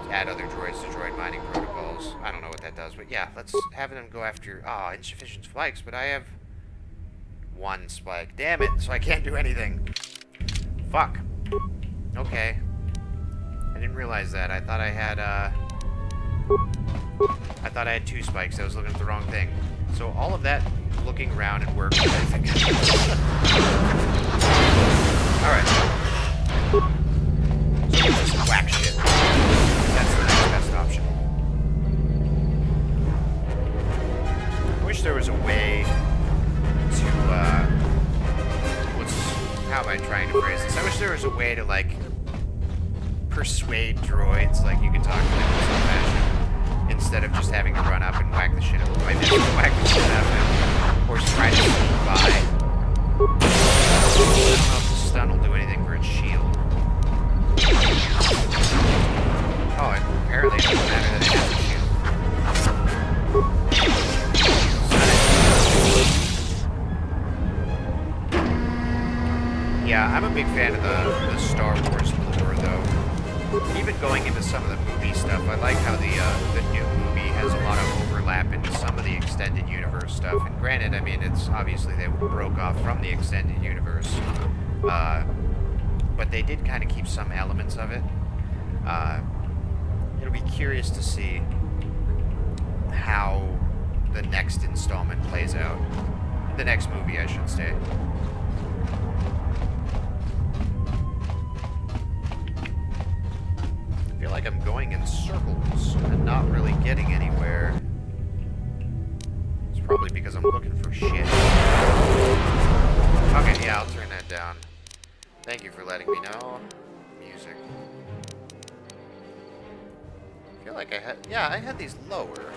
add other droids to droid mining protocols. I don't know what that does, but yeah, let's have them go after insufficient spikes. But I have 1 spike. Damn it! So I can't do anything. Fuck. Okay. I didn't realize that. I thought I had 2 spikes. I was looking at the wrong thing. So all of that looking around and work. Alright. So we'll just whack shit. That's the next best option. I wish there was a way to, how am I trying to phrase this? I wish there was a way to, persuade droids, you can talk to them in some fashion, instead of just having to run up and whack the shit out of them. Whack the shit out of them, or try to sneak by. I don't know if the stun will do anything for its shield. Oh, apparently it doesn't matter that it has a shield. Yeah, I'm a big fan of the Star Wars lore, though. Even going into some of the movie stuff, I like how the new movie has a lot of overlap into some of the extended universe stuff. And granted, I mean, it's obviously they broke off from the extended universe, but they did kind of keep some elements of it. It'll be curious to see how the next installment plays out. The next movie, I should say. I feel like I'm going in circles and not really getting anywhere. It's probably because I'm looking for shit. Okay, yeah, I'll turn that down. Thank you for letting me know. Music. I feel like I had these lower.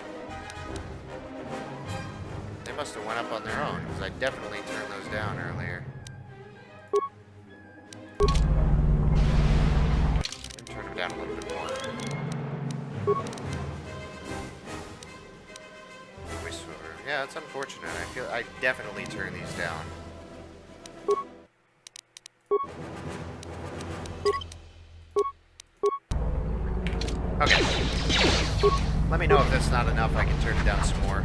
They must have went up on their own, because I definitely turned those down earlier. Turn them down a little bit more. Voiceover. Yeah, it's unfortunate. I definitely turned these down. Okay. Let me know if that's not enough. I can turn it down some more.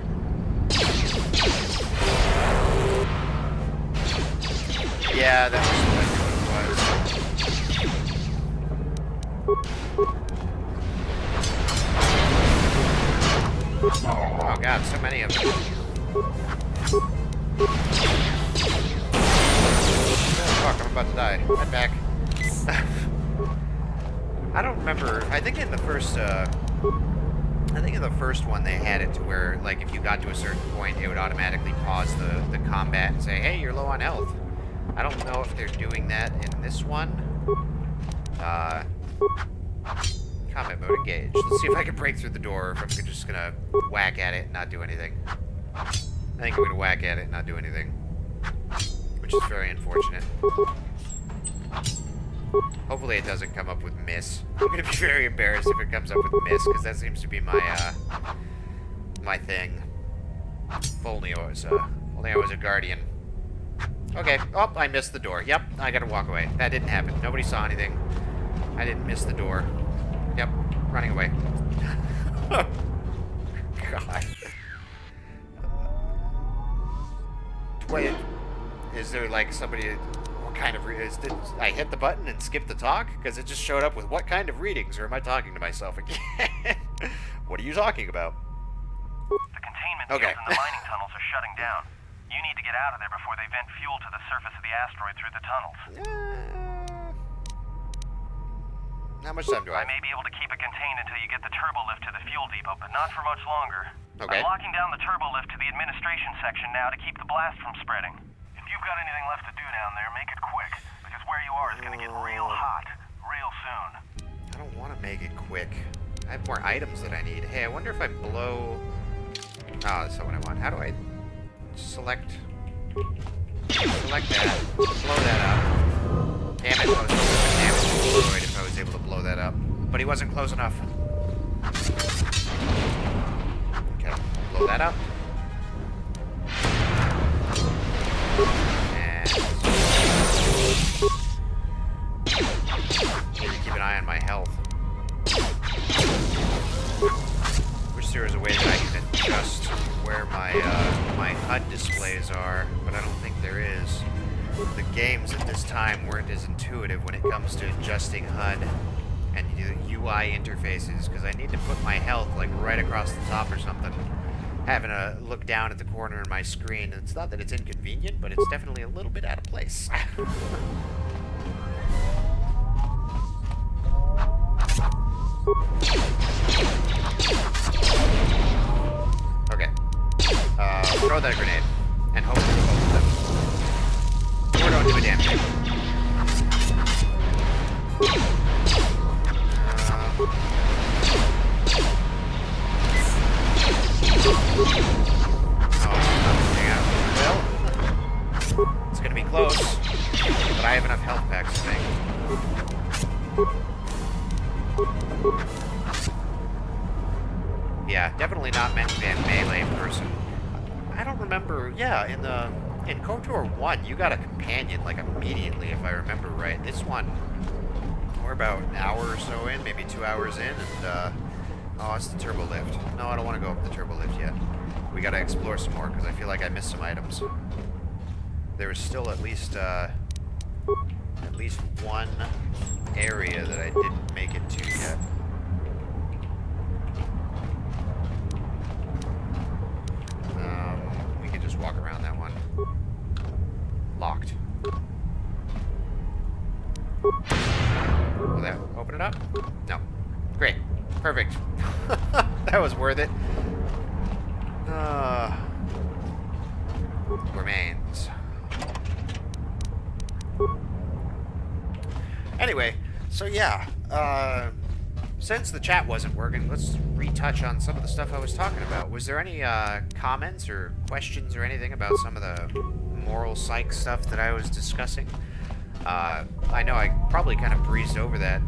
Yeah, that was what it was. Oh god, so many of them. Oh fuck, I'm about to die. Head back. I don't remember. I think in the first one they had it to where, like, if you got to a certain point, it would automatically pause the combat and say, hey, you're low on health. I don't know if they're doing that in this one. Combat mode engaged. Let's see if I can break through the door, or if I'm just gonna whack at it and not do anything. I think I'm gonna whack at it and not do anything. Which is very unfortunate. Hopefully it doesn't come up with miss. I'm gonna be very embarrassed if it comes up with miss, because that seems to be my, my thing. If only I was a guardian. Okay. Oh, I missed the door. Yep, I gotta walk away. That didn't happen. Nobody saw anything. I didn't miss the door. Yep, running away. God. like somebody, what kind of did I hit the button and skip the talk? Because it just showed up with what kind of readings, or am I talking to myself again? What are you talking about? The containment fields in the mining tunnels are shutting down. You need to get out of there before they vent fuel to the surface of the asteroid through the tunnels. How much time do I have? I may be able to keep it contained until you get the turbo lift to the fuel depot, but not for much longer. Okay. I'm locking down the turbo lift to the administration section now to keep the blast from spreading. If you've got anything left to do down there, make it quick, because where you are is going to get real hot real soon. I don't want to make it quick. I have more items that I need. Hey, I wonder if I blow... Oh, that's not what I want. How do I select that, blow that up? Damn it, I was hoping the damage would be destroyed if I was able to blow that up. But he wasn't close enough. Okay, blow that up. And... Need to keep an eye on my health. Wish there was a way that I can adjust where my HUD displays are, but I don't think there is. The games at this time weren't as intuitive when it comes to adjusting HUD and UI interfaces, because I need to put my health like right across the top or something. Having to look down at the corner of my screen, it's not that it's inconvenient, but it's definitely a little bit out of place. Okay. Throw that grenade. And hope for both of them. Or don't do a damn thing. Well, it's gonna be close. But I have enough health packs, I think. Yeah, definitely not meant to be a melee person. I don't remember. Yeah, in Kotor 1, you got a companion like immediately, if I remember right. This one, we're about an hour or so in, maybe 2 hours in, and oh, it's the turbo lift. No, I don't want to go up the turbo lift yet. We got to explore some more because I feel like I missed some items. There was still at least one area that I didn't make it to yet. We can just walk around that one. Locked. Will that open it up? No. Great. Perfect. That was worth it. Remains. Anyway, so yeah, since the chat wasn't working, let's retouch on some of the stuff I was talking about. Was there any comments or questions or anything about some of the moral psych stuff that I was discussing? I know I probably kind of breezed over that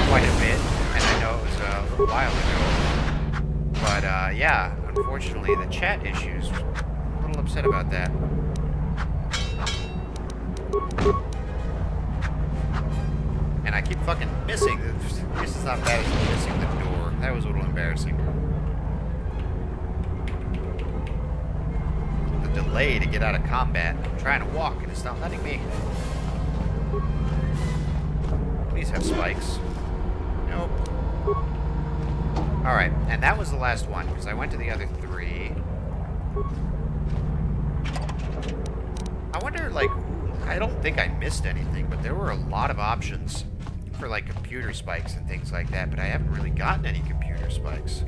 quite a bit, and I know it was a little while ago. But yeah, unfortunately the chat issues, a little upset about that. And I keep fucking missing. This is not bad as missing the door. That was a little embarrassing. The delay to get out of combat. I'm trying to walk and it's not letting me. Please have spikes. Nope. Alright, and that was the last one, because I went to the other three. I wonder, like, I don't think I missed anything, but there were a lot of options for, like, computer spikes and things like that, but I haven't really gotten any computer spikes.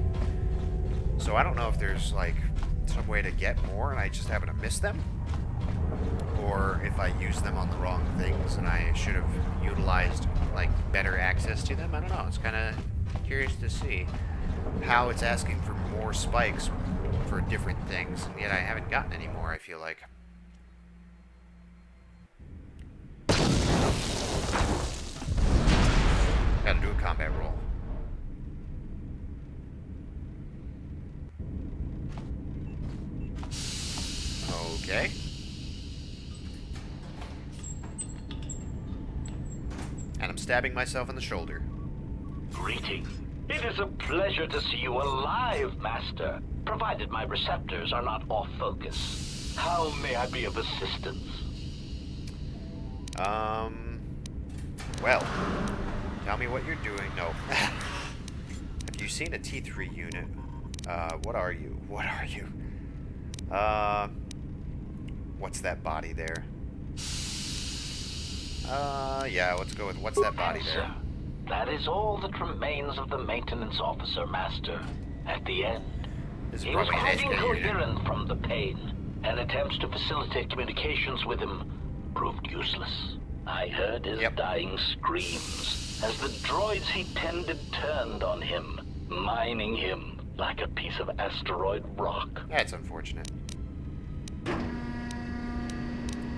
So I don't know if there's, like, some way to get more and I just happen to miss them, or if I use them on the wrong things and I should have utilized, like, better access to them. I don't know. It's kind of curious to see how it's asking for more spikes for different things, and yet I haven't gotten any more, I feel like. Gotta do a combat roll. Okay. And I'm stabbing myself in the shoulder. Greetings. It is a pleasure to see you alive, Master, provided my receptors are not off focus. How may I be of assistance? Well, tell me what you're doing. No. Have you seen a T3 unit? What are you? What are you? What's that body there? Yeah, let's go with what's that body there? That is all that remains of the maintenance officer, Master. At the end, he was quite incoherent from the pain, and attempts to facilitate communications with him proved useless. I heard his dying screams as the droids he tended turned on him, mining him like a piece of asteroid rock. That's unfortunate.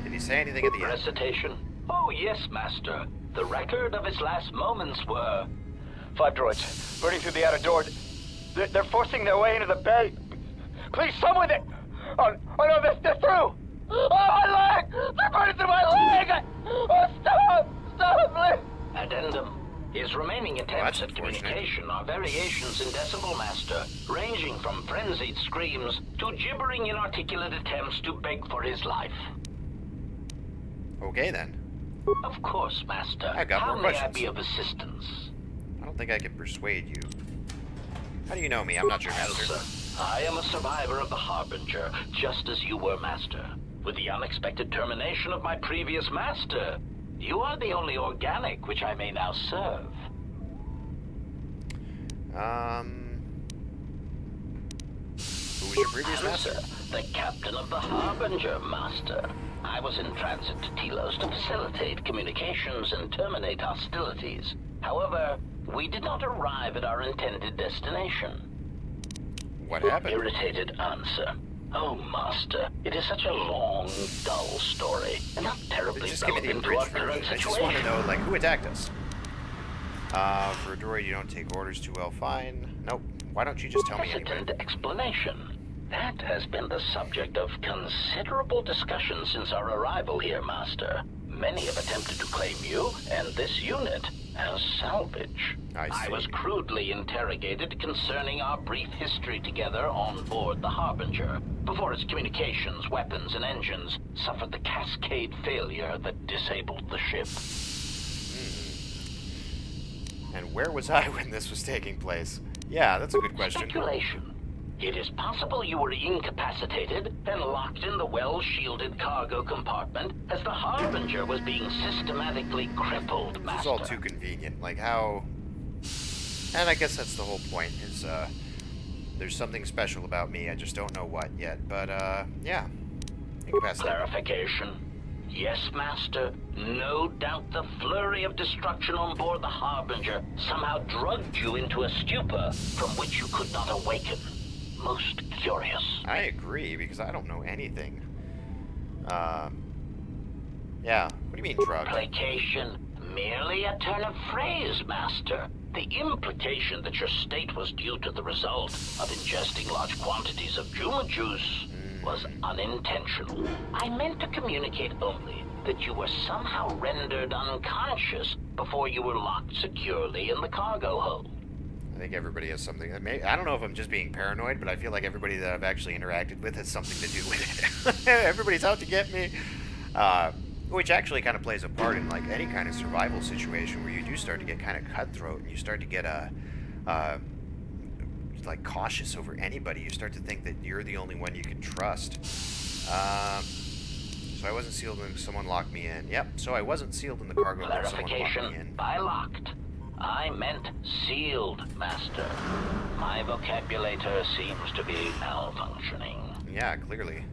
Did he say anything at the end? Recitation? Oh, yes, Master. The record of his last moments were... 5 droids, burning through the outer door. They're forcing their way into the bay. Please, someone that... Oh no, they're through! Oh, my leg! They're burning through my leg! Oh, stop! Stop, please! Addendum. His remaining attempts at communication are variations in Decibel, Master, ranging from frenzied screams to gibbering inarticulate attempts to beg for his life. Okay, then. Of course, Master. I got more questions. How may I be of assistance? I don't think I can persuade you. How do you know me? I'm not your master. I am a survivor of the Harbinger, just as you were, Master. With the unexpected termination of my previous master, you are the only organic which I may now serve. Who was your previous master? The captain of the Harbinger, Master. I was in transit to Telos to facilitate communications and terminate hostilities. However, we did not arrive at our intended destination. What happened? Irritated answer. Oh, Master, it is such a long, dull story, and not terribly relevant to our current situation. I just want to know, like, who attacked us? For a droid, you don't take orders too well. Fine. Nope. Why don't you just tell me anyway? Explanation. That has been the subject of considerable discussion since our arrival here, Master. Many have attempted to claim you and this unit as salvage. I was crudely interrogated concerning our brief history together on board the Harbinger, before its communications, weapons, and engines suffered the cascade failure that disabled the ship. And where was I when this was taking place? Yeah, that's a good question. Speculation. It is possible you were incapacitated and locked in the well-shielded cargo compartment as the Harbinger was being systematically crippled, Master. This is all too convenient. Like, how... And I guess that's the whole point, is, there's something special about me. I just don't know what yet. But, yeah. Incapacitated. Clarification. Yes, Master. No doubt the flurry of destruction on board the Harbinger somehow drugged you into a stupor from which you could not awaken. Most curious. I agree, because I don't know anything. Yeah. What do you mean, drug? Placation. Merely a turn of phrase, Master. The implication that your state was due to the result of ingesting large quantities of Juma juice was unintentional. I meant to communicate only that you were somehow rendered unconscious before you were locked securely in the cargo hold. I think everybody has something. I don't know if I'm just being paranoid, but I feel like everybody that I've actually interacted with has something to do with it. Everybody's out to get me. Which actually kind of plays a part in like any kind of survival situation where you do start to get kind of cutthroat and you start to get like cautious over anybody. You start to think that you're the only one you can trust. So I wasn't sealed when someone locked me in. Yep. So I wasn't sealed in the cargo when someone locked me in. By locked. I meant sealed, Master. My vocabulator seems to be malfunctioning. Yeah, clearly.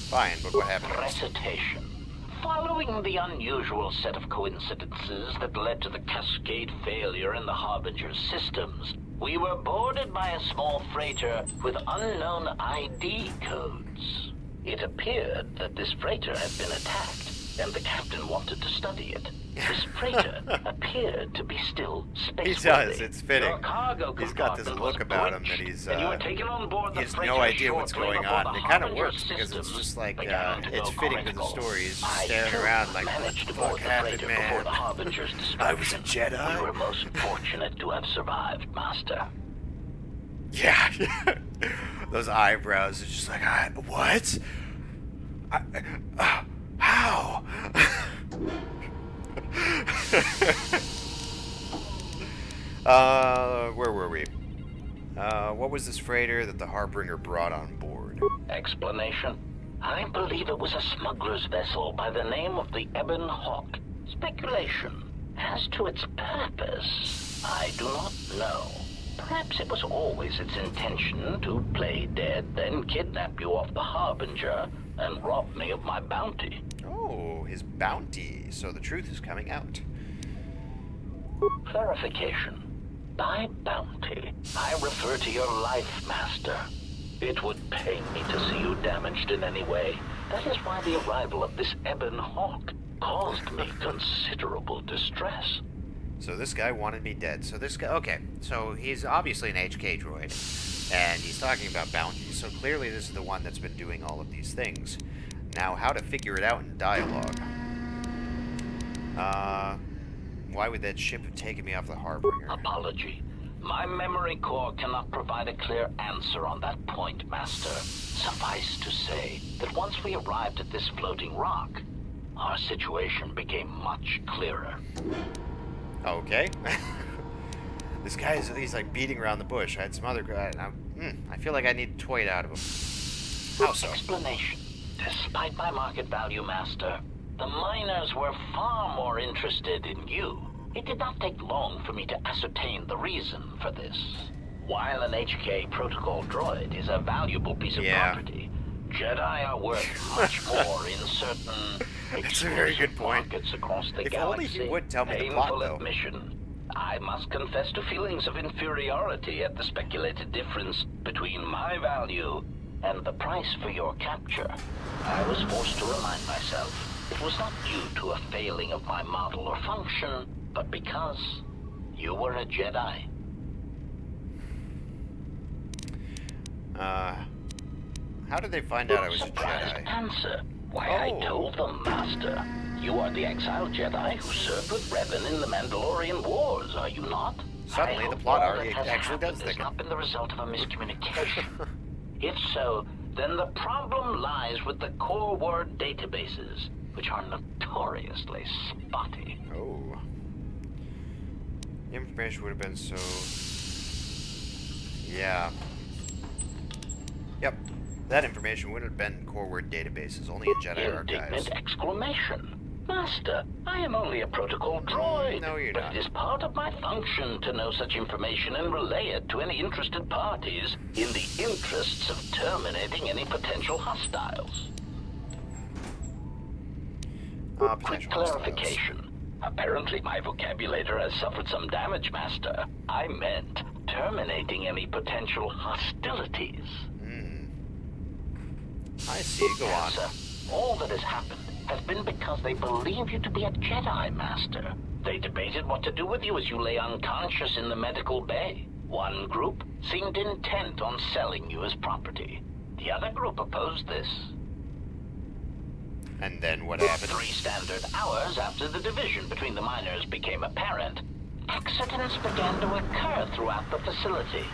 Fine, but what happened? Recitation. Following the unusual set of coincidences that led to the cascade failure in the Harbinger's systems, we were boarded by a small freighter with unknown ID codes. It appeared that this freighter had been attacked, and the captain wanted to study it. This freighter appeared to be still spaceworthy. He does, it's fitting. He's got this look about him that he's, he has no idea what's going on. And it kind of works, because it's just like, it's fitting to the story. He's just staring around like, what the fuck happened, man? I was a Jedi. You were most fortunate to have survived, Master. Yeah. Those eyebrows are just like, what? How? Where were we? What was this freighter that the Harbinger brought on board? Explanation? I believe it was a smuggler's vessel by the name of the Ebon Hawk. Speculation. As to its purpose, I do not know. Perhaps it was always its intention to play dead, then kidnap you off the Harbinger and rob me of my bounty. Oh, his bounty. So the truth is coming out. Clarification. By bounty, I refer to your life, Master. It would pain me to see you damaged in any way. That is why the arrival of this Ebon Hawk caused me considerable distress. So this guy wanted me dead. So this guy... Okay, so he's obviously an HK droid, and he's talking about bounties, so clearly this is the one that's been doing all of these things. Now, how to figure it out in dialogue. Why would that ship have taken me off the Harbinger? Apology. My memory core cannot provide a clear answer on that point, Master. Suffice to say that once we arrived at this floating rock, our situation became much clearer. Okay. This guy he's like beating around the bush. I had some other guy. I feel like I need to toy it out of him. How so? Explanation. Despite my market value, Master, the miners were far more interested in you. It did not take long for me to ascertain the reason for this. While an HK protocol droid is a valuable piece of property, Jedi are worth much more in certain That's a very good point. Markets across the if galaxy. Only he would tell me the Painful plot, though. admission. I must confess to feelings of inferiority at the speculated difference between my value and the price for your capture. I was forced to remind myself it was not due to a failing of my model or function, but because you were a Jedi. How did they find out I was a Jedi? Answer. Why, I told them, Master. You are the exiled Jedi who served with Revan in the Mandalorian Wars, are you not? Suddenly, the plot actually does thicken. It's not been the result of a miscommunication. If so, then the problem lies with the core word databases, which are notoriously spotty. Oh. The information would have been so... Yeah. Yep. That information would have been core word databases, only in Jedi archives. Indignant exclamation. Master, I am only a protocol droid. No, you're but not. It is part of my function to know such information and relay it to any interested parties in the interests of terminating any potential hostiles. Quick clarification. Apparently my vocabulator has suffered some damage, Master. I meant terminating any potential hostilities. I see. Go on. All that has happened has been because they believe you to be a Jedi, Master. They debated what to do with you as you lay unconscious in the medical bay. One group seemed intent on selling you as property. The other group opposed this. And then what happened? 3 standard hours after the division between the miners became apparent, accidents began to occur throughout the facility.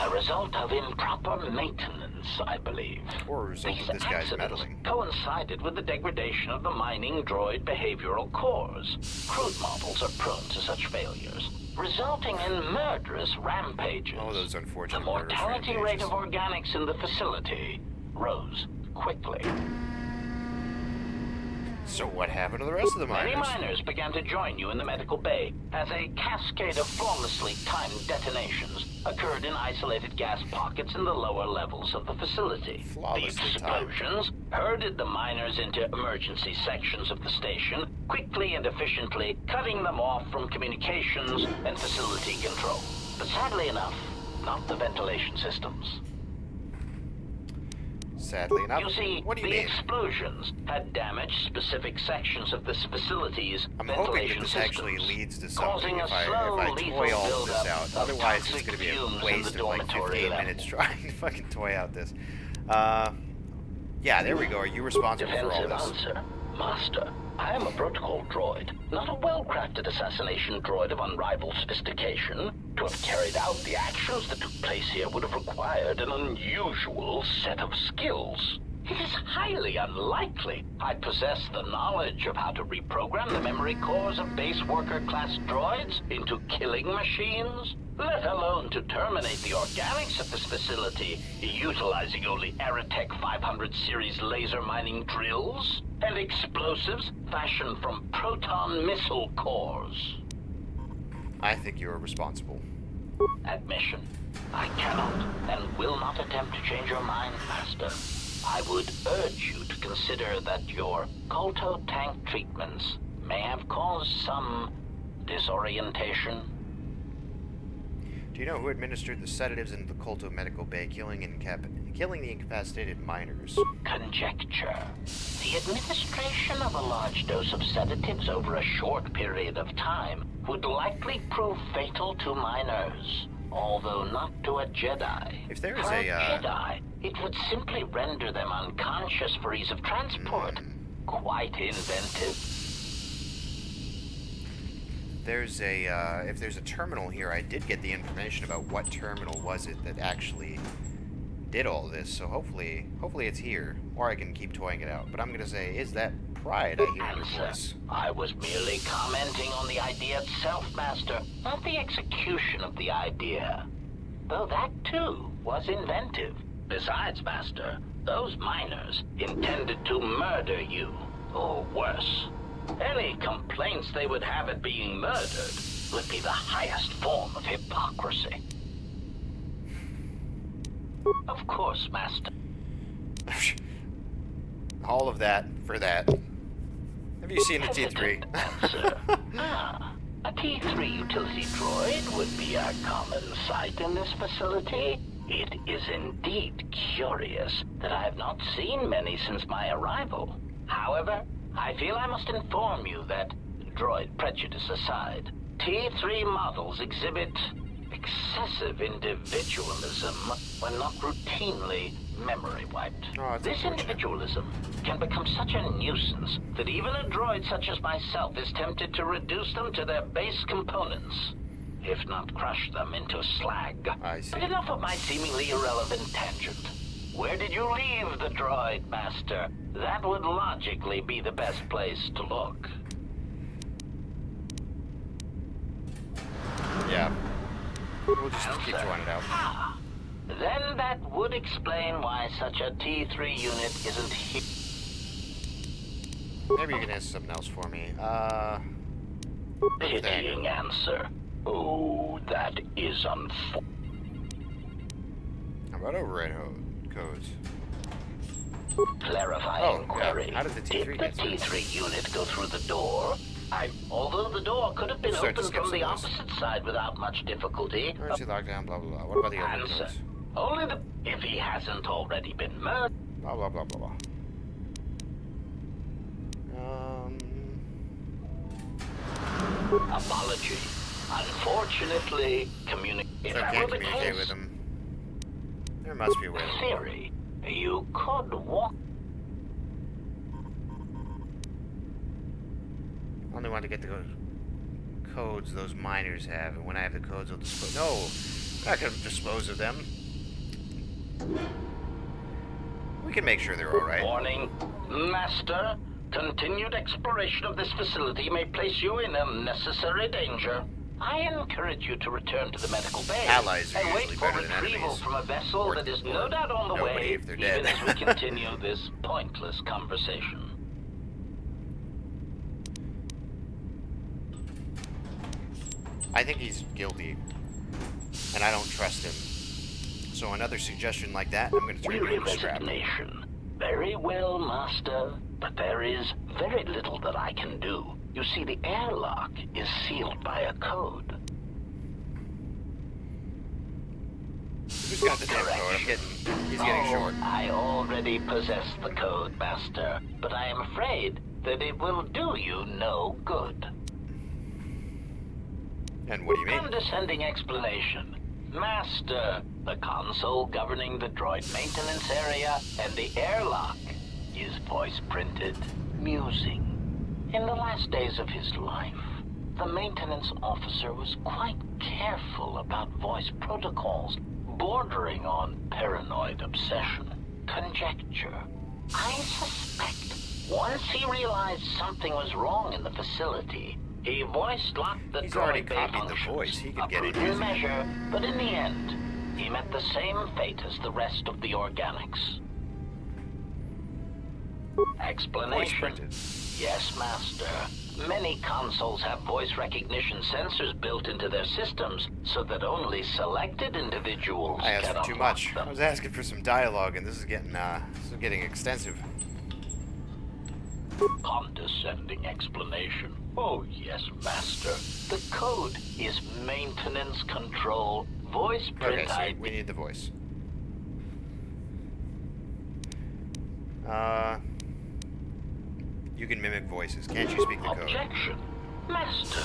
A result of improper maintenance, I believe. Or a result of this guy's meddling. Coincided with the degradation of the mining droid behavioral cores. Crude models are prone to such failures, resulting in murderous rampages. Oh, those unfortunate The mortality rate of organics in the facility rose quickly. So what happened to the rest of the miners? Many miners began to join you in the medical bay as a cascade of flawlessly timed detonations occurred in isolated gas pockets in the lower levels of the facility. The explosions herded the miners into emergency sections of the station, quickly and efficiently cutting them off from communications and facility control. But sadly enough, not the ventilation systems. Sadly enough. You see, what do you the mean? Explosions had damaged specific sections of this facility's I'm ventilation hoping that this systems, actually leads to something if I causing toy all of this out. Otherwise, it's going to be a waste of like 15 minutes trying to fucking toy out this. Yeah, there we go. Are you responsible for all this? Answer. Master, I am a protocol droid, not a well-crafted assassination droid of unrivaled sophistication. To have carried out the actions that took place here would have required an unusual set of skills. It is highly unlikely I possess the knowledge of how to reprogram the memory cores of base worker-class droids into killing machines, let alone to terminate the organics of this facility utilizing only Aerotech 500 series laser mining drills and explosives fashioned from proton missile cores. I think you are responsible. Admission. I cannot and will not attempt to change your mind, Master. I would urge you to consider that your Kotor tank treatments may have caused some disorientation. Do you know who administered the sedatives into the Kotor medical bay, killing the incapacitated miners? Conjecture. The administration of a large dose of sedatives over a short period of time would likely prove fatal to miners, although not to a Jedi. If there is for a Jedi, it would simply render them unconscious for ease of transport. Quite inventive. If there's a terminal here, I did get the information about what terminal was it that actually did all this, so hopefully it's here, or I can keep toying it out. But I'm gonna say, is that pride I hear in your voice? I was merely commenting on the idea itself, Master, not the execution of the idea. Though that, too, was inventive. Besides, Master, those miners intended to murder you, or worse. Any complaints they would have at being murdered would be the highest form of hypocrisy. Of course, Master. All of that for that. Have you seen a T3? A T3 utility droid would be a common sight in this facility. It is indeed curious that I have not seen many since my arrival. However, I feel I must inform you that, droid prejudice aside, T3 models exhibit excessive individualism when not routinely memory wiped. This individualism can become such a nuisance that even a droid such as myself is tempted to reduce them to their base components, if not crush them into slag. I see. But enough of my seemingly irrelevant tangent. Where did you leave the droid, Master? That would logically be the best place to look. Yeah. We'll just keep drawing it out. Then that would explain why such a T3 unit isn't here. Maybe you can answer something else for me. Pitying answer. Oh, that is unfortunate. How about override codes? Clarifying query. Yeah. How did the T3 get the T3 unit go through the door? Although the door could have been opened from the opposite side without much difficulty. Emergency lockdown, blah, blah, blah. What about the other Answer. codes? Only if he hasn't already been murdered. Blah, blah, blah, blah, blah. Apology. Unfortunately, So I can't communicate with him. There must be a way. Theory. You could walk. I only want to get the codes those miners have, and when I have the codes, I'll dispose. No! I'm not going to dispose of them. We can make sure they're alright. Warning, Master. Continued exploration of this facility may place you in unnecessary danger. I encourage you to return to the medical bay Allies are and wait usually for better than retrieval enemies. from a vessel that is no doubt on the way, if they're dead. even as we continue this pointless conversation. I think he's guilty, and I don't trust him. So another suggestion like that, I'm going to turn him into a scrap. Resignation. Very well, Master, but there is very little that I can do. You see, the airlock is sealed by a code. Who's got the damn code? He's getting short. I already possess the code, Master, but I am afraid that it will do you no good. And what do you mean? Condescending explanation. Master, the console governing the droid maintenance area and the airlock is voice-printed musing. In the last days of his life, the maintenance officer was quite careful about voice protocols, bordering on paranoid obsession. Conjecture. I suspect once he realized something was wrong in the facility, he voice-locked the He's droid already bay copied functions. the voice. He could A get it prudent easy. measure, but in the end, he met the same fate as the rest of the organics. Explanation. Yes, Master. Many consoles have voice recognition sensors built into their systems so that only selected individuals I asked can for too unlock much. them. I was asking for some dialogue, and this is getting extensive. Condescending explanation. Oh, yes, Master. The code is maintenance control, voice print Okay, so ID. we need the voice. You can mimic voices. Can't you speak the code? Objection. Master,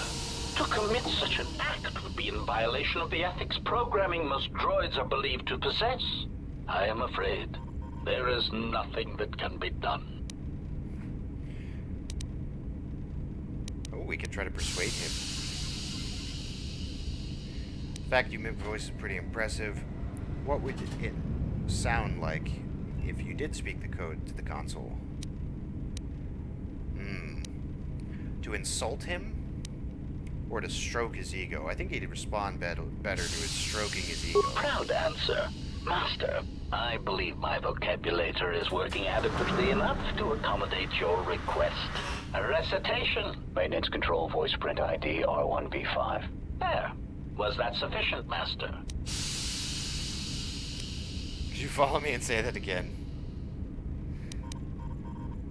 to commit such an act would be in violation of the ethics programming most droids are believed to possess. I am afraid there is nothing that can be done. Oh, we could try to persuade him. The fact you mimic voice is pretty impressive. What would it sound like if you did speak the code to the console? To insult him? Or to stroke his ego? I think he'd respond better to his stroking his ego. Proud answer. Master, I believe my vocabulator is working adequately enough to accommodate your request. A recitation. Maintenance control voice print ID R1V5. There. Was that sufficient, Master? Could you follow me and say that again?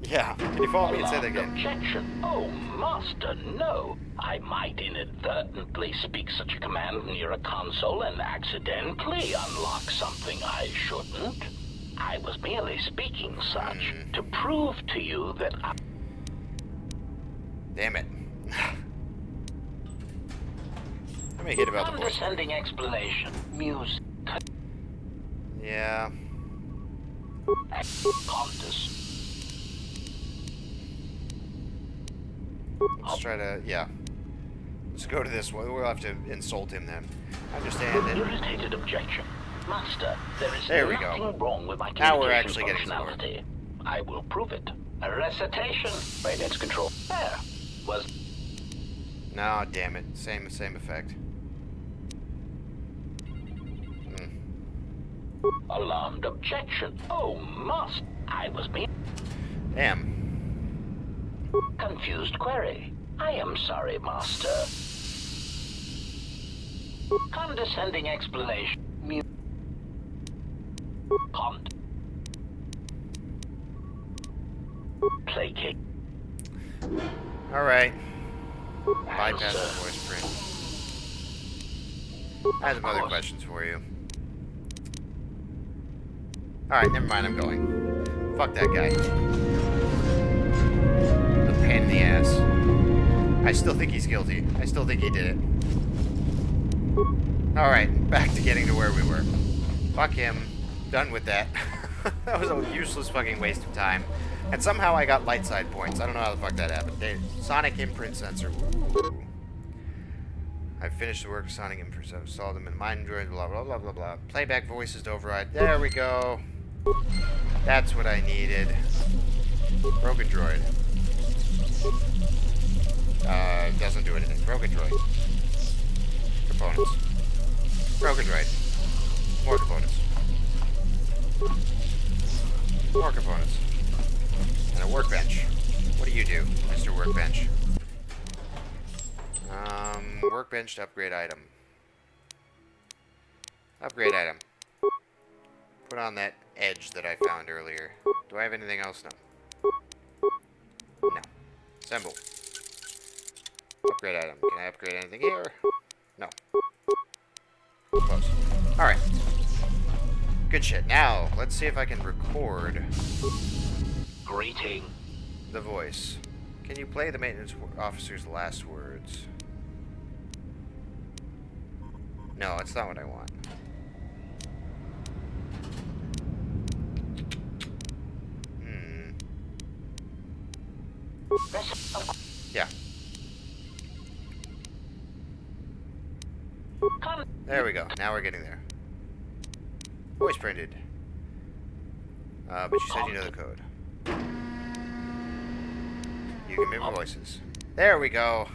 Yeah, can you follow me and say that again? Objection. Oh, Master, no. I might inadvertently speak such a command near a console and accidentally unlock something I shouldn't. I was merely speaking such to prove to you that I... Damn it. Let me hit about the voice. Condescending explanation. Music. Yeah. Let's try to, yeah. Let's go to this one. We'll have to insult him then. I understand it. Irritated objection. Master, there is nothing wrong with my now we're communication actually getting functionality. I will prove it. A recitation. Maintenance control. There. Was... No, damn it. Same effect. Alarmed objection. Oh, must. I was being... Damn. Confused query. I am sorry, Master. Condescending explanation. Placate. Alright. Bypass the voice print. I have some other questions for you. Alright, never mind, I'm going. Fuck that guy. The pain in the ass. I still think he's guilty. I still think he did it. Alright, back to getting to where we were. Fuck him. Done with that. That was a useless fucking waste of time. And somehow I got light side points. I don't know how the fuck that happened. Sonic imprint sensor. Ooh. I've finished the work of Sonic imprint sensor. Installed them in mind droids. Blah blah blah blah blah. Playback voices to override. There we go. That's what I needed. Broken droid. Doesn't do anything. Broken droid. Components. Broken droid. More components. More components. And a workbench. What do you do, Mr. Workbench? Workbench to upgrade item. Upgrade item. Put on that edge that I found earlier. Do I have anything else? No. No. Assemble. Upgrade item. Can I upgrade anything here? No. Close. Alright. Good shit. Now, let's see if I can record... Greeting. The voice. Can you play the maintenance officer's last words? No, it's not what I want. Yeah. There we go. Now we're getting there. Voice printed. But you said you know the code. You can mimic voices. There we go.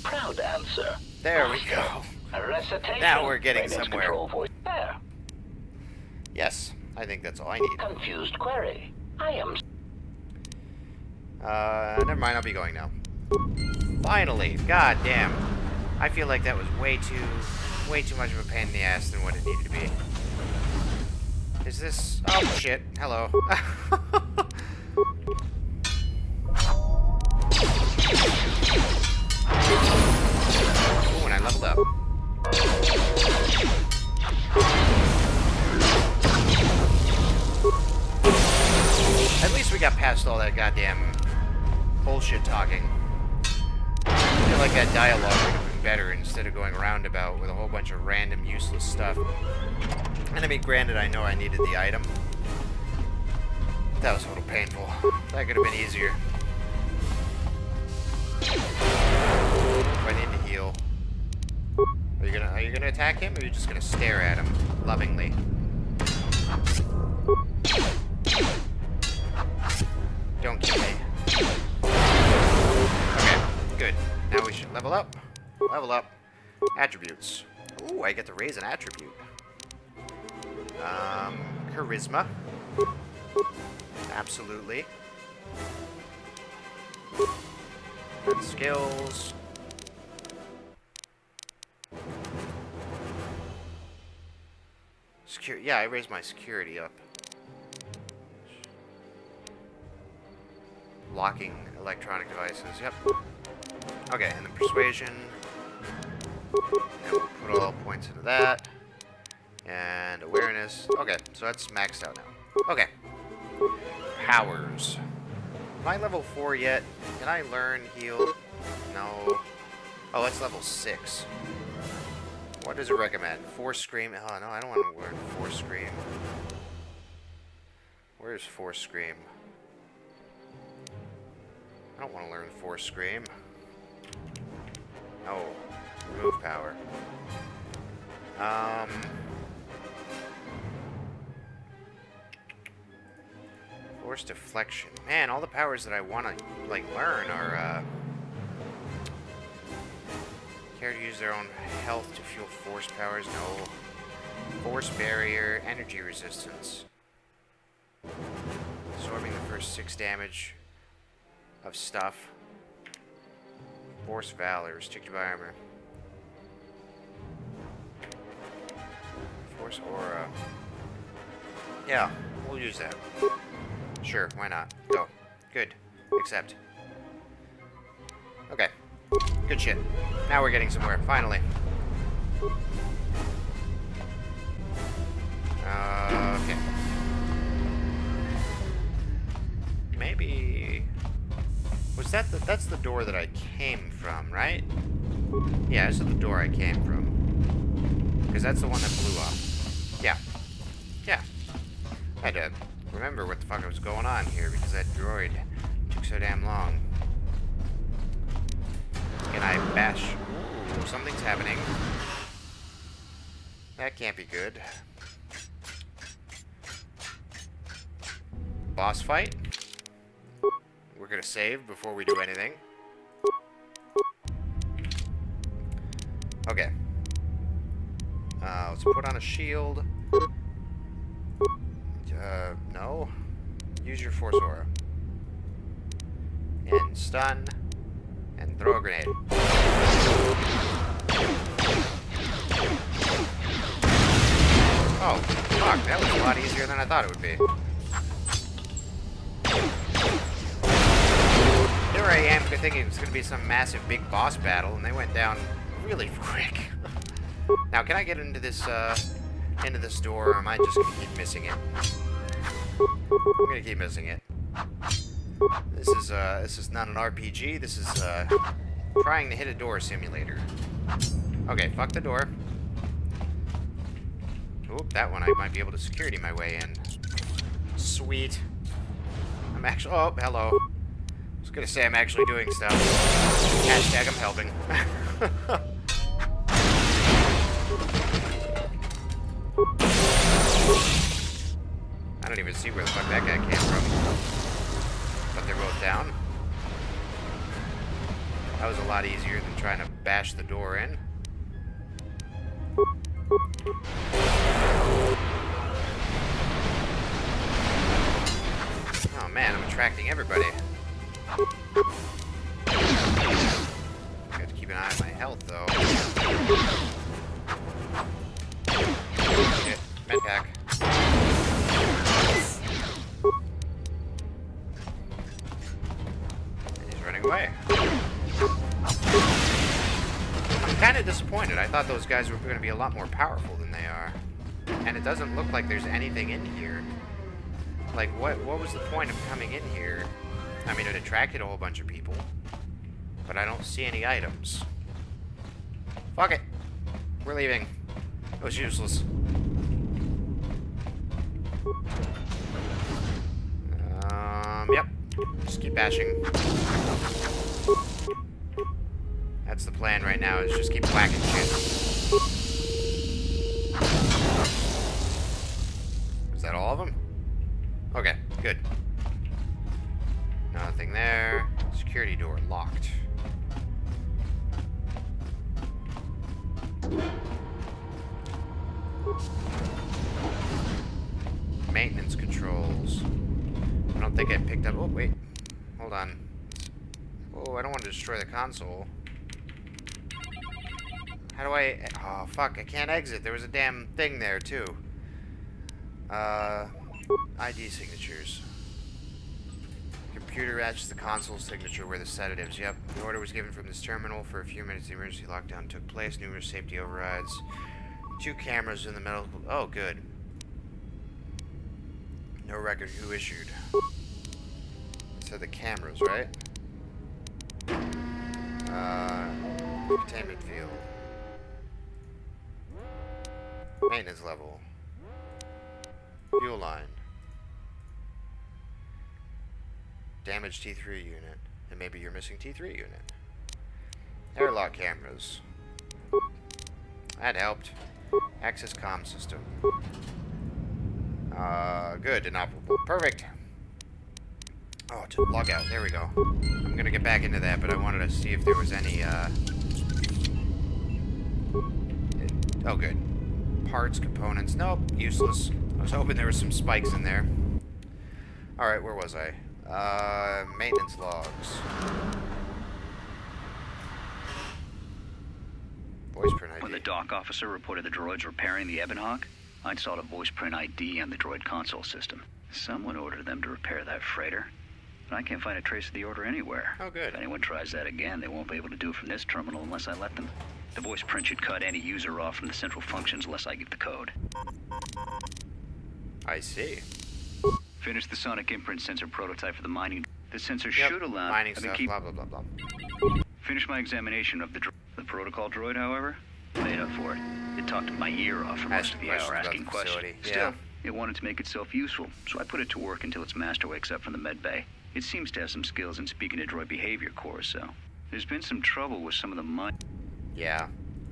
Proud answer. There we go. A recitation. Now we're getting somewhere. There. Yes, I think that's all I need. Confused query. I am... never mind, I'll be going now. Finally, god damn. I feel like that was way too much of a pain in the ass than what it needed to be. Is this... Oh, shit. Hello. Ooh, and I leveled up. At least we got past all that goddamn bullshit talking. I feel like that dialogue would have been better instead of going roundabout with a whole bunch of random useless stuff. And I mean, granted, I know I needed the item. That was a little painful. That could have been easier. I need to heal. Are you gonna attack him, or are you just gonna stare at him lovingly? Don't kill me. Okay, good. Now we should level up. Level up. Attributes. Ooh, I get to raise an attribute. Charisma. Absolutely. And skills. Yeah, I raised my security up. Locking electronic devices, yep. Okay, and then persuasion. And we'll put all points into that. And awareness. Okay, so that's maxed out now. Okay. Powers. Am I level 4 yet? Can I learn heal? No. Oh, that's level 6. What does it recommend? Force Scream? Oh, no, I don't want to learn Force Scream. Where's Force Scream? I don't want to learn Force Scream. Oh, remove power. Force Deflection. Man, all the powers that I want to, like, learn are, care to use their own health to fuel force powers? No. Force Barrier, Energy Resistance. Absorbing the first 6 damage of stuff. Force Valor, restricted by armor. Force Aura. Yeah, we'll use that. Sure, why not? Go. Good. Accept. Okay. Good shit. Now we're getting somewhere, finally. Okay. Maybe... Was that the... That's the door that I came from, right? Yeah, this is the door I came from. Because that's the one that blew up. Yeah. Yeah. I had to remember what the fuck was going on here, because that droid took so damn long. Can I bash... Ooh, something's happening. That can't be good. Boss fight? We're gonna save before we do anything. Okay. Let's put on a shield. No. Use your Force Aura. And stun. And throw a grenade. Oh, fuck, that was a lot easier than I thought it would be. Here I am thinking it's going to be some massive big boss battle, and they went down really quick. Now, can I get into this door, or am I just going to keep missing it? I'm going to keep missing it. This is not an RPG, this is, trying to hit a door simulator. Okay, fuck the door. Oop, that one I might be able to security my way in. Sweet. I'm actually... Oh, hello. I was gonna say I'm actually doing stuff. Hashtag I'm helping. I don't even see where the fuck that guy came from. But they're both down. That was a lot easier than trying to bash the door in. Oh man, I'm attracting everybody. Got to keep an eye on my health, though. Shit, medpack. And he's running away. I'm kind of disappointed. I thought those guys were going to be a lot more powerful than they are. And it doesn't look like there's anything in here. Like, what was the point of coming in here? I mean, it attracted a whole bunch of people. But I don't see any items. Fuck it. We're leaving. It was useless. Yep. Just keep bashing. That's the plan right now, is just keep whacking shit. Is that all of them? Okay, good. Nothing there. Security door locked. Maintenance controls. I don't think I picked up... Oh, wait. Hold on. Oh, I don't want to destroy the console. How do I... Oh, fuck. I can't exit. There was a damn thing there, too. ID signatures. Computer matches the console signature where the sedatives. Yep. The order was given from this terminal. For a few minutes, the emergency lockdown took place. Numerous safety overrides. 2 cameras in the middle. Oh, good. No record who issued. So the cameras, right? Containment field. Maintenance level. Fuel line. Damaged T3 unit. And maybe you're missing T3 unit. Airlock cameras. That helped. Access comm system. Good. Inoperable. Perfect. Oh, to log out. There we go. I'm gonna get back into that, but I wanted to see if there was any, Oh, good. Parts, components. Nope. Useless. I was hoping there were some spikes in there. Alright, where was I? Maintenance logs. Voice print ID. When the dock officer reported the droids repairing the Ebonhawk, I'd sought a voice print ID on the droid console system. Someone ordered them to repair that freighter, but I can't find a trace of the order anywhere. Oh, good. If anyone tries that again, they won't be able to do it from this terminal unless I let them. The voice print should cut any user off from the central functions unless I give the code. I see. Finish the sonic imprint sensor prototype for the mining. The sensor should allow... Mining stuff, blah, blah, blah, blah. Finish my examination of the protocol droid, however. Made up for it. It talked my ear off for most of the hour asking questions. Still, it wanted to make itself useful, so I put it to work until its master wakes up from the med bay. It seems to have some skills in speaking to droid behavior cores, so... There's been some trouble with some of the Yeah,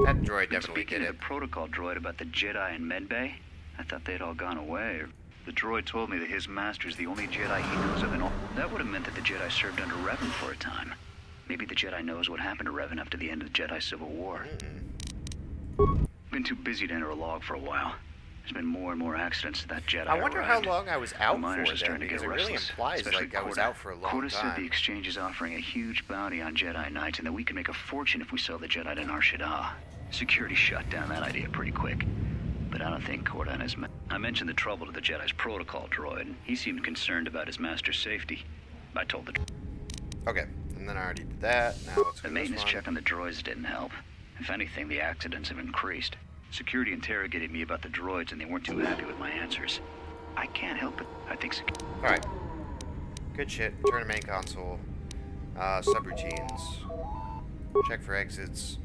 that droid definitely did it. Speaking of the protocol droid about the Jedi and med bay, I thought they'd all gone away. The droid told me that his master's the only Jedi he knows of in all. That would have meant that the Jedi served under Revan for a time. Maybe the Jedi knows what happened to Revan after the end of the Jedi Civil War. Been too busy to enter a log for a while. There's been more and more accidents to that Jedi. I wonder arrived. how long I was out the miners for are starting then, to get because it really restless, implies like I was out for a long Kotor time. said the exchange is offering a huge bounty on Jedi Knights and that we can make a fortune if we sell the Jedi to Nar Shaddaa. Security shut down that idea pretty quick. But I don't think Kotor and his men... I mentioned the trouble to the Jedi's protocol droid, and he seemed concerned about his master's safety. I told the... Okay, and then I already did that. Now let's go The maintenance check on the droids didn't help. If anything, the accidents have increased. Security interrogated me about the droids, and they weren't too happy with my answers. I can't help it. I think... Alright. Good shit. Return to main console. Subroutines. Check for exits.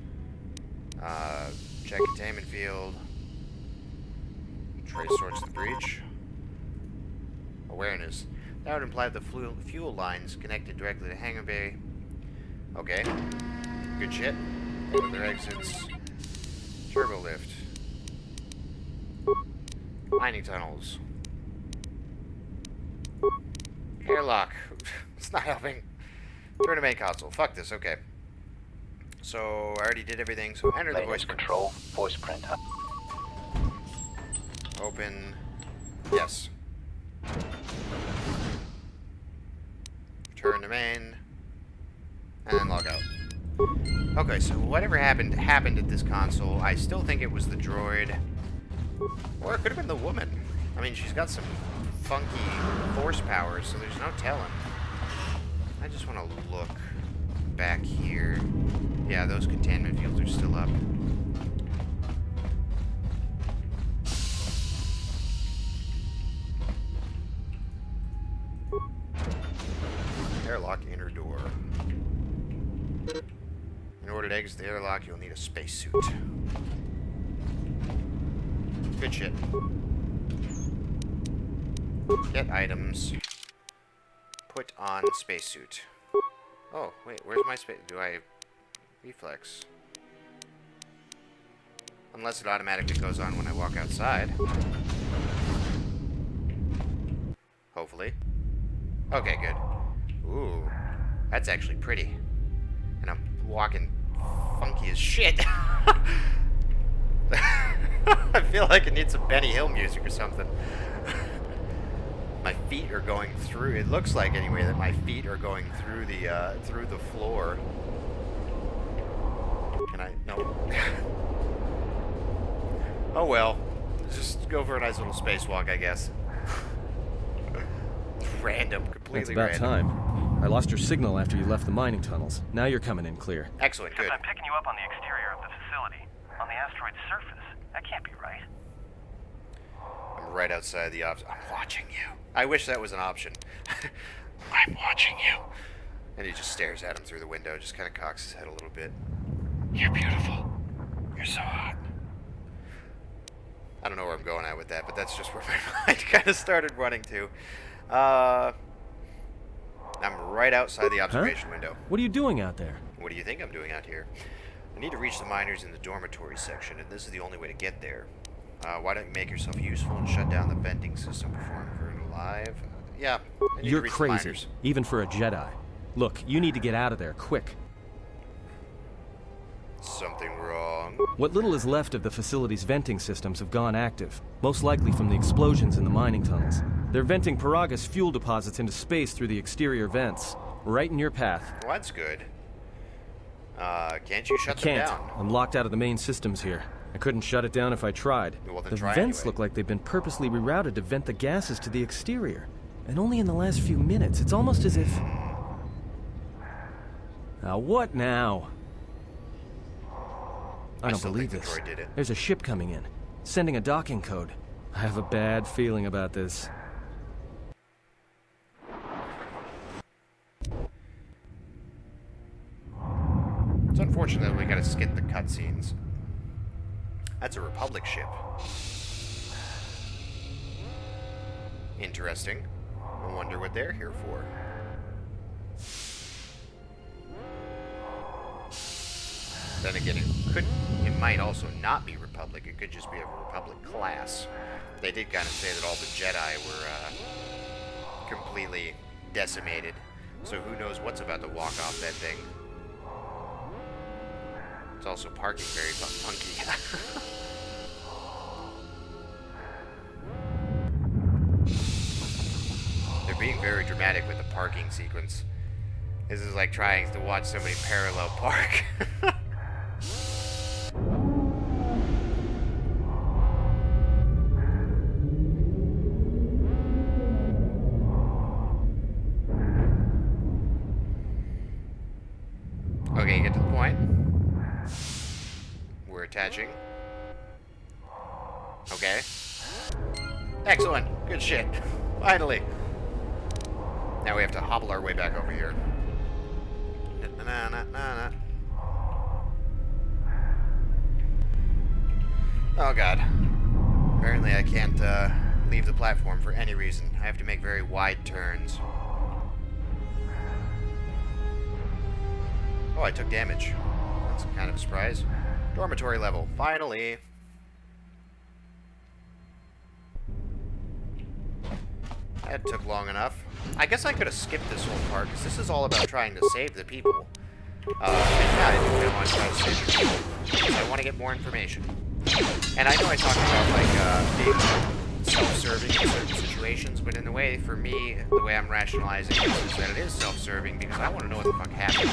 Check containment field. Trace sorts the breach. Awareness. That would imply the fuel lines connected directly to hangar bay. Okay. Good shit. Other exits. Turbo lift. Mining tunnels. Airlock. It's not helping. Turn to main console. Fuck this. Okay. So, I already did everything, so enter the voice control, voice print. Open. Yes. Turn to main. And then log out. Okay, so whatever happened at this console. I still think it was the droid. Or it could have been the woman. I mean, she's got some funky force powers, so there's no telling. I just want to look back here. Yeah, those containment fields are still up. Airlock inner door. In order to exit the airlock, you'll need a spacesuit. Good shit. Get items. Put on spacesuit. Oh, wait, where's my space? Do I reflex? Unless it automatically goes on when I walk outside. Hopefully. Okay, good. Ooh, that's actually pretty. And I'm walking funky as shit. I feel like it needs some Benny Hill music or something. My feet are going through. It looks like anyway that my feet are going through the floor. Can I? No. Oh well. Just go for a nice little spacewalk, I guess. Random, completely random. That's about time. I lost your signal after you left the mining tunnels. Now you're coming in clear. Excellent, good. I'm picking you up on the exterior of the facility, on the asteroid's surface. That can't be right. I'm right outside the office. I'm watching you. I wish that was an option. I'm watching you. And he just stares at him through the window, just kind of cocks his head a little bit. You're beautiful. You're so hot. I don't know where I'm going at with that, but that's just where my mind kind of started running to. I'm right outside the observation window. What are you doing out there? What do you think I'm doing out here? I need to reach the miners in the dormitory section, and this is the only way to get there. Why don't you make yourself useful and shut down the venting system before I'm burned alive? Yeah, I need You're to reach crazy, the miners. even for a Jedi. Look, you need to get out of there, quick. Something wrong? What little is left of the facility's venting systems have gone active, most likely from the explosions in the mining tunnels. They're venting Paraga's fuel deposits into space through the exterior vents, right in your path. Well, that's good. Can't you shut them down? I'm locked out of the main systems here. I couldn't shut it down if I tried. Well, then the try vents anyway. look like they've been purposely rerouted to vent the gases to the exterior. And only in the last few minutes. It's almost as if... Now, what now? I don't believe this. There's a ship coming in, sending a docking code. I have a bad feeling about this. It's unfortunate that we gotta skip the cutscenes. That's a Republic ship. Interesting. I wonder what they're here for. Then again, it might also not be Republic. It could just be a Republic class. They did kind of say that all the Jedi were completely decimated. So who knows what's about to walk off that thing. It's also parking very funky. They're being very dramatic with the parking sequence. This is like trying to watch somebody parallel park. Okay, get to the point. We're attaching. Okay. Excellent. Good shit. Finally. Now we have to hobble our way back over here. Na-na-na-na-na. Oh god. Apparently I can't leave the platform for any reason. I have to make very wide turns. Oh, I took damage. That's kind of a surprise. Dormitory level. Finally. That took long enough. I guess I could have skipped this whole part, because this is all about trying to save the people. And yeah, I want to try to save it. I want to get more information. And I know I talked about, like, being self-serving in certain situations, but in a way, for me, the way I'm rationalizing this is that it is self-serving because I want to know what the fuck happened.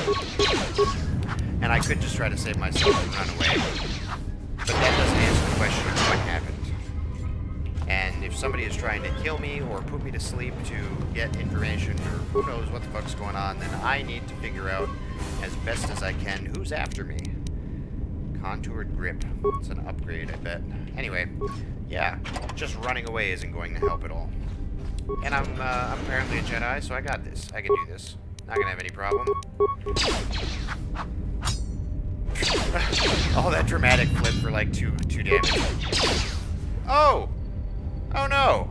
And I could just try to save myself and run away. But that doesn't answer the question of what happened. And if somebody is trying to kill me or put me to sleep to get information or who knows what the fuck's going on, then I need to figure out as best as I can who's after me. Contoured grip. It's an upgrade, I bet. Anyway, yeah, just running away isn't going to help at all. And I'm apparently a Jedi, so I got this. I can do this. Not gonna have any problem. All that dramatic flip for like two damage. Oh! Oh no!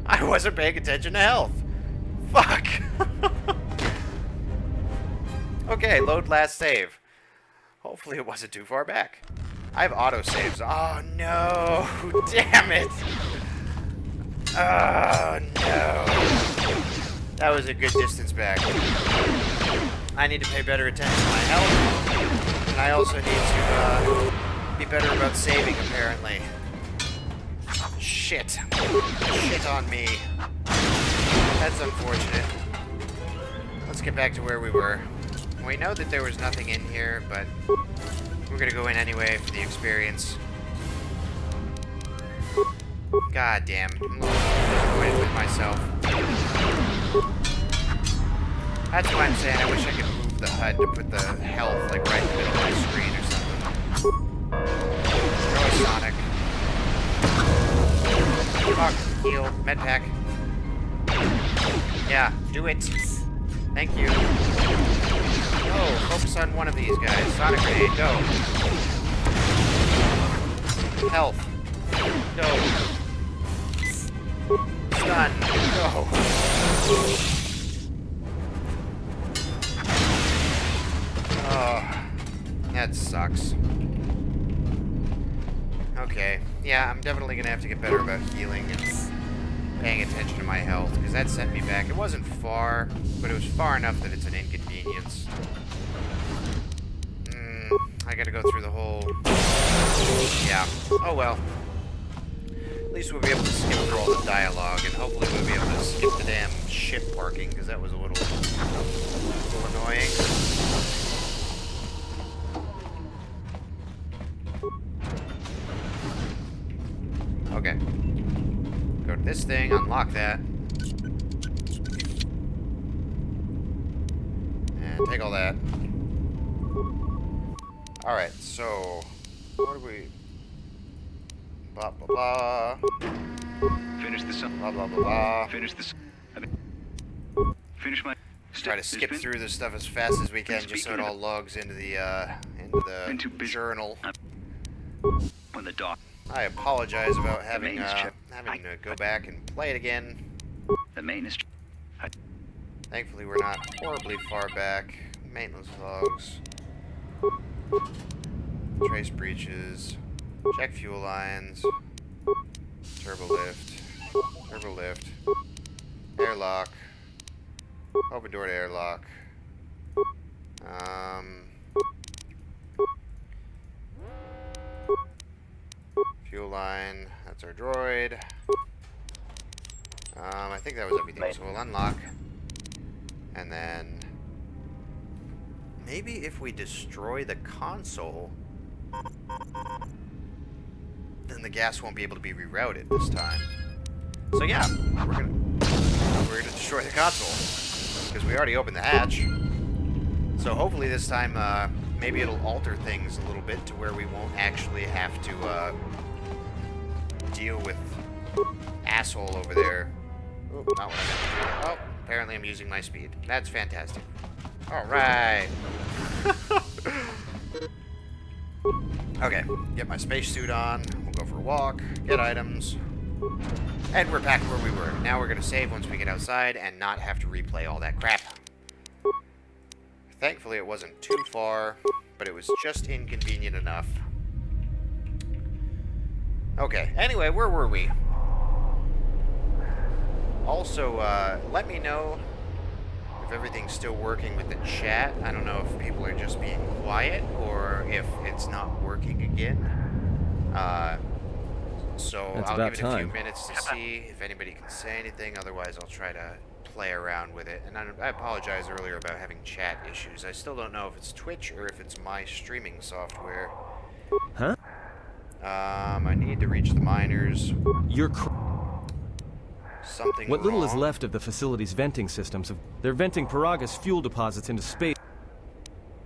I wasn't paying attention to health. Fuck! Okay, load last save. Hopefully it wasn't too far back. I have autosaves. Oh no! Damn it! Oh no! That was a good distance back. I need to pay better attention to my health. And I also need to be better about saving, apparently. Shit. Shit on me. That's unfortunate. Let's get back to where we were. We know that there was nothing in here, but we're gonna go in anyway for the experience. God damn. I'm a little disappointed with myself. That's why I'm saying I wish I could move the HUD to put the health like right in the middle of my screen or something. Throw a Sonic. Fuck, heal, medpack. Yeah, do it. Thank you. Oh, focus on one of these guys. Sonic grenade, go. Health. Go. Stun. Go. Oh, that sucks. Okay. Yeah, I'm definitely gonna have to get better about healing and paying attention to my health, because that sent me back. It wasn't far, but it was far enough that it's an inconvenience. I gotta go through the whole... Yeah. Oh well. At least we'll be able to skip through all the dialogue, and hopefully we'll be able to skip the damn ship parking, because that was a little annoying. Okay. Go to this thing, unlock that. And take all that. Alright, so... What do we... Blah, blah, blah. Finish this up. Blah, blah, blah, blah. Finish this... Finish my... Try to skip through this stuff as fast as we can, just so it all logs into the journal. When the dock... I apologize about having to go back and play it again. The maintenance... Thankfully, we're not horribly far back. Maintenance logs. Trace breaches. Check fuel lines. Turbo lift. Turbo lift. Airlock. Open door to airlock. Fuel line. That's our droid. I think that was everything, so we'll unlock. And then... Maybe if we destroy the console, then the gas won't be able to be rerouted this time. So yeah, we're gonna destroy the console, because we already opened the hatch. So hopefully this time, maybe it'll alter things a little bit to where we won't actually have to deal with asshole over there. Oh, not what I meant to do. Oh, apparently I'm using my speed. That's fantastic. Alright. Okay, get my spacesuit on. We'll go for a walk, get items. And we're back where we were. Now we're going to save once we get outside and not have to replay all that crap. Thankfully it wasn't too far, but it was just inconvenient enough. Okay, anyway, where were we? Also, let me know if everything's still working with the chat. I don't know if people are just being quiet or if it's not working again. So I'll give it a few minutes to see if anybody can say anything. Otherwise, I'll try to play around with it. And I apologize earlier about having chat issues. I still don't know if it's Twitch or if it's my streaming software. Huh? I need to reach the miners. You're something What little wrong. is left of the facility's venting systems, they're venting Paraga's fuel deposits into space.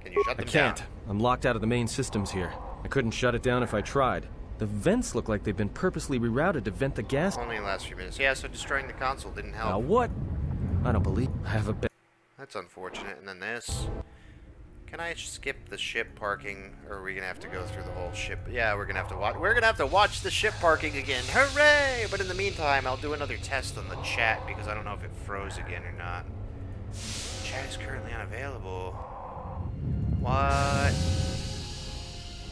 Can you shut them down? I can't. down? I'm locked out of the main systems here. I couldn't shut it down if I tried. The vents look like they've been purposely rerouted to vent the gas. Only in the last few minutes. Yeah, so destroying the console didn't help. Now what? I don't believe I have a bet. That's unfortunate. And then this. Can I skip the ship parking, or are we gonna have to go through the whole ship? Yeah, we're gonna have to watch. We're gonna have to watch the ship parking again. Hooray! But in the meantime, I'll do another test on the chat because I don't know if it froze again or not. Chat is currently unavailable. What?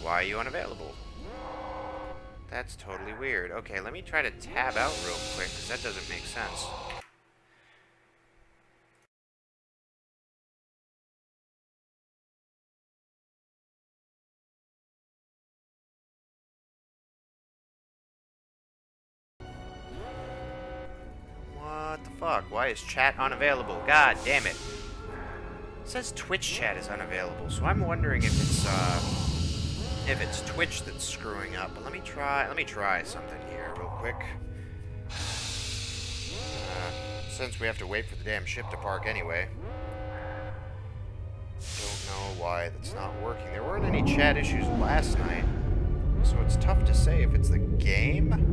Why are you unavailable? That's totally weird. Okay, let me try to tab out real quick because that doesn't make sense. What the fuck? Why is chat unavailable? God damn it. It says Twitch chat is unavailable, so I'm wondering if it's Twitch that's screwing up. But let me try something here real quick. Since we have to wait for the damn ship to park anyway. Don't know why that's not working. There weren't any chat issues last night, so it's tough to say if it's the game.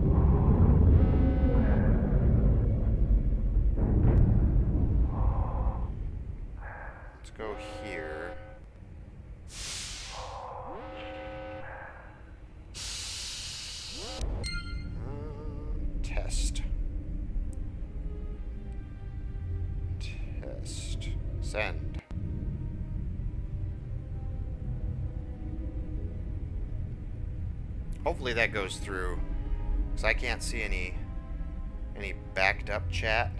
Let's go here. Test. Send. Hopefully that goes through, because I can't see any backed up chat.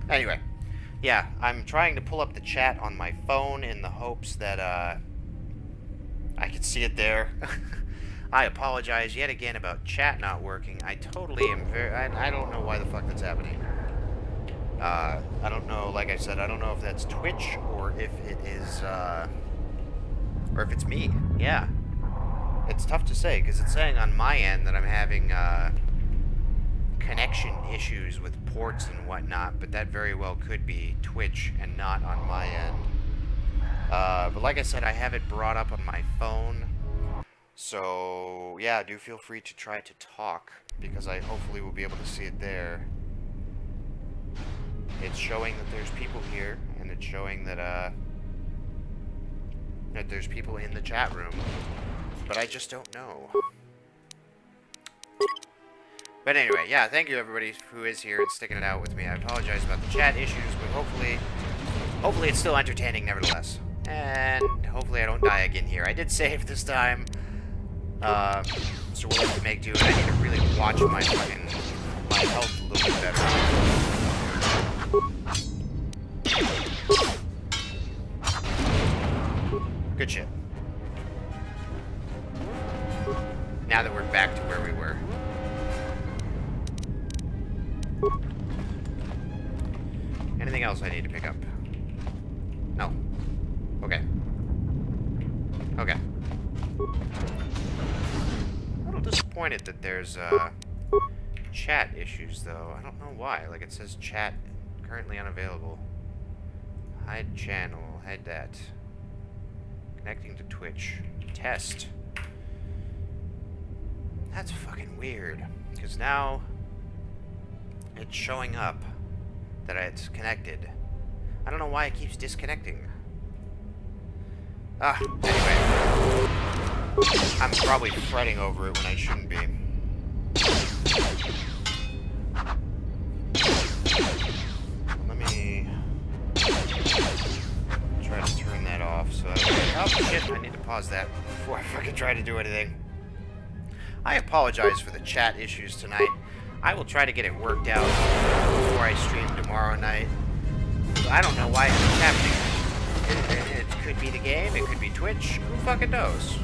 Anyway, yeah, I'm trying to pull up the chat on my phone in the hopes that I could see it there. I apologize yet again about chat not working. I totally am I don't know why the fuck that's happening. I don't know, like I said, I don't know if that's Twitch or if it is, or if it's me. Yeah. It's tough to say, because it's saying on my end that I'm having, connection issues with ports and whatnot, but that very well could be Twitch and not on my end. But like I said, I have it brought up on my phone, so yeah, do feel free to try to talk, because I hopefully will be able to see it there. It's showing that there's people here, and it's showing that there's people in the chat room, but I just don't know. But anyway, yeah, thank you everybody who is here and sticking it out with me. I apologize about the chat issues, but hopefully it's still entertaining nevertheless. And hopefully I don't die again here. I did save this time, so we'll have to make do, and I need to really watch my health a little bit better. Good shit. Now that we're back to where we were. Anything else I need to pick up? No. Okay. Okay. A little disappointed that there's chat issues though. I don't know why. Like it says chat currently unavailable. Hide channel. Hide that. Connecting to Twitch. Test. That's fucking weird. Because now it's showing up that it's connected. I don't know why it keeps disconnecting. Anyway. I'm probably fretting over it when I shouldn't be. Let me try to turn that off so oh shit, I need to pause that before I fucking try to do anything. I apologize for the chat issues tonight. I will try to get it worked out before I stream tomorrow night. I don't know why it's happening. It could be the game, it could be Twitch, who fucking knows?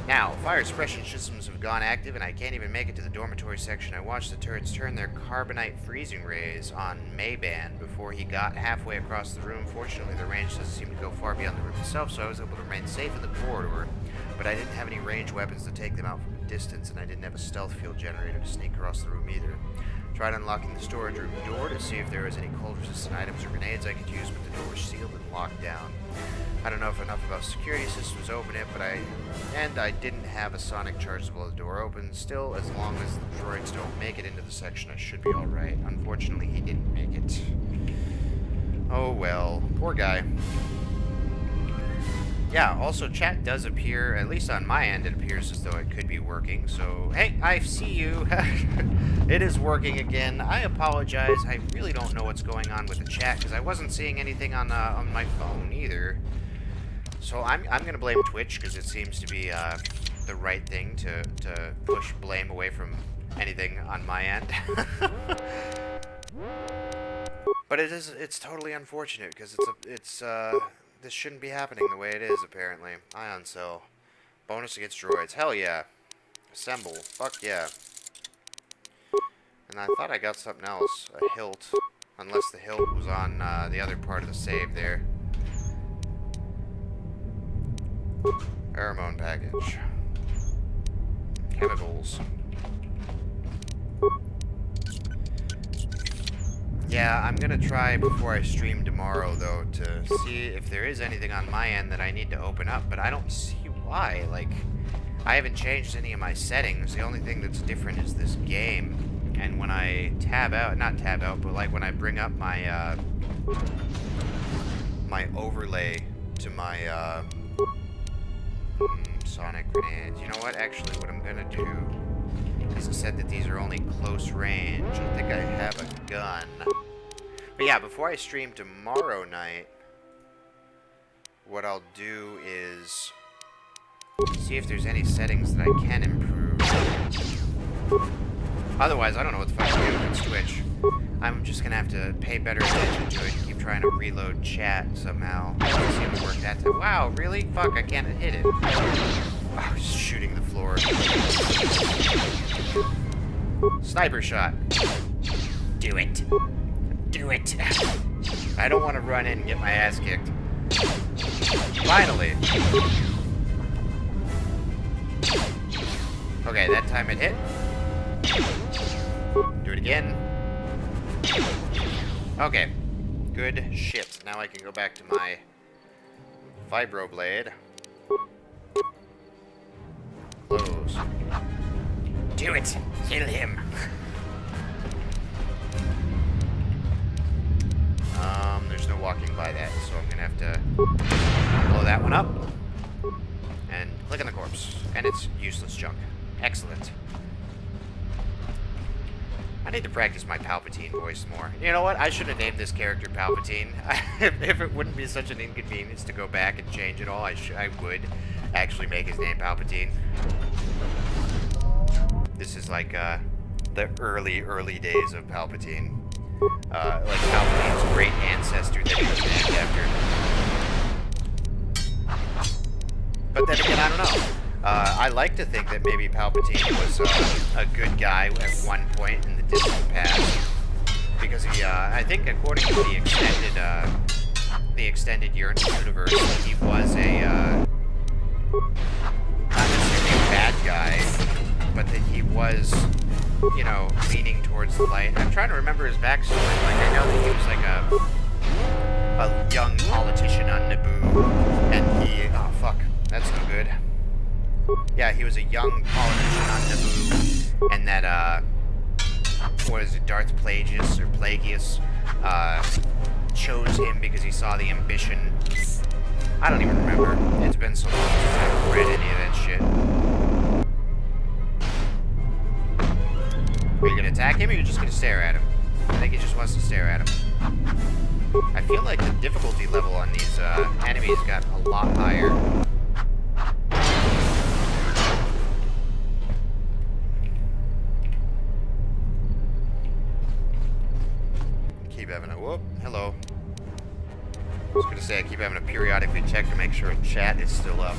Now, fire suppression systems have gone active and I can't even make it to the dormitory section. I watched the turrets turn their carbonite freezing rays on Mayban before he got halfway across the room. Fortunately, the range doesn't seem to go far beyond the room itself, so I was able to remain safe in the corridor. But I didn't have any ranged weapons to take them out from a distance, and I didn't have a stealth field generator to sneak across the room either. Tried unlocking the storage room door to see if there was any cold-resistant items or grenades I could use, but the door was sealed and locked down. I don't know if enough about security systems to open it, but I didn't have a sonic charge to blow the door open. Still, as long as the droids don't make it into the section, I should be alright. Unfortunately, he didn't make it. Oh well, poor guy. Yeah, also chat does appear, at least on my end, it appears as though it could be working. So, hey, I see you. It is working again. I apologize. I really don't know what's going on with the chat because I wasn't seeing anything on my phone either. So I'm gonna blame Twitch because it seems to be the right thing to push blame away from anything on my end. But it's totally unfortunate because this shouldn't be happening the way it is, apparently. Ion cell. Bonus against droids. Hell yeah. Assemble. Fuck yeah. And I thought I got something else. A hilt. Unless the hilt was on the other part of the save there. Pheromone package. Chemicals. Yeah, I'm gonna try before I stream tomorrow, though, to see if there is anything on my end that I need to open up, but I don't see why. Like, I haven't changed any of my settings. The only thing that's different is this game. And when I tab out, not tab out, but like when I bring up my, my overlay to my, sonic grenades. You know what? Actually, what I'm gonna do is it said that these are only close range. I think I have a gun. But yeah, before I stream tomorrow night, what I'll do is see if there's any settings that I can improve. Otherwise, I don't know what the fuck to do with Twitch. I'm just gonna have to pay better attention to it and keep trying to reload chat somehow. I don't seem to work that time. Wow, really? Fuck, I can't hit it. Oh, just shooting the floor. Sniper shot. Do it. Do it. I don't want to run in and get my ass kicked. Finally. Okay, that time it hit. Do it again. Okay. Good shit. Now I can go back to my vibroblade. Close. Do it! Kill him! There's no walking by that, so I'm gonna have to blow that one up. And click on the corpse. And it's useless junk. Excellent. I need to practice my Palpatine voice more. You know what? I should have named this character Palpatine. If it wouldn't be such an inconvenience to go back and change it all, I would actually make his name Palpatine. This is like the early days of Palpatine. Like Palpatine's great ancestor that he was named after. But then again, I don't know. I like to think that maybe Palpatine was a good guy at one point in the distant past, because he, I think, according to the extended universe, he was a not necessarily a bad guy, but that he was, you know, leaning towards the light. I'm trying to remember his backstory. Like, I know that he was like a young politician on Naboo, and he, oh fuck, that's no good. Yeah, he was a young politician on Naboo, and that, what is it, Darth Plagueis, or Plagueis, chose him because he saw the ambition. I don't even remember. It's been so long since I've read any of that shit. Are you gonna attack him, or are you just gonna stare at him? I think he just wants to stare at him. I feel like the difficulty level on these, enemies got a lot higher. gonna say, I keep having to periodically check to make sure chat is still up.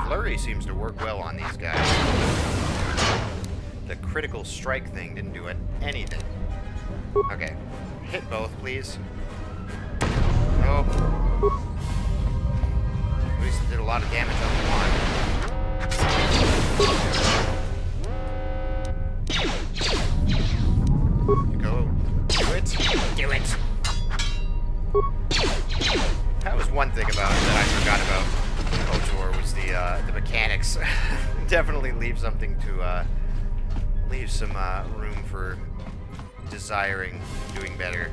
Flurry seems to work well on these guys. The critical strike thing didn't do anything. Okay. Hit both, please. Nope. At least it did a lot of damage on one. Go. Do it. Do it. That was one thing about that I forgot about Kotor was the mechanics. Definitely leave something to leave some room for desiring doing better.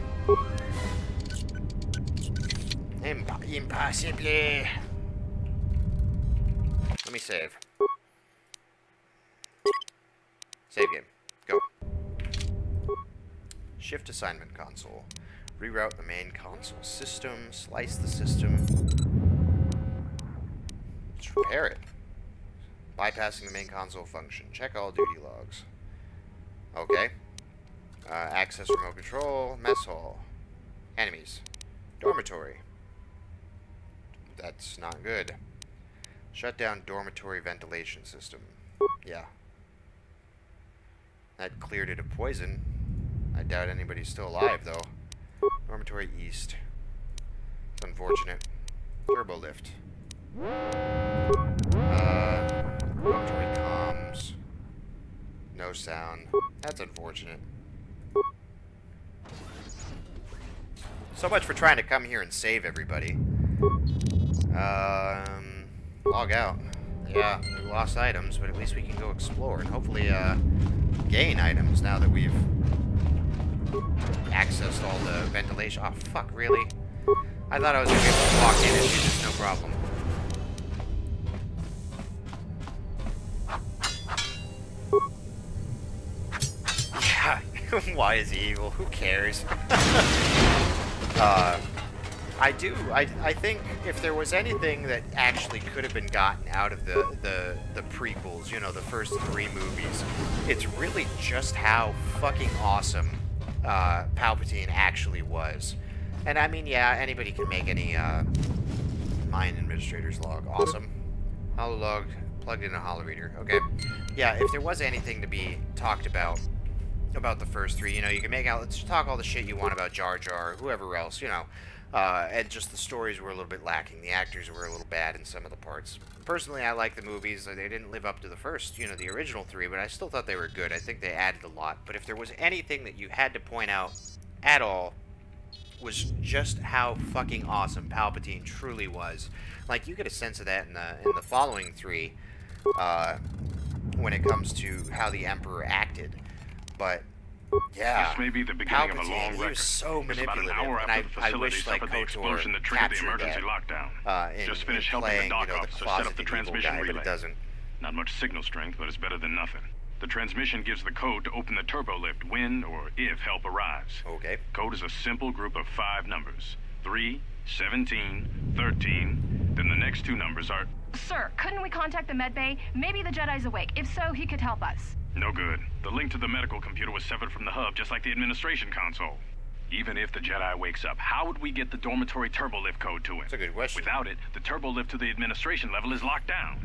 Impossible. Let me save. Save game. Go. Shift assignment console. Reroute the main console system. Slice the system. Let's repair it. Bypassing the main console function. Check all duty logs. Okay. Access remote control. Mess hall. Enemies. Dormitory. That's not good. Shut down dormitory ventilation system. Yeah. That cleared it of poison. I doubt anybody's still alive, though. Dormitory east. It's unfortunate. Turbo lift. Dormitory comms. No sound. That's unfortunate. So much for trying to come here and save everybody. Log out. Yeah, we lost items, but at least we can go explore and hopefully, gain items now that we've accessed all the ventilation. Oh, fuck, really? I thought I was gonna be able to walk in and do this, no problem. Yeah, why is he evil? Who cares? I think if there was anything that actually could have been gotten out of the prequels, you know, the first 3 movies, it's really just how fucking awesome Palpatine actually was. And I mean, yeah, anybody can make any Mind Administrator's log. Awesome. Hololog plugged in a holoreader. Okay. Yeah, if there was anything to be talked about the first 3, you know, you can make out, let's talk all the shit you want about Jar Jar, whoever else, you know. And just the stories were a little bit lacking. The actors were a little bad in some of the parts. Personally, I like the movies. They didn't live up to the first, you know, the original 3, but I still thought they were good. I think they added a lot. But if there was anything that you had to point out at all, was just how fucking awesome Palpatine truly was. Like, you get a sense of that in the following 3, when it comes to how the Emperor acted. But yeah, this may be the beginning Palpatine, of a long record. He was so manipulative, about an hour and after the I wish like suffered the Kotor explosion that triggered the captured emergency that. lockdown. Just finished helping playing, the dock you know, the officer set up the transmission guy, relay. but it doesn't. Not much signal strength, but it's better than nothing. The transmission gives the code to open the turbo lift when or if help arrives. Okay. Code is a simple group of 5 numbers. 3, 17, 13. Then the next 2 numbers are... Sir, couldn't we contact the medbay? Maybe the Jedi's awake. If so, he could help us. No good. The link to the medical computer was severed from the hub, just like the administration console. Even if the Jedi wakes up, how would we get the dormitory turbo lift code to him? That's a good question. Without it, the turbo lift to the administration level is locked down.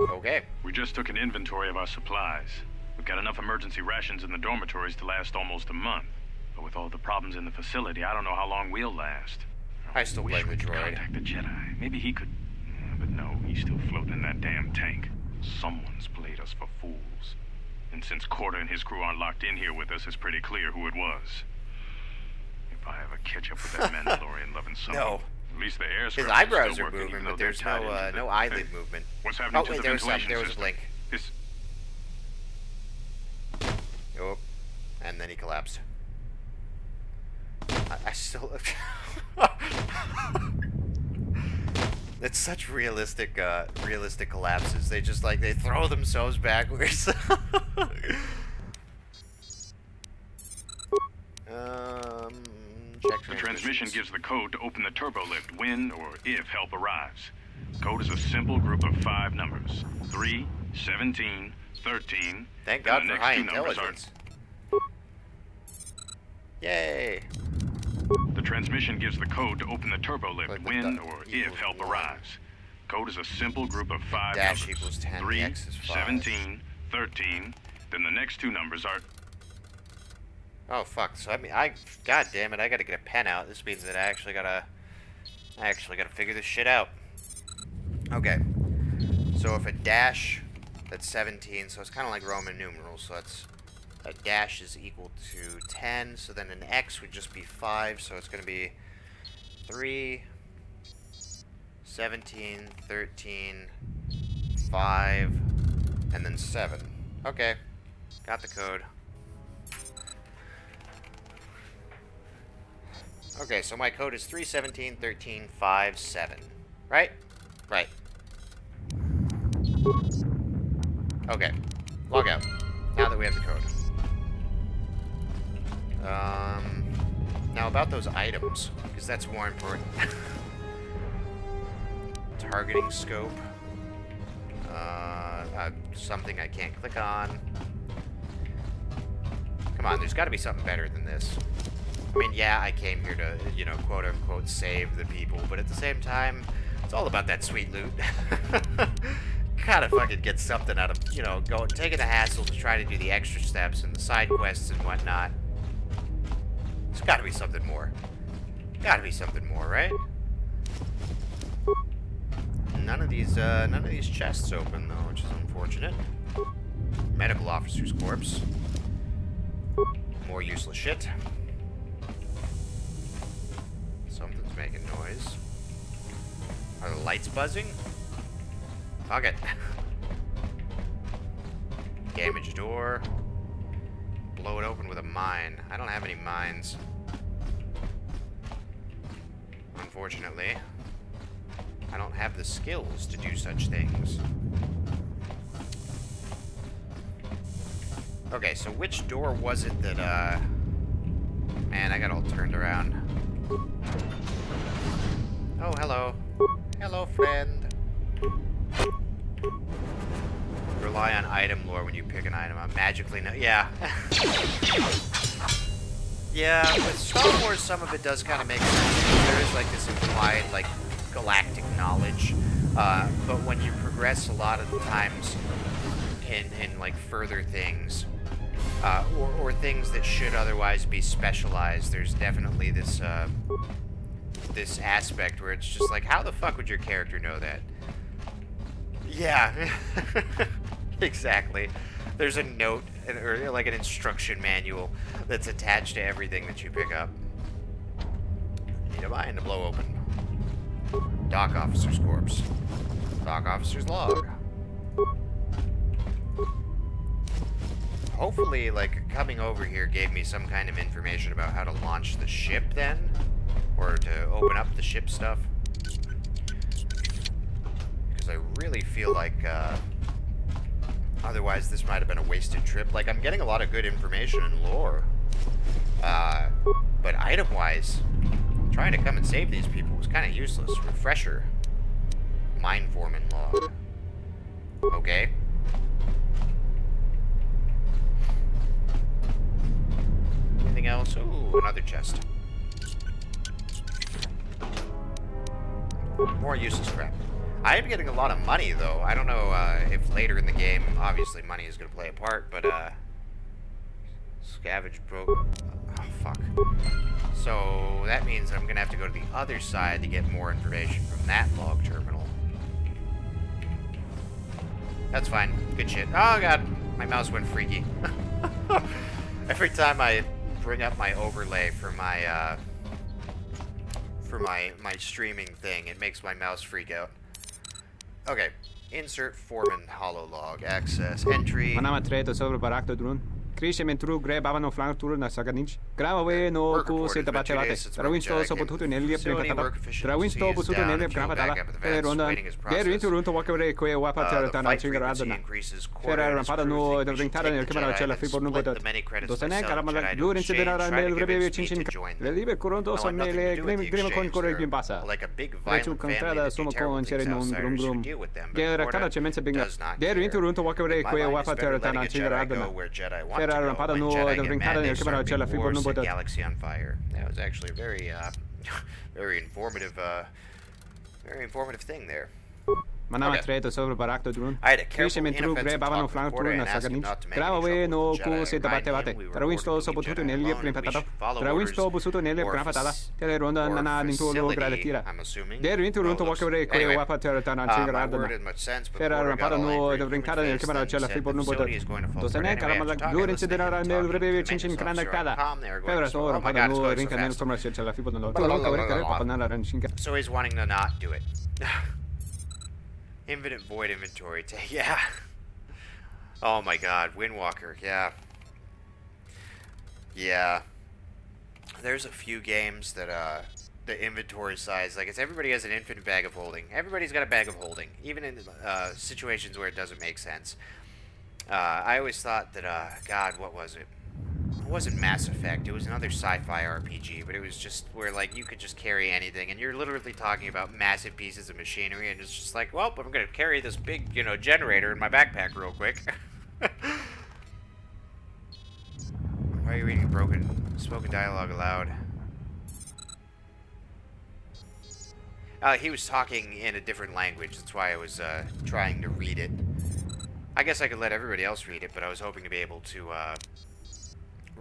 Okay. We just took an inventory of our supplies. We've got enough emergency rations in the dormitories to last almost a month. But with all the problems in the facility, I don't know how long we'll last. I still blame the droid. Contact the Jedi. Maybe he could... But no, he's still floating in that damn tank. Someone's played us for fools. And since Kotor and his crew aren't locked in here with us, it's pretty clear who it was. If I ever catch up with that Mandalorian-loving son, no. At least the air his eyebrows are moving, but there's no eyelid movement. What's happening to the there was ventilation a blink. Oh, and then he collapsed. I still... It's such realistic collapses. They just, like, they throw themselves backwards. Check the transmission gives the code to open the turbo lift when or if help arrives. Code is a simple group of 5 numbers. 3, 17, 13. Thank God for high intelligence. Yay! The transmission gives the code to open the turbo lift when or if help arrives. Code is a simple group of 5 dash numbers. Equals 10, 3, the X is 5. 17, 13. Then the next 2 numbers are... Oh fuck! So God damn it! I gotta get a pen out. This means that I actually gotta figure this shit out. Okay. So if a dash, that's 17. So it's kind of like Roman numerals. So that's a dash is equal to 10. So then an X would just be 5. So it's gonna be 3, 17, 13, 5, and then 7. Okay. Got the code. Okay, so my code is 3171357. Right? Right. Okay. Log out. Now that we have the code. Now about those items, because that's more important. Targeting scope. Something I can't click on. Come on, there's got to be something better than this. I mean, yeah, I came here to, you know, quote-unquote save the people, but at the same time, it's all about that sweet loot. Gotta fucking get something out of, you know, taking the hassle to try to do the extra steps and the side quests and whatnot. There's gotta be something more. Gotta be something more, right? None of these chests open, though, which is unfortunate. Medical officer's corpse. More useless shit. Something's making noise. Are the lights buzzing? Fuck it. Damaged door. Blow it open with a mine. I don't have any mines. Unfortunately. I don't have the skills to do such things. Okay, so which door was it that, man, I got all turned around. Oh, hello. Hello, friend. Rely on item lore when you pick an item. Magically, no. Yeah. Yeah, with Star Wars, some of it does kind of make sense. There is, like, this implied, like, galactic knowledge. But when you progress a lot of the times in like, further things, or things that should otherwise be specialized, there's definitely this, this aspect where it's just like, how the fuck would your character know that? Yeah, exactly. There's a note, or like an instruction manual that's attached to everything that you pick up. Need a mine to blow open. Dock officer's corpse. Dock officer's log. Hopefully, like, coming over here gave me some kind of information about how to launch the ship then, or to open up the ship stuff. Because I really feel like, otherwise this might have been a wasted trip. Like, I'm getting a lot of good information and lore. But item-wise, trying to come and save these people was kind of useless. Refresher. Mine foreman log. Okay. Anything else? Ooh, another chest. More useless crap. I am getting a lot of money, though. I don't know if later in the game, obviously money is going to play a part, but, scavenge broke. Oh, fuck. So, that means I'm going to have to go to the other side to get more information from that log terminal. That's fine. Good shit. Oh, God. My mouse went freaky. Every time I bring up my overlay for my, my streaming thing, it makes my mouse freak out. Okay. Insert foreman hollow log. Access. Entry. Cresce mentre grebavano flantur na saganich. Gravave no ku se tabatevate. Trawinsto so potuto nelia prepatata. Trawinsto potuto nelia gravatala. Ronda. Derinto runto wakere que wapatera tana chingaradana. Fera rampada no the ringtada nel camera cella fi por nubodat. Dosane caramala durin siderara mel rebe cincin. Libe coronto so mele grima con corre gimbasa. Rechu contrada sono con cere non grum. Gera cada cemenza binga. Derinto runto wakere que wapatera tana chingaradana. Fera rampada no the ringtada nel camera cella fi por nubodat. Galaxy on fire. That was actually a very very informative thing there. Manama treto sobre barakto drun. I had a Cresce mentre grebavano flantur na saganich. Gravave no ku se tabatevate. Trawinsto so potuto nelia prepatata. Trawinsto busuto nelia gravatala. Tele ronda nana nintolo gradatira. Derinto runto wakere que wapatera tana chingaradana. Fera rampada no the ringtada nel camera cella fi por nubodat. Dosane caramala durin siderara mel rebe cincin cranacada. Fera so rampada no ringta nel camera cella fi por nubodat. So he's wanting to not do it. Infinite void inventory. Yeah. Oh my god. Windwalker. Yeah. Yeah. There's a few games that, the inventory size, like, everybody has an infinite bag of holding. Everybody's got a bag of holding. Even in, situations where it doesn't make sense. I always thought that, God, what was it? It wasn't Mass Effect. It was another sci-fi RPG, but it was just where, like, you could just carry anything, and you're literally talking about massive pieces of machinery, and it's just like, well, I'm gonna carry this big, you know, generator in my backpack real quick. Why are you reading spoken dialogue aloud? He was talking in a different language, that's why I was, trying to read it. I guess I could let everybody else read it, but I was hoping to be able to,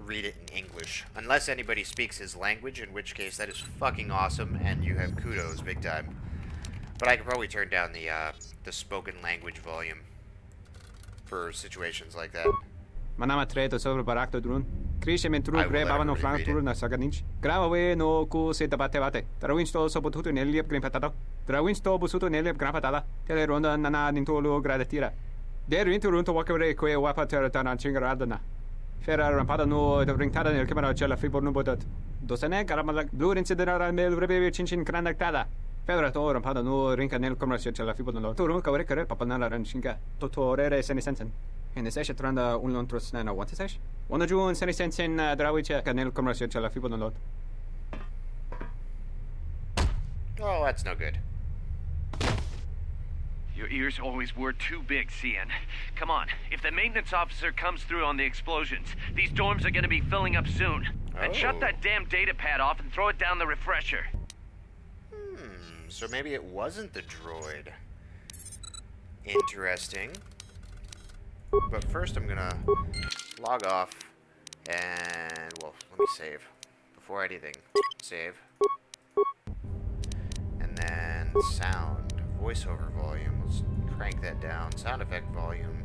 read it in English. Unless anybody speaks his language, in which case that is fucking awesome, and you have kudos big time. But I could probably turn down the spoken language volume for situations like that. Manama treto sobre barakto drun. Cresce mentre grebavano flantur na saganich. Gravave no ku se tabatevate. Trawinsto so potuto nelia prepatata. Trawinsto busuto nelia gravatala. Tele ronda nana nintolo gradatira. Derinto runto wakere que wapatera tana chingaradana. Fera rampada no the ringtada nel camera cella fi por nubodat. Dosane caramala durin siderara mel rebe cincin cranactada. Fera to rampada no rinca nel camera cella fi por nubodat. Toro kawre kare papanala ranchinka. Totorere senisensen. En session tranda un lontros na what sesh? One June senisensen drawiche nel camera cella fi por nubodat. Oh, that's no good. Your ears always were too big, CN. Come on, if the maintenance officer comes through on the explosions, these dorms are gonna be filling up soon. And shut that damn data pad off and throw it down the refresher. So maybe it wasn't the droid. Interesting. But first I'm gonna log off and, well, let me save. Before anything, save. And then sound. Voiceover volume, let's crank that down. Sound effect volume,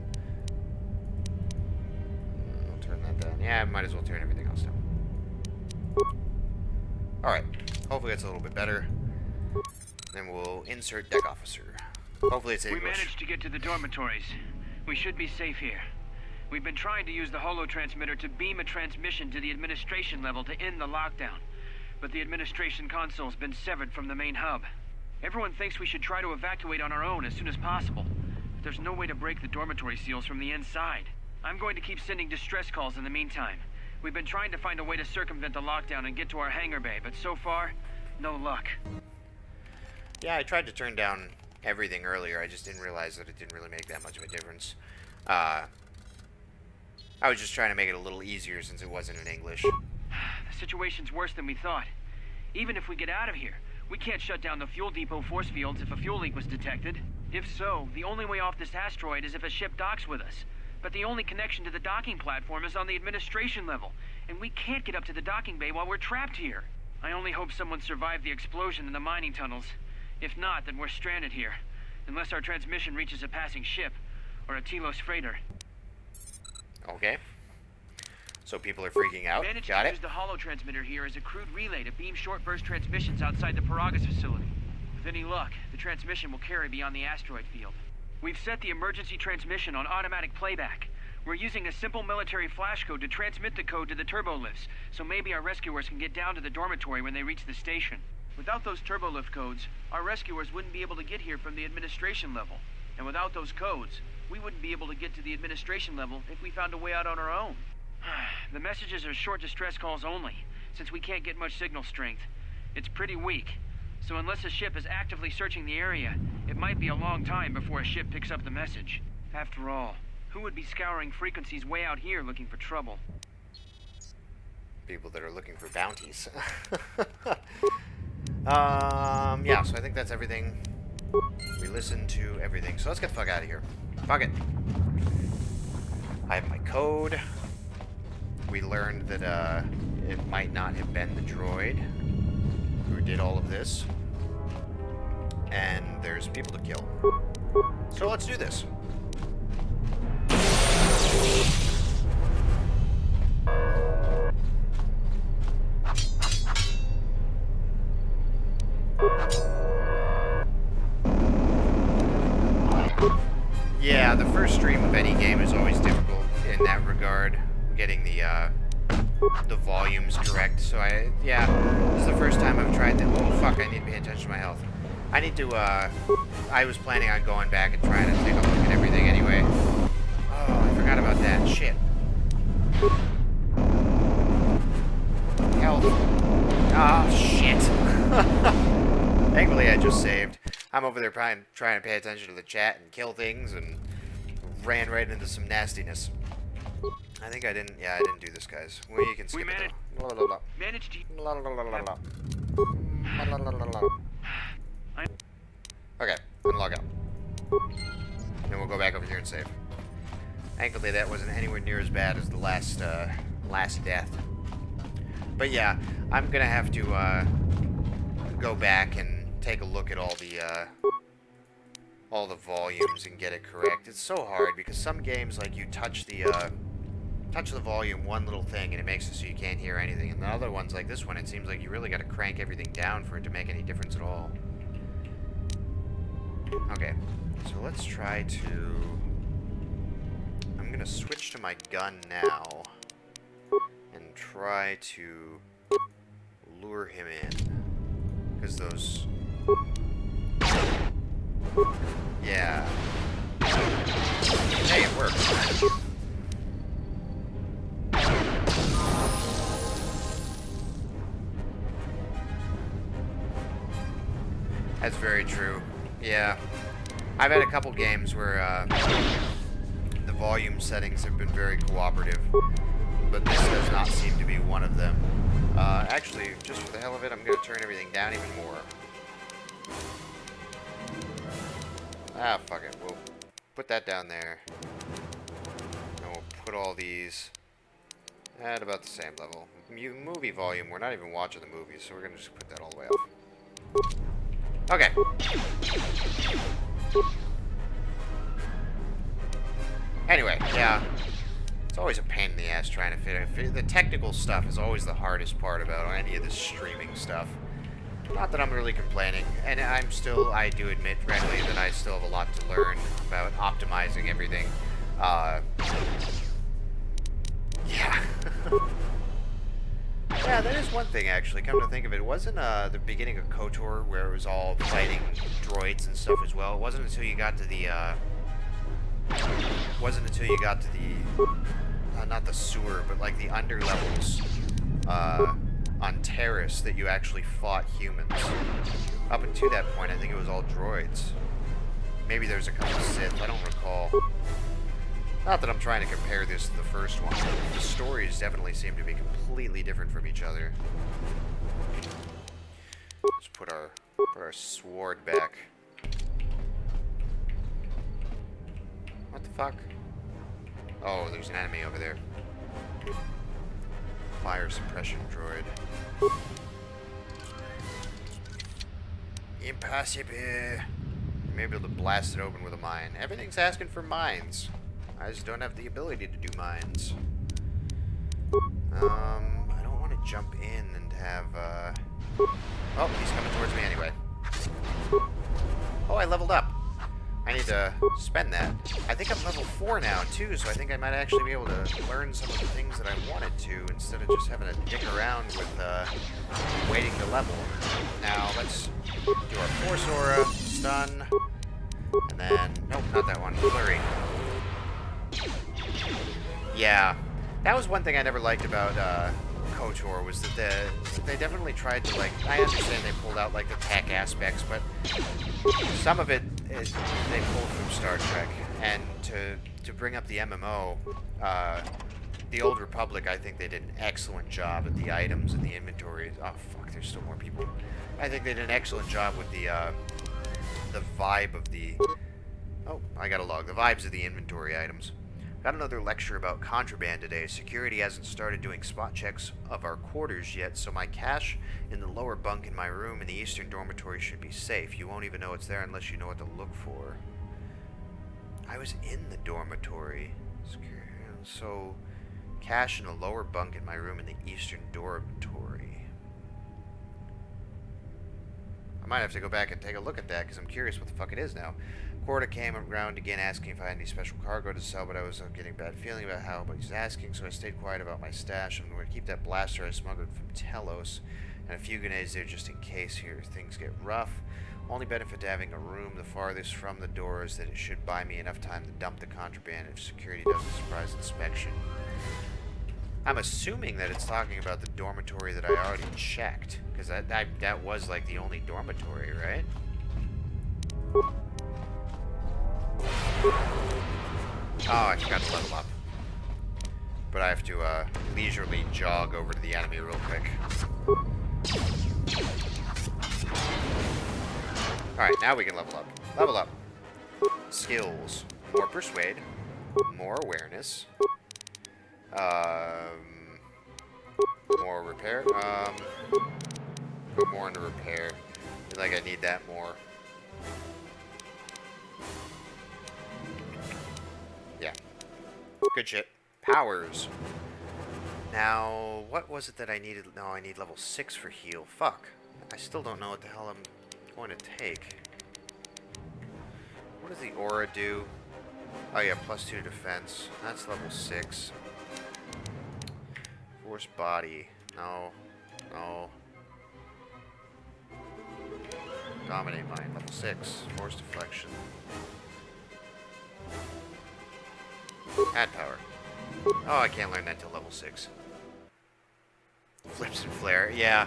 we'll turn that down. Yeah, I might as well turn everything else down. Alright, hopefully it's a little bit better. Then we'll insert deck officer. Hopefully it's English. We managed to get to the dormitories. We should be safe here. We've been trying to use the holo-transmitter to beam a transmission to the administration level to end the lockdown. But the administration console's been severed from the main hub. Everyone thinks we should try to evacuate on our own as soon as possible. But there's no way to break the dormitory seals from the inside. I'm going to keep sending distress calls in the meantime. We've been trying to find a way to circumvent the lockdown and get to our hangar bay, but so far, no luck. Yeah, I tried to turn down everything earlier. I just didn't realize that it didn't really make that much of a difference. I was just trying to make it a little easier since it wasn't in English. The situation's worse than we thought. Even if we get out of here, we can't shut down the fuel depot force fields if a fuel leak was detected. If so, the only way off this asteroid is if a ship docks with us. But the only connection to the docking platform is on the administration level, and we can't get up to the docking bay while we're trapped here. I only hope someone survived the explosion in the mining tunnels. If not, then we're stranded here, unless our transmission reaches a passing ship, or a Telos freighter. Okay. So people are freaking out. Managed Got to it. use the holo-transmitter here as a crude relay to beam short-burst transmissions outside the Paragas facility. With any luck, the transmission will carry beyond the asteroid field. We've set the emergency transmission on automatic playback. We're using a simple military flash code to transmit the code to the turbolifts, so maybe our rescuers can get down to the dormitory when they reach the station. Without those turbolift codes, our rescuers wouldn't be able to get here from the administration level. And without those codes, we wouldn't be able to get to the administration level if we found a way out on our own. The messages are short distress calls only, since we can't get much signal strength. It's pretty weak, so unless a ship is actively searching the area, it might be a long time before a ship picks up the message. After all, who would be scouring frequencies way out here looking for trouble? People that are looking for bounties. Yeah, so I think that's everything. We listened to everything, so let's get the fuck out of here. Fuck it. I have my code. We learned that, it might not have been the droid who did all of this. And there's people to kill. So let's do this. Yeah, the first stream of any game is always difficult in that regard, getting the volumes correct. So yeah, this is the first time I've tried that. Oh fuck, I need to pay attention to my health. I need to, I was planning on going back and trying to take a look at everything anyway. Oh, I forgot about that. Shit. Health. Oh, shit. Thankfully, I just saved. I'm over there trying to pay attention to the chat and kill things, and ran right into some nastiness. I think I didn't. Yeah, I didn't do this, guys. Well, you can skip it though. Managed to... Okay, then log out. Then we'll go back over here and save. Thankfully, that wasn't anywhere near as bad as the last death. But yeah, I'm gonna have to go back and take a look at all the volumes and get it correct. It's so hard because some games, like, you touch the volume one little thing and it makes it so you can't hear anything, and the other ones, like this one, it seems like you really got to crank everything down for it to make any difference at all. Okay, so let's try to... I'm gonna switch to my gun now and try to lure him in, because those... Yeah. Hey, it worked. That's very true. Yeah. I've had a couple games where the volume settings have been very cooperative, but this does not seem to be one of them. Actually, just for the hell of it, I'm going to turn everything down even more. Ah, fuck it. We'll put that down there. And we'll put all these at about the same level. Movie volume, we're not even watching the movies, so we're going to just put that all the way off. Okay. Anyway, yeah. It's always a pain in the ass trying to fit it. The technical stuff is always the hardest part about any of this streaming stuff. Not that I'm really complaining, and I do admit readily that I still have a lot to learn about optimizing everything. Yeah. Yeah, that is one thing, actually, come to think of it. It wasn't the beginning of KOTOR where it was all fighting droids and stuff as well. It wasn't until you got to the, not the sewer, but like the underlevels, on Terrace that you actually fought humans. Up until that point, I think it was all droids. Maybe there's a couple Sith, I don't recall. Not that I'm trying to compare this to the first one. The stories definitely seem to be completely different from each other. Let's put our sword back. What the fuck? Oh, there's an enemy over there. Fire suppression droid. Impossible. You may be able to blast it open with a mine. Everything's asking for mines. I just don't have the ability to do mines. I don't want to jump in and have, Oh, he's coming towards me anyway. Oh, I leveled up. I need to spend that. I think I'm level 4 now, too, so I think I might actually be able to learn some of the things that I wanted to, instead of just having to dick around with, waiting to level. Now, let's do our Force Aura, stun, and then, nope, not that one, Flurry. Yeah, that was one thing I never liked about, Kotor, was that they definitely tried to, like, I understand they pulled out, like, the tech aspects, but some of it is they pulled from Star Trek, and to bring up the MMO, the Old Republic, I think they did an excellent job at the items and the inventory. Oh, fuck, there's still more people. I think they did an excellent job with the vibe of the... Oh, I got a log. The vibes of the inventory items. Got another lecture about contraband today. Security hasn't started doing spot checks of our quarters yet, so my cache in the lower bunk in my room in the eastern dormitory should be safe. You won't even know it's there unless you know what to look for. I was in the dormitory. So, cache in the lower bunk in my room in the eastern dormitory. I might have to go back and take a look at that, because I'm curious what the fuck it is now. Kotor came around again asking if I had any special cargo to sell, but I was getting a bad feeling about how he's asking, so I stayed quiet about my stash. I'm going to keep that blaster I smuggled from Telos and a few grenades there just in case here things get rough. Only benefit to having a room the farthest from the door is that it should buy me enough time to dump the contraband if security does a surprise inspection. I'm assuming that it's talking about the dormitory that I already checked, because that was like the only dormitory, right? Oh, I forgot to level up. But I have to leisurely jog over to the enemy real quick. Alright, now we can level up. Level up. Skills. More persuade. More awareness. More repair. Go more into repair. I feel like I need that more. Yeah. Good shit. Powers. Now, what was it that I needed? No, I need level 6 for heal. Fuck. I still don't know what the hell I'm going to take. What does the aura do? Oh yeah, +2 defense. That's level 6. Force body. No. No. Dominate mind. Level 6. Force deflection. Add power. Oh, I can't learn that till level 6. Flips and flare. Yeah.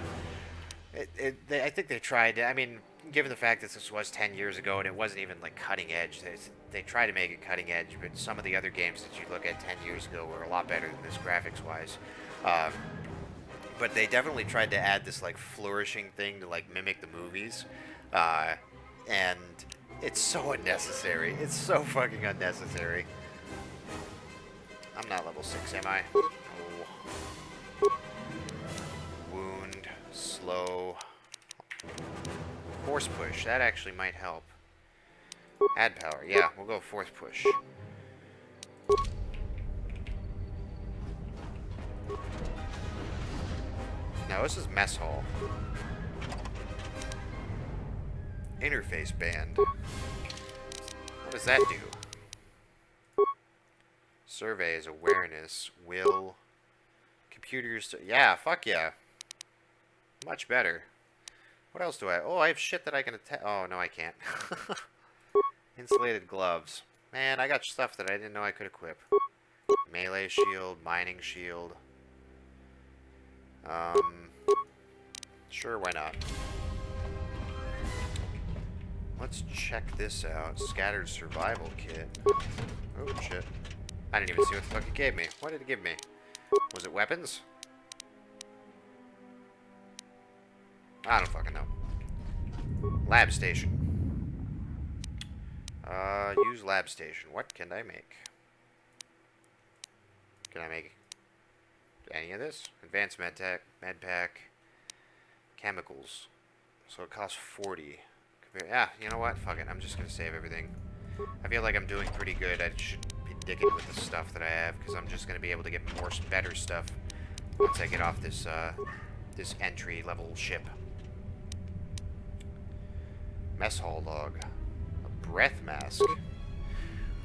I think they tried. I mean, given the fact that this was 10 years ago and it wasn't even like cutting edge, they tried to make it cutting edge, but some of the other games that you look at 10 years ago were a lot better than this graphics-wise. But they definitely tried to add this like flourishing thing to like mimic the movies, and it's so unnecessary. It's so fucking unnecessary. I'm not level 6, am I? Oh. Wound, slow. Force push, that actually might help. Add power, yeah, we'll go force push. Now this is mess hall. Interface band. What does that do? Surveys, awareness, will, computers. Yeah, fuck yeah. Much better. What else do I? Oh, I have shit that I can attack. Oh no, I can't. Insulated gloves. Man, I got stuff that I didn't know I could equip. Melee shield, mining shield. Sure, why not? Let's check this out. Scattered survival kit. Oh, shit. I didn't even see what the fuck it gave me. What did it give me? Was it weapons? I don't fucking know. Lab station. Use lab station. What can I make? Can I make any of this? Advanced med pack, chemicals. So it costs 40. Yeah, you know what? Fuck it. I'm just gonna save everything. I feel like I'm doing pretty good. I should be digging with the stuff that I have, because I'm just gonna be able to get more better stuff once I get off this this entry level ship. Mess hall log. A breath mask.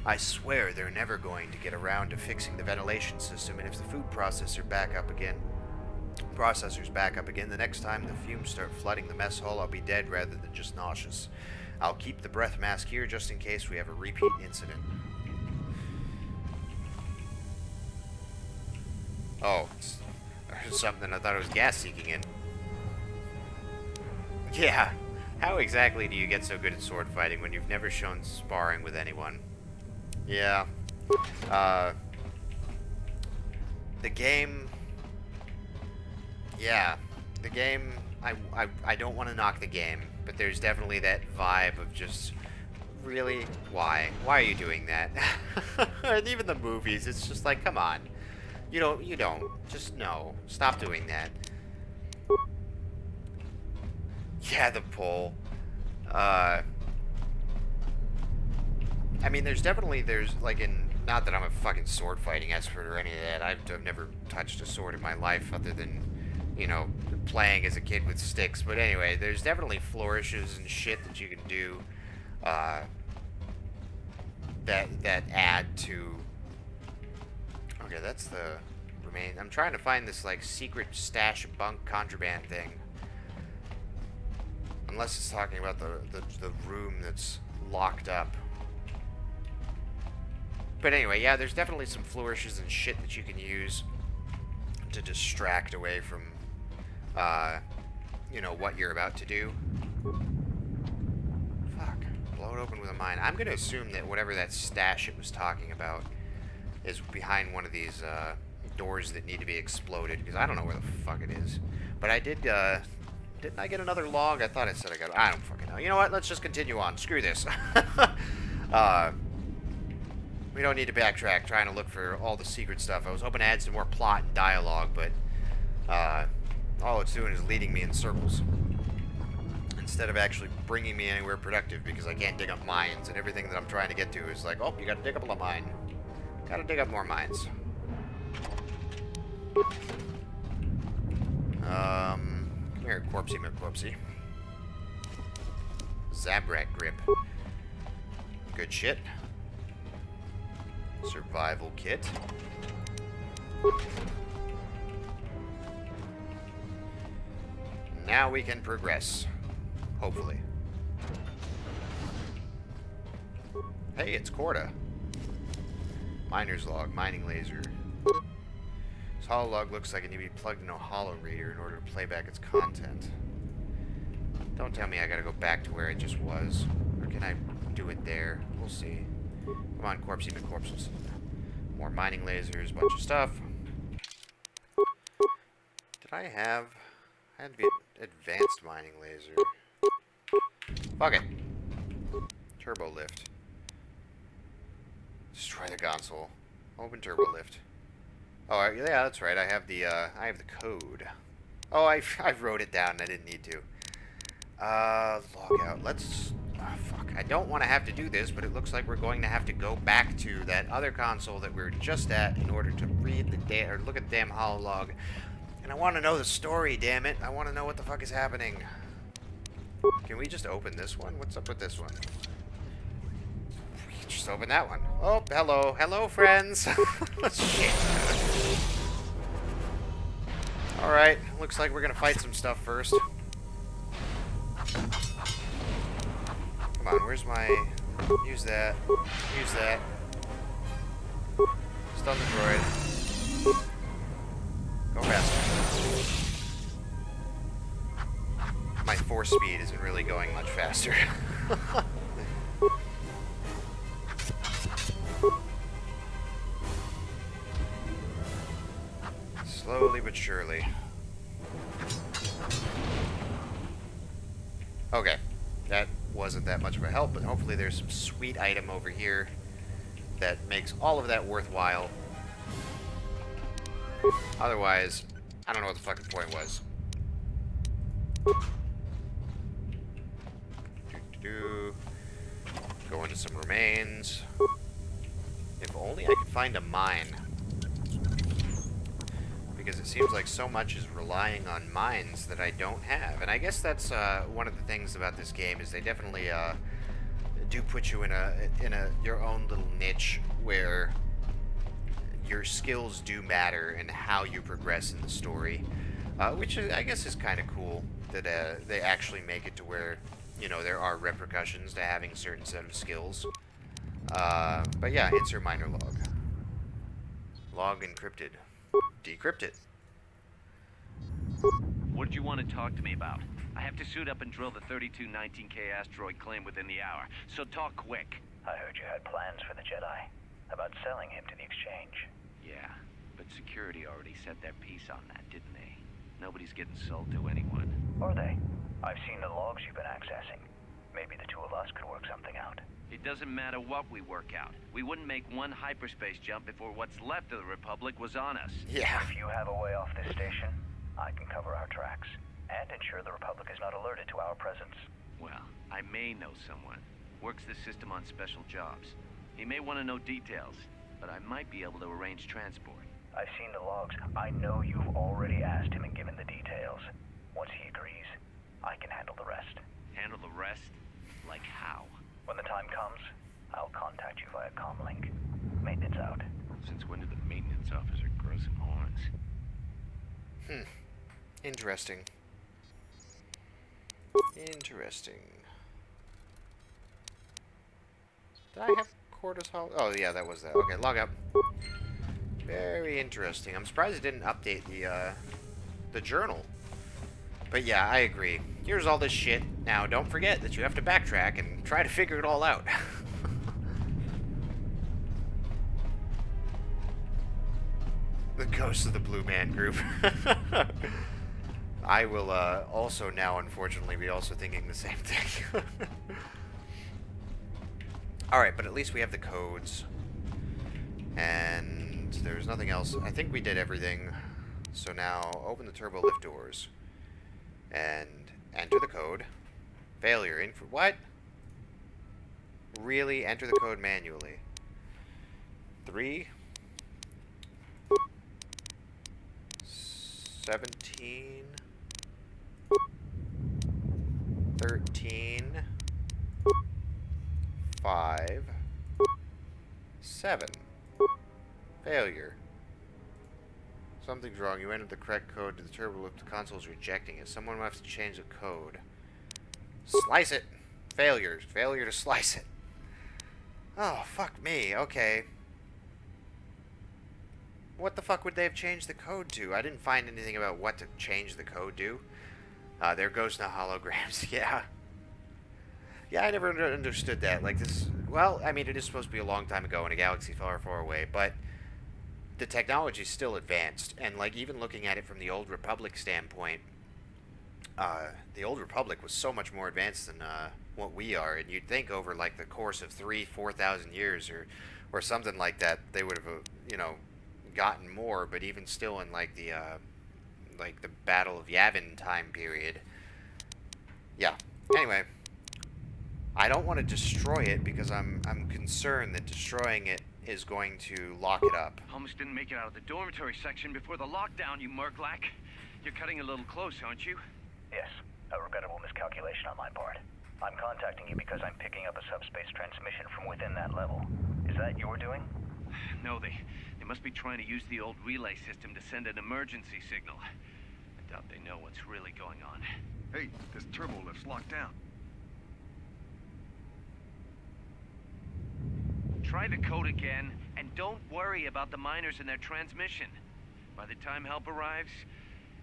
I swear they're never going to get around to fixing the ventilation system, and if the food processor's back up again, the next time the fumes start flooding the mess hall, I'll be dead rather than just nauseous. I'll keep the breath mask here just in case we have a repeat incident. Oh, I heard something. I thought it was gas seeking in. Yeah, how exactly do you get so good at sword fighting when you've never shown sparring with anyone? Yeah. The game... Yeah, the game... I don't want to knock the game, but there's definitely that vibe of just... Really? Why? Why are you doing that? And even the movies, it's just like, come on. You don't. Just no. Stop doing that. Yeah, the pull. I mean, there's like in, not that I'm a fucking sword fighting expert or any of that. I've never touched a sword in my life other than, you know, playing as a kid with sticks. But anyway, there's definitely flourishes and shit that you can do, that add to... Okay, that's the remain. I'm trying to find this, like, secret stash of bunk contraband thing. Unless it's talking about the room that's locked up. But anyway, yeah, there's definitely some flourishes and shit that you can use to distract away from, you know, what you're about to do. Fuck. Blow it open with a mine. I'm going to assume that whatever that stash it was talking about is behind one of these doors that need to be exploded, because I don't know where the fuck it is. But I did, didn't I get another log? I thought it said I got... I don't fucking know. You know what? Let's just continue on. Screw this. We don't need to backtrack trying to look for all the secret stuff. I was hoping to add some more plot and dialogue, but all it's doing is leading me in circles instead of actually bringing me anywhere productive, because I can't dig up mines, and everything that I'm trying to get to is like, oh, you gotta dig up a mine. Gotta dig up more mines. Come here, corpsey McCorpsey. Zabrak grip. Good shit. Survival kit. Now we can progress. Hopefully. Hey, it's Korda. Miner's log, mining laser. This hollow log looks like it needs to be plugged into a hollow reader in order to play back its content. Don't tell me I gotta go back to where it just was. Or can I do it there? We'll see. Come on, corpsey McCorpses. More mining lasers, bunch of stuff. Did I have... I had to be advanced mining laser. Fuck it. Turbo lift. Destroy the console. Open turbo lift. Oh, yeah, that's right. I have the code. Oh, I wrote it down. I didn't need to. Log out. Let's... Oh, fuck. I don't want to have to do this, but it looks like we're going to have to go back to that other console that we were just at in order to read the or look at the damn hollow log. And I want to know the story, damn it. I want to know what the fuck is happening. Can we just open this one? What's up with this one? Just open that one. Oh, hello. Hello, friends. Shit. Alright. Looks like we're going to fight some stuff first. Come on, where's my... Use that. Use that. Stun the droid. Go faster. My force speed isn't really going much faster. Slowly but surely. Okay. That wasn't that much of a help, but hopefully there's some sweet item over here that makes all of that worthwhile. Otherwise, I don't know what the fucking point was. Go into some remains. If only I could find a mine. Because it seems like so much is relying on mines that I don't have. And I guess that's one of the things about this game is they definitely do put you in your own little niche where your skills do matter and how you progress in the story, which I guess is kind of cool that they actually make it to where, you know, there are repercussions to having a certain set of skills. But yeah, insert minor log. Log encrypted. Decrypt it. What did you want to talk to me about? I have to suit up and drill the 3219K asteroid claim within the hour, so talk quick. I heard you had plans for the Jedi. About selling him to the exchange. Yeah, but security already set their piece on that, didn't they? Nobody's getting sold to anyone. Are they? I've seen the logs you've been accessing. Maybe the two of us could work something out. It doesn't matter what we work out. We wouldn't make one hyperspace jump before what's left of the Republic was on us. Yeah. If you have a way off this station, I can cover our tracks and ensure the Republic is not alerted to our presence. Well, I may know someone. Works the system on special jobs. He may want to know details, but I might be able to arrange transport. I've seen the logs. I know you've already asked him and given the details. Once he agrees, I can handle the rest. Handle the rest? Like how? When the time comes, I'll contact you via comlink. Maintenance out. Since when did the maintenance officer grow some horns? Interesting. Interesting. Did I have Kotor's Hall? Oh, yeah, that was that. Okay, log up. Very interesting. I'm surprised it didn't update the journal. But yeah, I agree. Here's all this shit. Now, don't forget that you have to backtrack and try to figure it all out. The ghost of the Blue Man Group. I will also now, unfortunately, be also thinking the same thing. Alright, but at least we have the codes. And there's nothing else. I think we did everything. So now, open the turbo lift doors. And enter the code. Failure. What? Really? Enter the code manually. 3 17 13 5 7. Failure. Something's wrong. You entered the correct code to the turbo lift. The console is rejecting it. Someone will have to change the code. Slice it. Failure. Failure to slice it. Oh, fuck me. Okay. What the fuck would they have changed the code to? I didn't find anything about what to change the code to. There goes no holograms. Yeah. Yeah, I never understood that. Like this... Well, I mean, it is supposed to be a long time ago in a galaxy far, far away, but the technology's still advanced. And, like, even looking at it from the Old Republic standpoint, the Old Republic was so much more advanced than what we are. And you'd think over, like, the course of 3,000-4,000 years or something like that, they would have, you know, gotten more. But even still in, like the Battle of Yavin time period. Yeah. Anyway, I don't want to destroy it because I'm concerned that destroying it is going to lock it up. Almost didn't make it out of the dormitory section before the lockdown, you Murglak. You're cutting a little close, aren't you? Yes. A regrettable miscalculation on my part. I'm contacting you because I'm picking up a subspace transmission from within that level. Is that your doing? No, they must be trying to use the old relay system to send an emergency signal. I doubt they know what's really going on. Hey, this turbo lift's locked down. Try the code again, and don't worry about the miners and their transmission. By the time help arrives,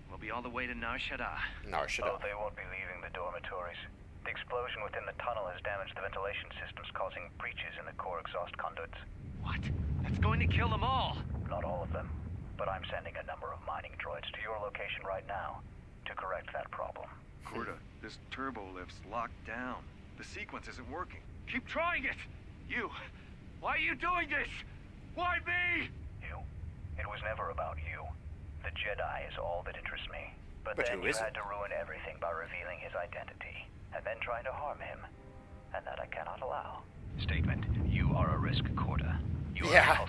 we'll be all the way to Nar Shaddaa. Nar Shaddaa. Oh, they won't be leaving the dormitories. The explosion within the tunnel has damaged the ventilation systems, causing breaches in the core exhaust conduits. What? That's going to kill them all! Not all of them, but I'm sending a number of mining droids to your location right now to correct that problem. Korda, this turbo lift's locked down. The sequence isn't working. Keep trying it! You! Why are you doing this? Why me? You. It was never about you. The Jedi is all that interests me. But then who you is had to ruin everything by revealing his identity, and then trying to harm him. And that I cannot allow. Statement. You are a risk, Korda. You are yeah.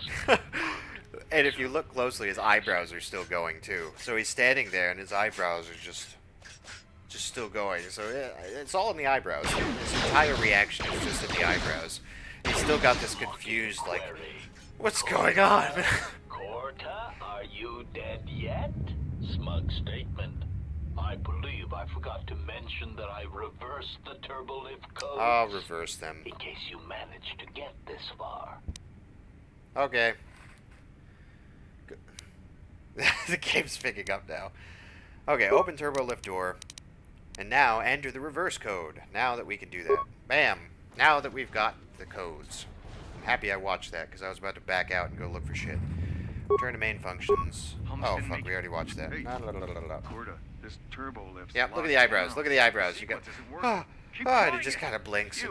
And if you look closely, his eyebrows are still going too. So he's standing there and his eyebrows are just just still going. So it's all in the eyebrows. His entire reaction is just in the eyebrows. He's still got this confused, like, what's going on? Corta, are you dead yet? Smug statement. I believe I forgot to mention that I reversed the turbolift codes. I'll reverse them. In case you managed to get this far. Okay. The game's picking up now. Okay, open turbo lift door. And now enter the reverse code. Now that we can do that. Bam! Now that we've got the codes. I'm happy I watched that, because I was about to back out and go look for shit. Turn to main functions. Oh, fuck, we already watched that. Hey, Corda, this turbo lift's yep, look at the eyebrows. Look at the eyebrows. You got... Oh, and it just kind of blinks.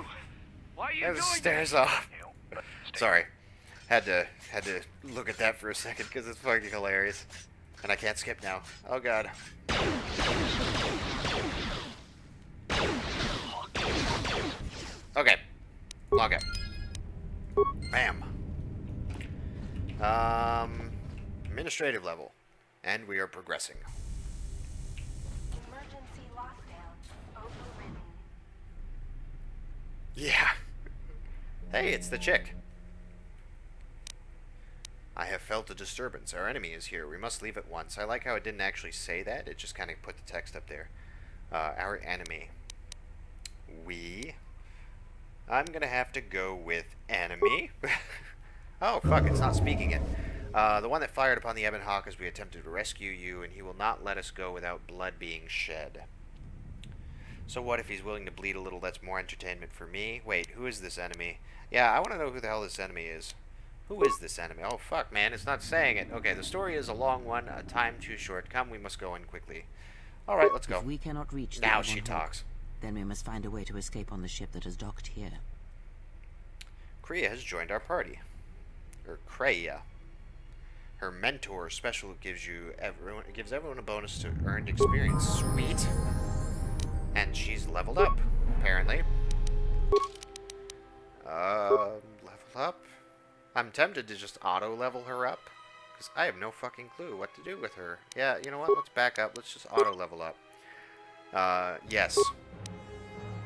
And stares off. Sorry. Had to look at that for a second, because it's fucking hilarious. And I can't skip now. Oh, God. Okay. Log out. Bam. Administrative level. And we are progressing. Emergency lockdown overridden. Yeah. Hey, it's the chick. I have felt a disturbance. Our enemy is here. We must leave at once. I like how it didn't actually say that. It just kind of put the text up there. Our enemy. I'm going to have to go with enemy. Oh, fuck, it's not speaking it. The one that fired upon the Ebon Hawk as we attempted to rescue you, and he will not let us go without blood being shed. So what if he's willing to bleed a little? That's more entertainment for me. Wait, who is this enemy? Yeah, I want to know who the hell this enemy is. Who is this enemy? Oh, fuck, man, it's not saying it. Okay, the story is a long one, a time too short. Come, we must go in quickly. All right, let's go. If we cannot reach the now she talks. Then we must find a way to escape on the ship that has docked here. Kreia has joined our party. Or Kreia. Her mentor special gives everyone a bonus to earned experience. Sweet. And she's leveled up, apparently. Level up? I'm tempted to just auto-level her up, because I have no fucking clue what to do with her. Yeah, you know what? Let's back up. Let's just auto-level up. Yes.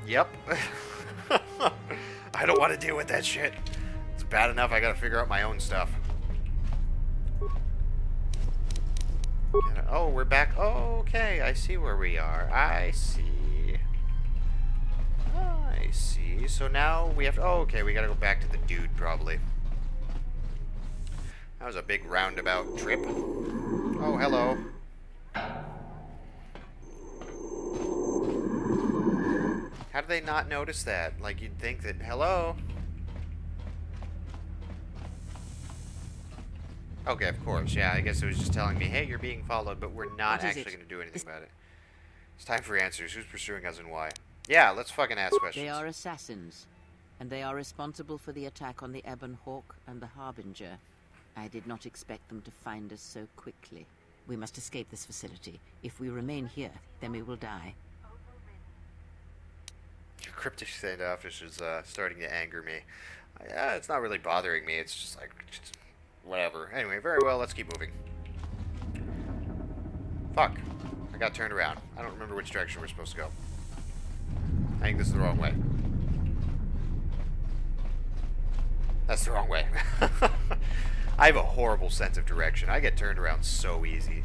Yep. I don't want to deal with that shit. It's bad enough I gotta figure out my own stuff. Oh, we're back. Oh, okay, I see where we are. I see. So now we have to... Oh, okay, we gotta go back to the dude, probably. That was a big roundabout trip. Oh, hello. How do they not notice that? Like, you'd think that... Hello? Okay, of course. Yeah, I guess it was just telling me, hey, you're being followed, but we're not actually going to do anything about it. It's time for answers. Who's pursuing us and why? Yeah, let's fucking ask questions. They are assassins, and they are responsible for the attack on the Ebon Hawk and the Harbinger. I did not expect them to find us so quickly. We must escape this facility. If we remain here, then we will die. Your cryptic standoffish is starting to anger me. Yeah, it's not really bothering me. It's just like, whatever. Anyway, very well. Let's keep moving. Fuck. I got turned around. I don't remember which direction we're supposed to go. I think this is the wrong way. That's the wrong way. I have a horrible sense of direction. I get turned around so easy.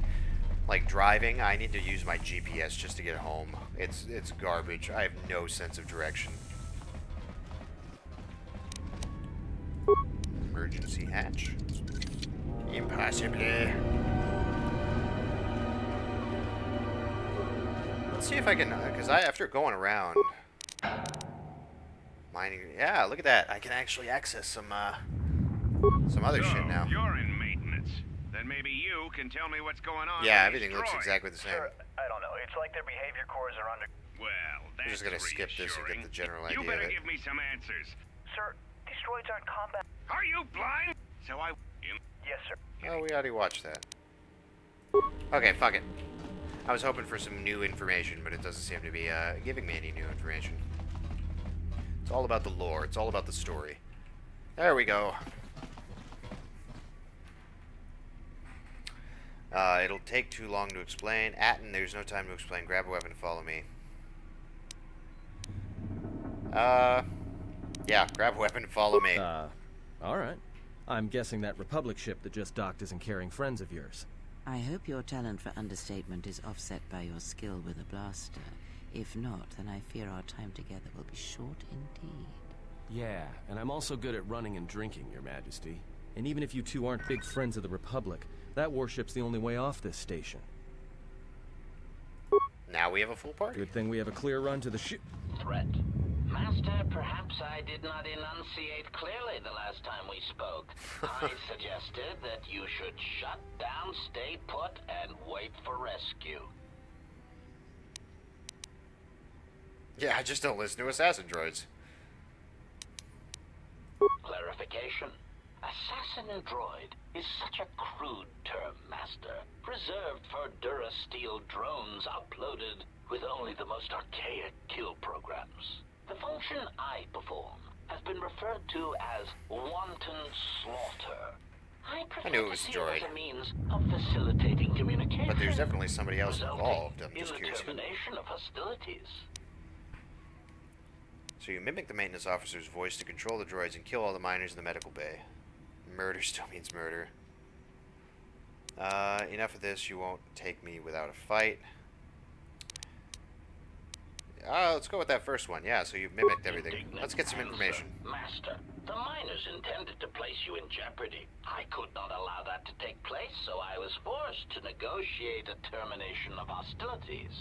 Like driving, I need to use my GPS just to get home. It's garbage. I have no sense of direction. Emergency hatch. Impossibly. Let's see if I can, because after going around mining, yeah, look at that. I can actually access some other shit now. You're in maintenance. Then maybe you can tell me what's going on. Yeah, everything looks exactly the same. Sir, I don't know. It's like their behavior cores are under... Well, that's I'm just gonna skip this and get the general idea. You better of it. give me some answers. Sir, these droids aren't combat... Are you blind? So I... Yes, sir. Oh, we already watched that. Okay, fuck it. I was hoping for some new information, but it doesn't seem to be giving me any new information. It's all about the lore. It's all about the story. There we go. It'll take too long to explain. Atten, there's no time to explain. Grab a weapon and follow me. Yeah, grab a weapon and follow me. Alright. I'm guessing that Republic ship that just docked isn't carrying friends of yours. I hope your talent for understatement is offset by your skill with a blaster. If not, then I fear our time together will be short indeed. Yeah, and I'm also good at running and drinking, Your Majesty. And even if you two aren't big friends of the Republic, that warship's the only way off this station. Now we have a full party. Good thing we have a clear run to the ship. Threat. Master, perhaps I did not enunciate clearly the last time we spoke. I suggested that you should shut down, stay put, and wait for rescue. Yeah, I just don't listen to assassin droids. Clarification. Assassin droid is such a crude term, Master, reserved for Durasteel drones uploaded with only the most archaic kill programs. The function I perform has been referred to as wanton slaughter. I knew it was a droid. As a means of facilitating communication. But there's definitely somebody else involved. I'm just in curious. The termination of hostilities. So you mimic the maintenance officer's voice to control the droids and kill all the miners in the medical bay. Murder still means murder. Enough of this. You won't take me without a fight. Let's go with that first one. Yeah, so you've mimicked everything. Let's get some information. Master, the miners intended to place you in jeopardy. I could not allow that to take place, so I was forced to negotiate a termination of hostilities.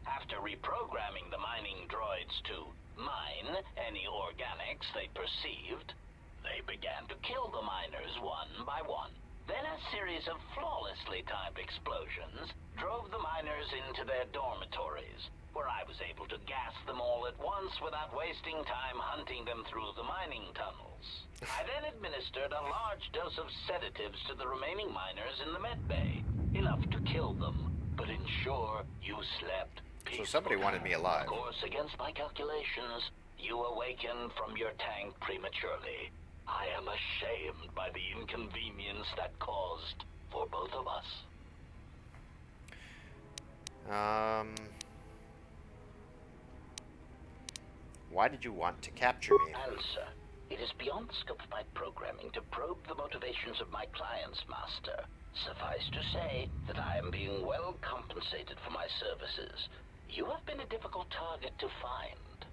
After reprogramming the mining droids to mine any organics they perceived, they began to kill the miners one by one. Then a series of flawlessly timed explosions drove the miners into their dormitories, where I was able to gas them all at once without wasting time hunting them through the mining tunnels. I then administered a large dose of sedatives to the remaining miners in the med bay, enough to kill them, but ensure you slept peacefully. So somebody wanted me alive. Of course, against my calculations, you awakened from your tank prematurely. I am ashamed by the inconvenience that caused for both of us. Why did you want to capture me? Answer. It is beyond the scope of my programming to probe the motivations of my clients, Master. Suffice to say that I am being well compensated for my services. You have been a difficult target to find.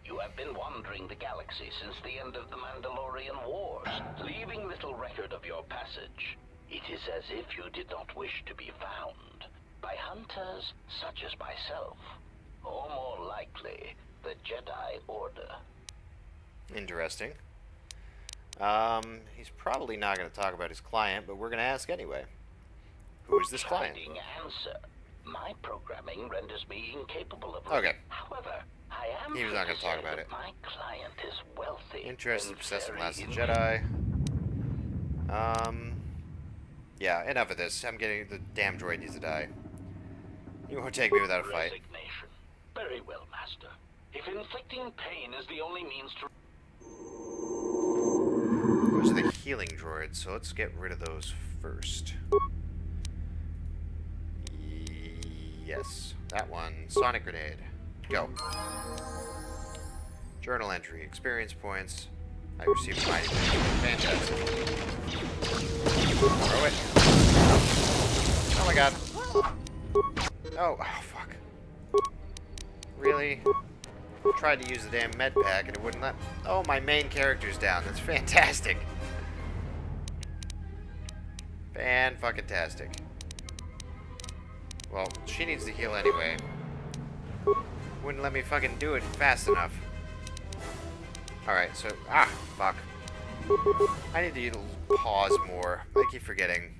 You have been wandering the galaxy since the end of the Mandalorian Wars, leaving little record of your passage. It is as if you did not wish to be found by hunters such as myself, or more likely, the Jedi Order. Interesting. He's probably not going to talk about his client, but we're going to ask anyway. Who is this client? Answer. My programming renders me incapable of... Okay. However, I am... He was not going to talk about it. My client is wealthy. Interested, possessed, and last Jedi. Yeah, enough of this. I'm getting... The damn droid needs to die. You won't take me without a fight. Resignation. Very well, Master. If inflicting pain is the only means to... Those are the healing droids, so let's get rid of those first. Yes, that one. Sonic grenade. Go. Journal entry. Experience points. I received mighty points. Fantastic. Throw it. Oh my god. Oh, fuck. Really? Tried to use the damn med pack and it wouldn't let... Oh, my main character's down. That's fantastic. Fan-fucking-tastic. Well, she needs to heal anyway. Wouldn't let me fucking do it fast enough. Alright, so... Ah, fuck. I need to pause more. I keep forgetting.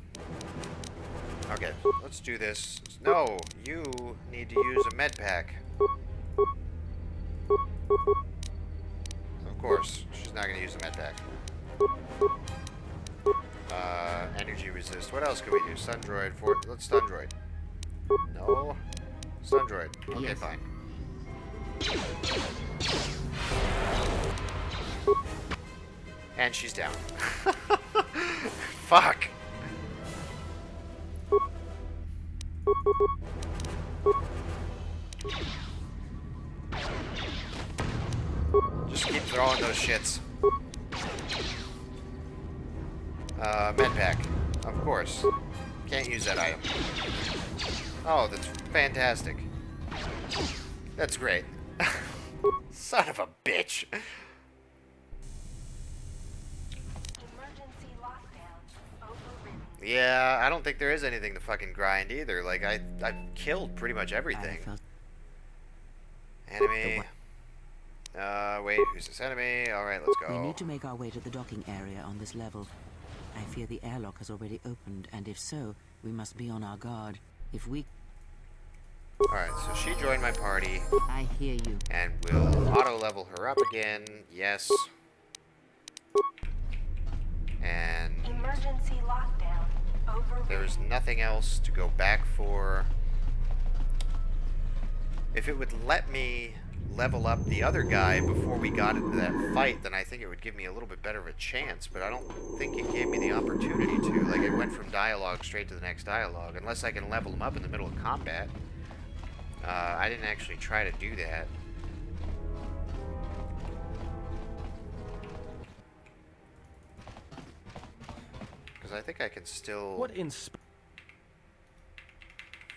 Okay, let's do this. No, you need to use a med pack. Of course, she's not going to use a med pack. Energy resist. What else can we do? Stun droid. Let's stun droid. No. Stun droid. Okay, yes. Fine. And she's down. Fuck. Just keep throwing those shits. Medpack. Of course. Can't use that item. Oh, that's fantastic. That's great. Son of a bitch. Yeah, I don't think there is anything to fucking grind either. Like, I've killed pretty much everything. Enemy. Wait, who's this enemy? Alright, let's go. We need to make our way to the docking area on this level. I fear the airlock has already opened, and if so, we must be on our guard. If we... Alright, so she joined my party. I hear you. And we'll auto-level her up again. Yes. And... Emergency lockdown. There's nothing else to go back for. If it would let me level up the other guy before we got into that fight, then I think it would give me a little bit better of a chance, but I don't think it gave me the opportunity to. Like, it went from dialogue straight to the next dialogue, unless I can level him up in the middle of combat. I didn't actually try to do that. Because I think I can still... What in...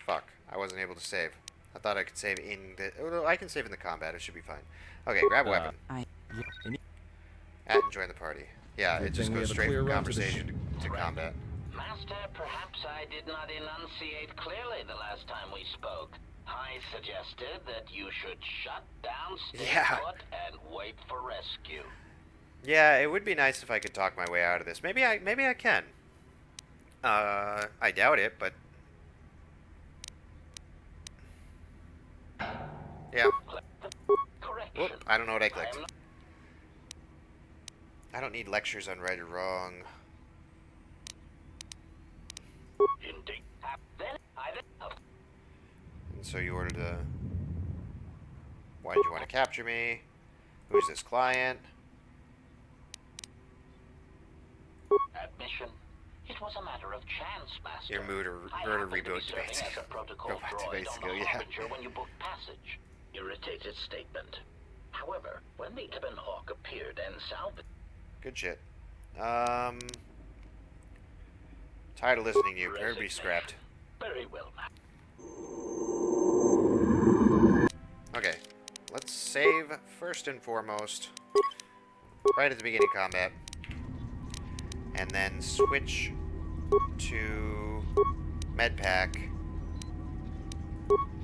Fuck, I wasn't able to save. I thought I could save in the... Oh, no, I can save in the combat. It should be fine. Okay, grab a weapon. At and join the party. Yeah, it just goes straight from conversation to combat. Master, perhaps I did not enunciate clearly the last time we spoke. I suggested that you should shut down, stay put, and wait for rescue. Yeah, it would be nice if I could talk my way out of this. Maybe I can. I doubt it, but... Yeah. Whoop, I don't know what I clicked. I don't need lectures on right or wrong. Indeed. And so you ordered a... Why did you want to capture me? Who's this client? Admission. It was a matter of chance, Master. Your mood or reboot debates. Go back to debates ago, yeah. When you booked passage. Irritated statement. However, when the Ebon Hawk appeared and salvaged... Good shit. Tired of listening to you. Prepare to be scrapped. Very well, Okay. Let's save first and foremost. Right at the beginning of combat. And then switch to Medpack.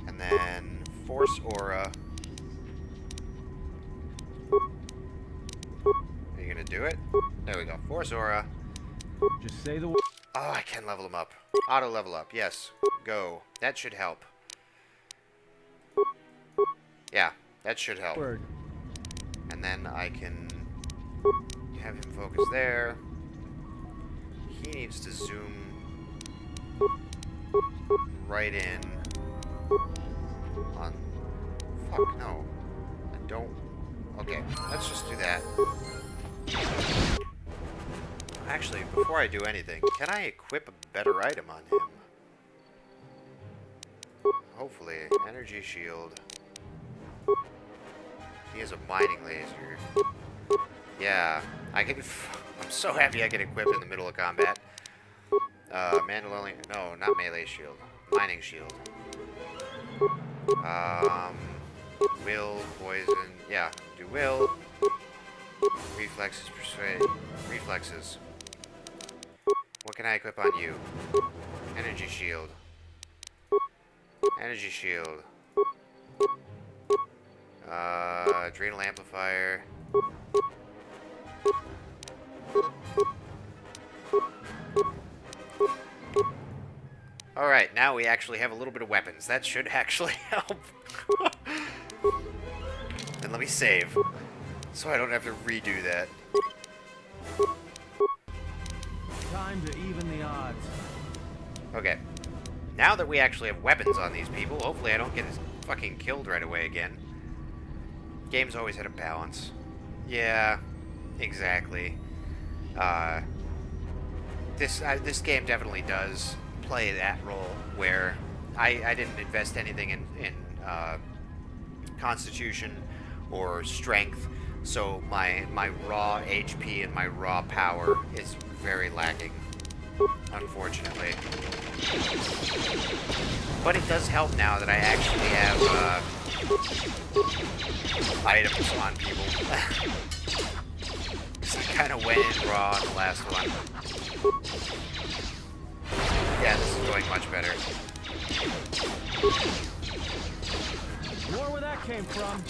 And then Force Aura. Are you gonna do it? There we go. Force Aura. Just say the word. Oh, I can level him up. Auto level up. Yes. Go. That should help. Yeah, that should help. Word. And then I can have him focus there. He needs to zoom right in on... Fuck, no. I don't... Okay, let's just do that. Actually, before I do anything, can I equip a better item on him? Hopefully. Energy shield. He has a mining laser. Yeah, I can... I'm so happy I can equip in the middle of combat. Mandalorian... No, not melee shield. Mining shield. Will, poison... Yeah, do will. Reflexes, persuade... Reflexes. What can I equip on you? Energy shield. Energy shield. Adrenal amplifier. Alright, now we actually have a little bit of weapons. That should actually help. And let me save, so I don't have to redo that. Time to even the odds. Okay. Now that we actually have weapons on these people, hopefully I don't get fucking killed right away again. Games always had a balance. Yeah, exactly. This game definitely does play that role where I didn't invest anything in Constitution or Strength So my raw HP and my raw power is very lacking, unfortunately. But it does help now that I actually have items on people. Because I kind of went in raw on the last one. Yeah, this is going much better. More where that came from.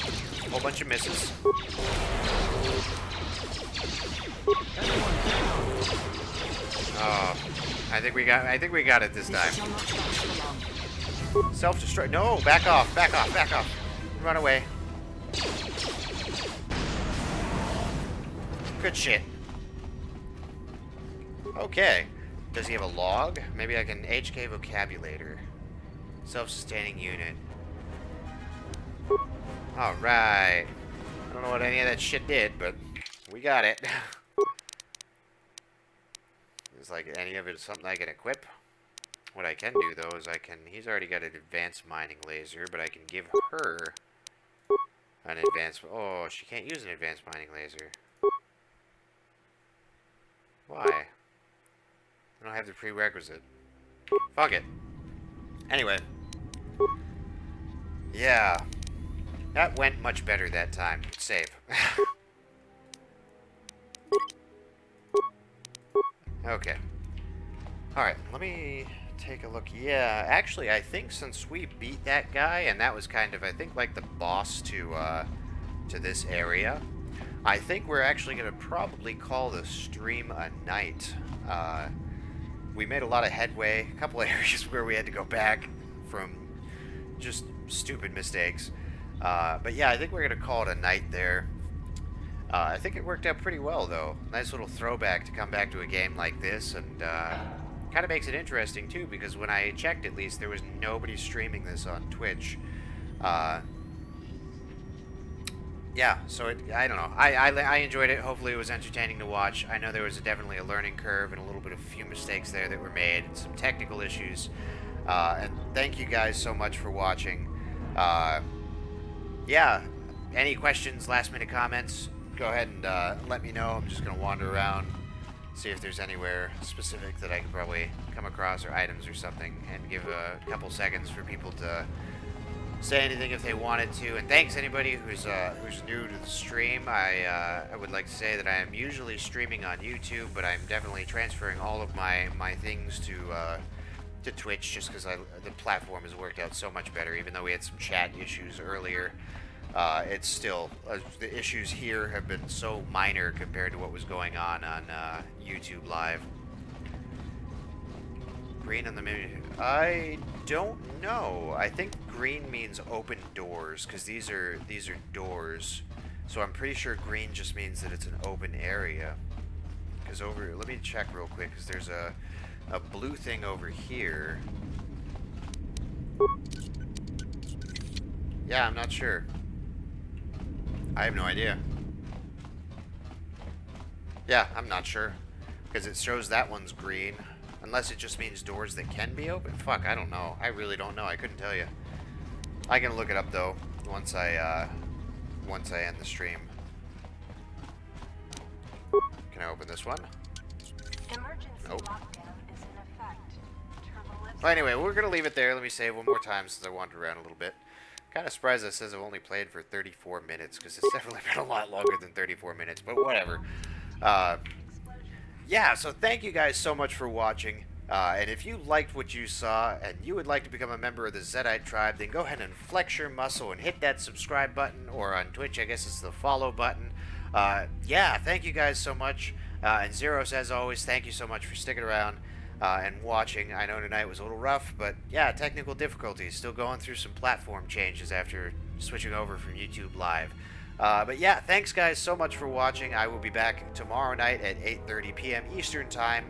Whole bunch of misses. Oh, I think we got it this time. Self-destruct. No, back off, back off, back off. Run away. Good shit. Okay. Does he have a log? Maybe I can HK vocabulator. Self-sustaining unit. Alright. I don't know what any of that shit did, but we got it. Is like any of it something I can equip? What I can do though is he's already got an advanced mining laser, but I can give her an advanced, oh, she can't use an advanced mining laser. Why? I don't have the prerequisite. Fuck it. Anyway. Yeah. That went much better that time. Save. Okay. Alright, let me take a look. Yeah, actually, I think since we beat that guy, and that was kind of, I think, like the boss to this area, I think we're actually going to probably call the stream a night. We made a lot of headway, a couple of areas where we had to go back from just stupid mistakes. But yeah, I think we're going to call it a night there. I think it worked out pretty well, though. Nice little throwback to come back to a game like this, and kind of makes it interesting, too, because when I checked, at least, there was nobody streaming this on Twitch. Yeah, so I don't know. I enjoyed it. Hopefully it was entertaining to watch. I know there was definitely a learning curve and a little bit of few mistakes there that were made, and some technical issues. And thank you guys so much for watching. Yeah, any questions, last-minute comments, go ahead and let me know. I'm just going to wander around, see if there's anywhere specific that I could probably come across, or items or something, and give a couple seconds for people to say anything if they wanted to. And thanks anybody who's new to the stream. I would like to say that I am usually streaming on YouTube, but I'm definitely transferring all of my things to Twitch, just because the platform has worked out so much better. Even though we had some chat issues earlier, it's still the issues here have been so minor compared to what was going on YouTube Live. Green on the menu. I don't know. I think green means open doors, because these are doors. So I'm pretty sure green just means that it's an open area. Because let me check real quick, because there's a blue thing over here. Yeah, I'm not sure. I have no idea. Yeah, I'm not sure. Because it shows that one's green. Unless it just means doors that can be open. Fuck, I don't know. I really don't know. I couldn't tell you. I can look it up though once I end the stream. Can I open this one? Nope. Well, anyway, we're gonna leave it there. Let me save one more time since I wandered around a little bit. Kind of surprised that it says I've only played for 34 minutes, because it's definitely been a lot longer than 34 minutes, but whatever. Yeah, so thank you guys so much for watching. And if you liked what you saw and you would like to become a member of the Zedite tribe, then go ahead and flex your muscle and hit that subscribe button, or on Twitch, I guess it's the follow button. Yeah, thank you guys so much. And Zeros, as always, thank you so much for sticking around and watching. I know tonight was a little rough, but yeah, technical difficulties. Still going through some platform changes after switching over from YouTube Live. But yeah, thanks guys so much for watching. I will be back tomorrow night at 8:30 p.m. Eastern Time.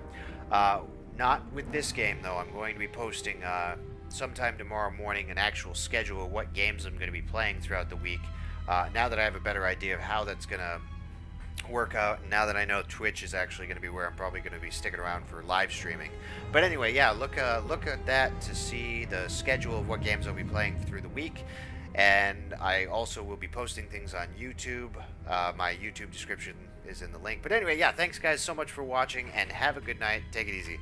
Not with this game, though. I'm going to be posting sometime tomorrow morning an actual schedule of what games I'm going to be playing throughout the week. Now that I have a better idea of how that's going to work out, and now that I know Twitch is actually going to be where I'm probably going to be sticking around for live streaming. But anyway, yeah, look at that to see the schedule of what games I'll be playing through the week. And I also will be posting things on YouTube. My YouTube description is in the link. But anyway, yeah, thanks guys so much for watching, and have a good night. Take it easy.